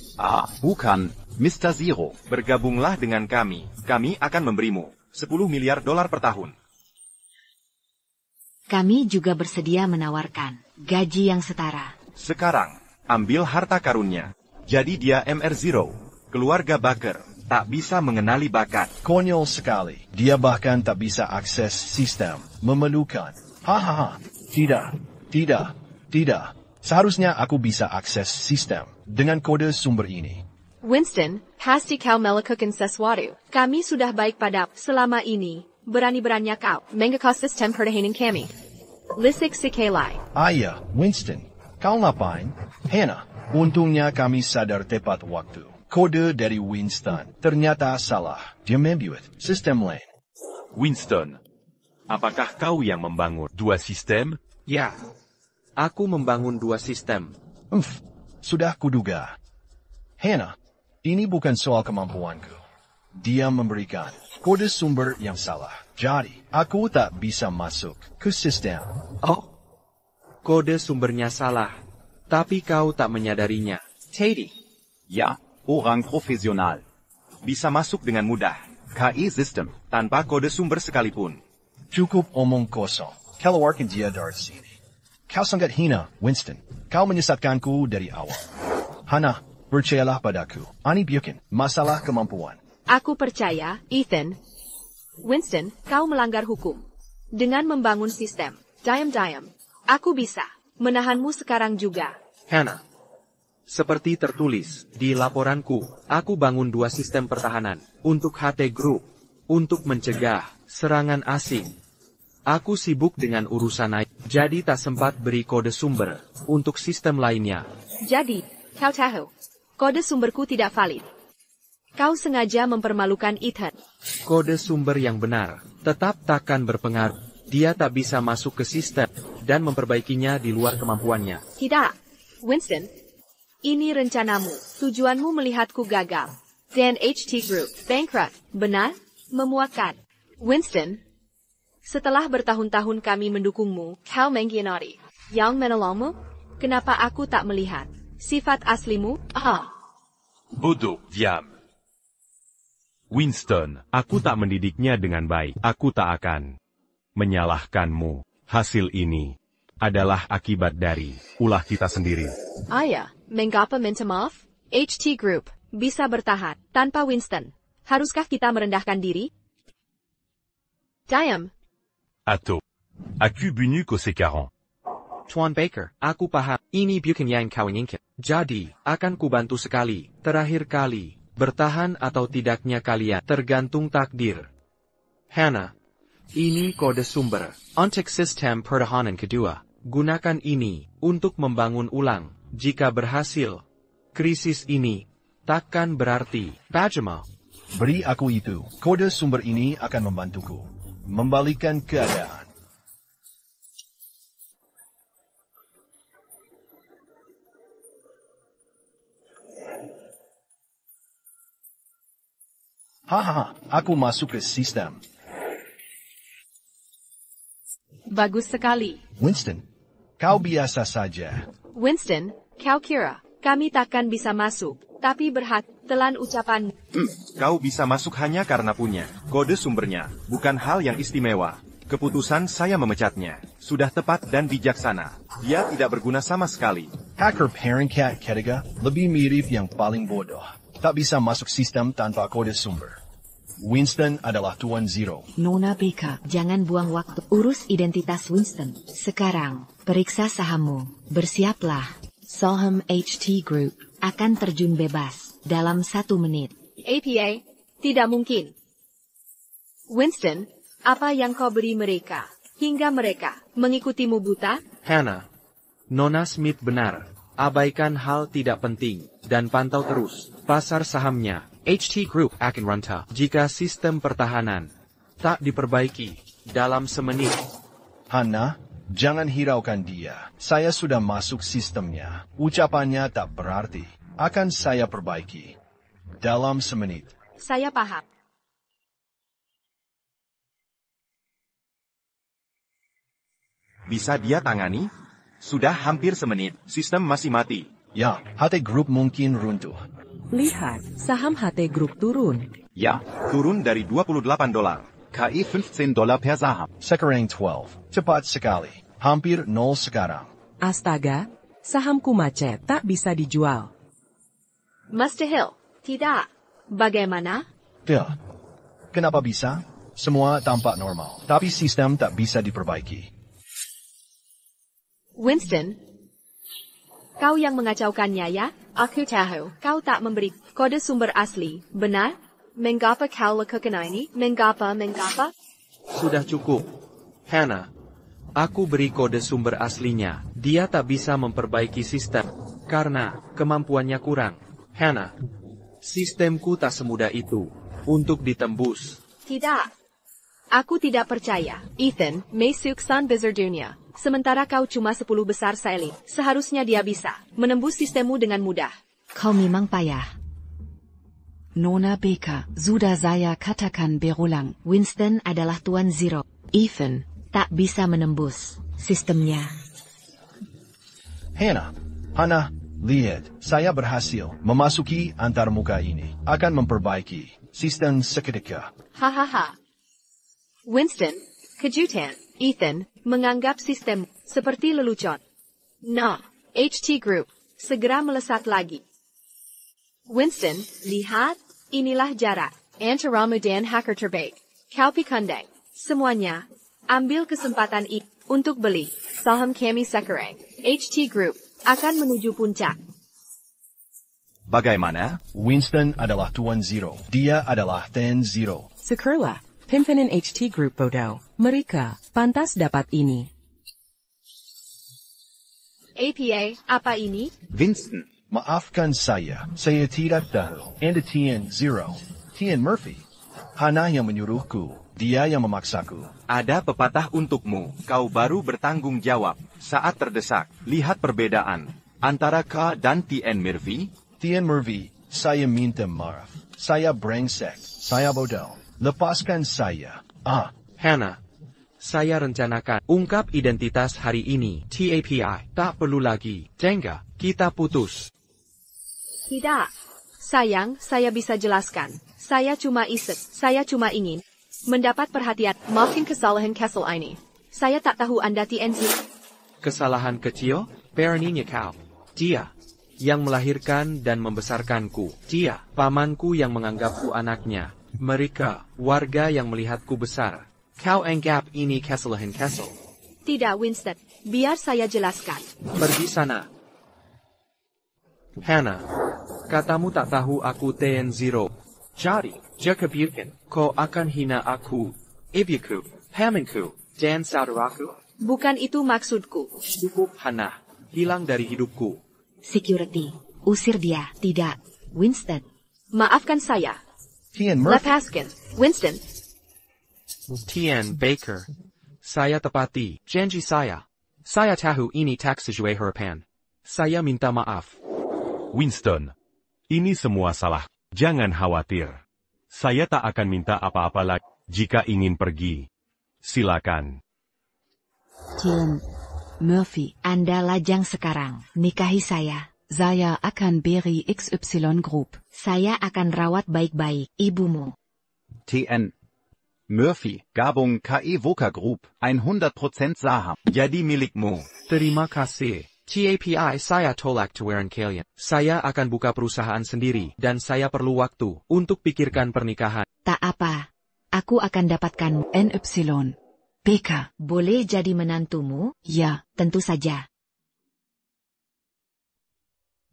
Bukan Mr. Zero. Bergabunglah dengan kami. Kami akan memberimu $10 miliar per tahun. Kami juga bersedia menawarkan gaji yang setara. Sekarang, ambil harta karunnya. Jadi dia MR0. Keluarga Baker tak bisa mengenali bakat. Konyol sekali. Dia bahkan tak bisa akses sistem. Memerlukan. Hahaha. Tidak. Seharusnya aku bisa akses sistem dengan kode sumber ini. Winston, pasti kau melakukan sesuatu. Kami sudah baik pada selama ini. Berani-beraninya kau mengakal sistem pertahanan kami. Lisik sekali. Ayah, Winston. Kau ngapain? Hannah, untungnya kami sadar tepat waktu. Kode dari Winston ternyata salah. Dia membuat sistem lain. Winston, apakah kau yang membangun dua sistem? Ya, aku membangun dua sistem. Sudah kuduga. Hannah, ini bukan soal kemampuanku. Dia memberikan kode sumber yang salah. Jadi, aku tak bisa masuk ke sistem. Kode sumbernya salah. Tapi kau tak menyadarinya. Teddy. Ya, orang profesional. Bisa masuk dengan mudah. KI sistem, tanpa kode sumber sekalipun. Cukup omong kosong. Keluarkan dia dari sini. Kau sangat hina, Winston. Kau menyesatkanku dari awal. Hannah, percayalah padaku. Ini bukan masalah kemampuan. Aku percaya, Ethan. Winston, kau melanggar hukum. Dengan membangun sistem, diam-diam, aku bisa menahanmu sekarang juga. Hannah, seperti tertulis di laporanku, aku bangun 2 sistem pertahanan untuk HT Group, untuk mencegah serangan asing. Aku sibuk dengan urusan lain, jadi tak sempat beri kode sumber untuk sistem lainnya. Jadi, kau tahu, kode sumberku tidak valid. Kau sengaja mempermalukan Ethan. Kode sumber yang benar tetap takkan berpengaruh. Dia tak bisa masuk ke sistem dan memperbaikinya di luar kemampuannya. Tidak, Winston. Ini rencanamu. Tujuanmu melihatku gagal. Dan HT Group bankrupt. Benar? Memuakkan. Winston, setelah bertahun-tahun kami mendukungmu, kau mengkhianati. Yang menolongmu? Kenapa aku tak melihat sifat aslimu? Bodoh, diam. Winston, aku tak mendidiknya dengan baik. Aku tak akan menyalahkanmu. Hasil ini adalah akibat dari ulah kita sendiri. Ayah, mengapa minta maaf? HT Group bisa bertahan tanpa Winston. Haruskah kita merendahkan diri? Diam. Atau, aku bunyi ko sekarang. Tuan Baker, aku paham. Ini bukan yang kau inginkan. Jadi, akan kubantu sekali. Terakhir kali. Bertahan atau tidaknya kalian tergantung takdir. Hannah, ini kode sumber untuk sistem pertahanan kedua. Gunakan ini untuk membangun ulang. Jika berhasil, krisis ini takkan berarti pajama. Beri aku itu. Kode sumber ini akan membantuku membalikan keadaan. Hahaha, aku masuk ke sistem. Bagus sekali. Winston, kau biasa saja. Winston, kau kira kami takkan bisa masuk, tapi berhak telan ucapan. Kau bisa masuk hanya karena punya kode sumbernya, bukan hal yang istimewa. Keputusan saya memecatnya sudah tepat dan bijaksana. Dia tidak berguna sama sekali. Hacker Parent Cat ketiga lebih mirip yang paling bodoh. Tak bisa masuk sistem tanpa kode sumber. Winston adalah Tuan Zero. Nona Baker, jangan buang waktu. Urus identitas Winston. Sekarang, periksa sahammu. Bersiaplah. Saham HT Group akan terjun bebas dalam 1 menit. APA, tidak mungkin. Winston, apa yang kau beri mereka, hingga mereka mengikutimu buta? Hannah, Nona Smith benar. Abaikan hal tidak penting, dan pantau terus pasar sahamnya. HT Group akan runtuh jika sistem pertahanan tak diperbaiki dalam semenit. Hannah, jangan hiraukan dia. Saya sudah masuk sistemnya. Ucapannya tak berarti. Akan saya perbaiki dalam semenit. Saya paham. Bisa dia tangani? Sudah hampir semenit, sistem masih mati. Ya, HT Group mungkin runtuh. Lihat, saham HT Group turun. Ya, turun dari $28. KI $15 per saham. Sekarang 12. Cepat sekali. Hampir 0 sekarang. Astaga, sahamku macet tak bisa dijual. Mustahil. Tidak. Bagaimana? Ya. Kenapa bisa? Semua tampak normal, tapi sistem tak bisa diperbaiki. Winston, kau yang mengacaukannya ya? Aku tahu, kau tak memberi kode sumber asli, benar? Mengapa kau lakukan ini? Mengapa? Sudah cukup. Hannah, aku beri kode sumber aslinya. Dia tak bisa memperbaiki sistem, karena kemampuannya kurang. Hannah, sistemku tak semudah itu untuk ditembus. Tidak. Aku tidak percaya. Ethan, masuk Sun Bizar dunia. Sementara kau cuma 10 besar Sailin. Seharusnya dia bisa menembus sistemmu dengan mudah. Kau memang payah. Nona Baker, sudah saya katakan berulang. Winston adalah Tuan Zero. Ethan tak bisa menembus sistemnya. Hannah, lihat, saya berhasil memasuki antarmuka ini. Akan memperbaiki sistem seketika. Hahaha. Winston, kejutan. Ethan, menganggap sistem seperti lelucon. Nah, HT Group, segera melesat lagi. Winston, lihat, inilah jarak antara dan hacker terbaik. Kau pikandai. Semuanya Ambil kesempatan ini untuk beli saham kami sekarang. HT Group akan menuju puncak. Bagaimana? Winston adalah Tuan Zero. Dia adalah Ten Zero. Syukurlah, pimpinan HT Group bodoh. Mereka pantas dapat ini. APA, apa ini? Winston. Maafkan saya tidak tahu. Anda Tien Zero. Tien Murphy. Hana yang menyuruhku. Dia yang memaksaku. Ada pepatah untukmu. Kau baru bertanggung jawab. Saat terdesak, lihat perbedaan antara K dan Tien Murphy. Tien Murphy, saya minta maaf. Saya brengsek. Saya bodoh. Lepaskan saya. Hana, saya rencanakan ungkap identitas hari ini. TAPI, tak perlu lagi. Jengga, kita putus. Tidak. Sayang, saya bisa jelaskan. Saya cuma ingin mendapat perhatian. Maafkan kesalahan Kessel ini. Saya tak tahu Anda TNZ. Kesalahan kecil? Beraninya kau. Dia yang melahirkan dan membesarkanku. Dia, pamanku yang menganggapku anaknya. Mereka, warga yang melihatku besar. Kau anggap ini kesalahan Kessel. Tidak, Winston. Biar saya jelaskan. Pergi sana. Hana, katamu tak tahu aku Tien Zero. Jadi, jika bukan, kau akan hina aku, ibuku, pamanku, dan saudaraku. Bukan itu maksudku. Cukup, Hana. Hilang dari hidupku. Security, usir dia. Tidak, Winston. Maafkan saya. Tien Murphy. Lepaskan, Winston. Tien Baker. Saya tepati janji saya. Saya tahu ini tak sesuai harapan. Saya minta maaf. Winston, ini semua salah. Jangan khawatir. Saya tak akan minta apa-apa lagi jika ingin pergi. Silakan. Tien Murphy, Anda lajang sekarang. Nikahi saya. Saya akan beri XY Group. Saya akan rawat baik-baik ibumu. Tien Murphy, Gabung KE Voka Group, 100% saham. Jadi milikmu. Terima kasih. TAPI saya tolak tawaran kalian. Saya akan buka perusahaan sendiri dan saya perlu waktu untuk pikirkan pernikahan. Tak apa. Aku akan dapatkan NY. BK. Boleh jadi menantumu? Ya. Tentu saja.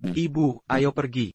Ibu, ayo pergi.